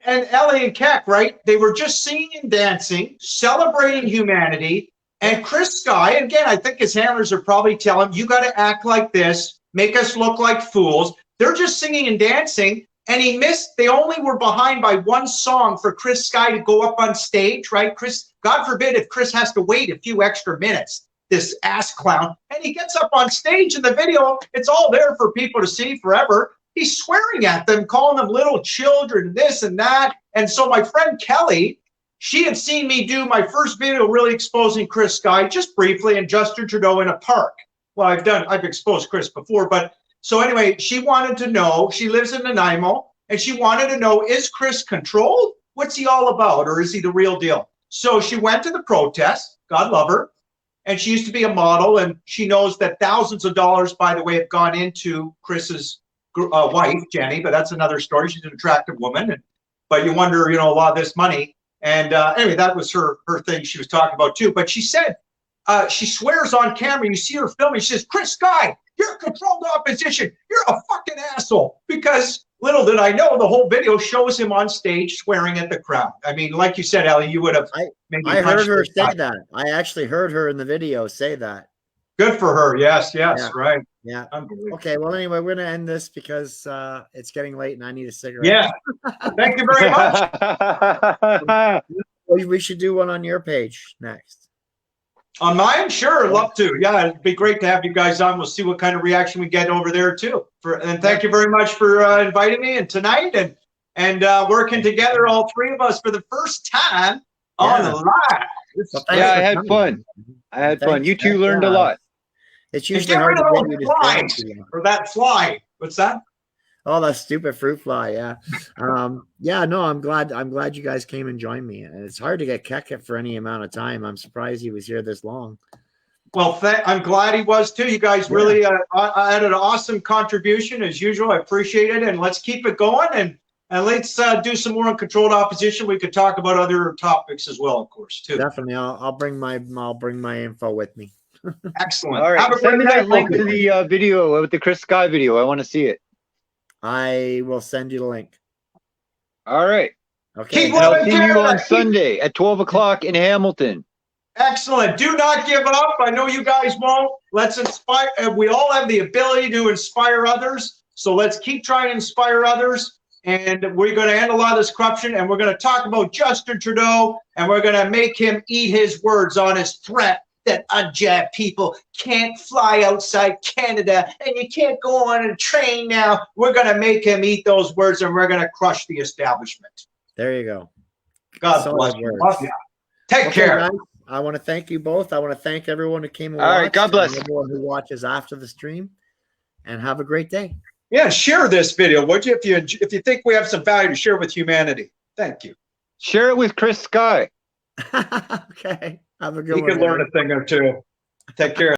C: and Ellie and Keck, right? They were just singing and dancing, celebrating humanity. And Chris Skye, again, I think his handlers are probably telling him, you got to act like this, make us look like fools. They're just singing and dancing. And he missed, they only were behind by one song for Chris Skye to go up on stage, right? Chris, God forbid if Chris has to wait a few extra minutes, this ass clown, and he gets up on stage in the video. It's all there for people to see forever. He's swearing at them, calling them little children, this and that. And so my friend Kelly, she had seen me do my first video really exposing Chris Skye just briefly and Justin Trudeau in a park. Well, I've exposed Chris before, but so anyway, she wanted to know, she lives in Nanaimo, and she wanted to know, is Chris controlled? What's he all about? Or is he the real deal? So she went to the protest, God love her. And she used to be a model, and she knows that thousands of dollars, by the way, have gone into Chris's wife, Jenny, but that's another story. She's an attractive woman. But you wonder, a lot of this money. And anyway, that was her thing she was talking about too. But she said, she swears on camera, you see her filming, she says, Chris Skye, you're controlled opposition. You're a fucking asshole. Because little did I know, the whole video shows him on stage swearing at the crowd. I mean, like you said, Ellie, you would have
B: I heard her say that. I actually heard her in the video say that.
C: Good for her. Yes,
B: Yeah.
C: right.
B: Yeah. Okay, well, anyway, we're going to end this because it's getting late and I need a cigarette.
C: Yeah. Thank you very much.
B: We should do one on your page next.
C: On mine? Sure, love to. Yeah, it'd be great to have you guys on. We'll see what kind of reaction we get over there too. And thank you very much for inviting me and tonight and working together, all three of us, for the first time on the live.
D: Well, I had fun. I had fun. You two learned a lot.
B: It's usually hard to get you to
C: or that fly. What's that?
B: Oh, that stupid fruit fly. Yeah. Yeah, no, I'm glad you guys came and joined me. And it's hard to get Keket for any amount of time. I'm surprised he was here this long.
C: Well, I'm glad he was too. You guys really had an awesome contribution as usual. I appreciate it. And let's keep it going. And let's do some more uncontrolled opposition. We could talk about other topics as well, of course, too.
B: Definitely. I'll bring my info with me.
C: Excellent.
D: All right. Send me that link to the video with the Chris Skye video. I want to see it.
B: I will send you the link.
D: All right.
B: Okay.
D: I'll see you on Sunday at 12 o'clock in Hamilton.
C: Excellent. Do not give up. I know you guys won't. Let's inspire. We all have the ability to inspire others. So let's keep trying to inspire others. And we're going to end a lot of this corruption. And we're going to talk about Justin Trudeau. And we're going to make him eat his words on his threat that unjabbed people can't fly outside Canada and you can't go on a train now. We're going to make him eat those words and we're going to crush the establishment.
B: There you go.
C: God bless you. Take care.
B: Guys, I want to thank you both. I want to thank everyone who came and
D: watched. All right. God bless.
B: Everyone who watches after the stream. And have a great day.
C: Yeah, share this video, would you? If you think we have some value to share with humanity. Thank you.
D: Share it with Chris Skye.
B: Okay. Have a good one.
C: You can learn a thing or two. Take care.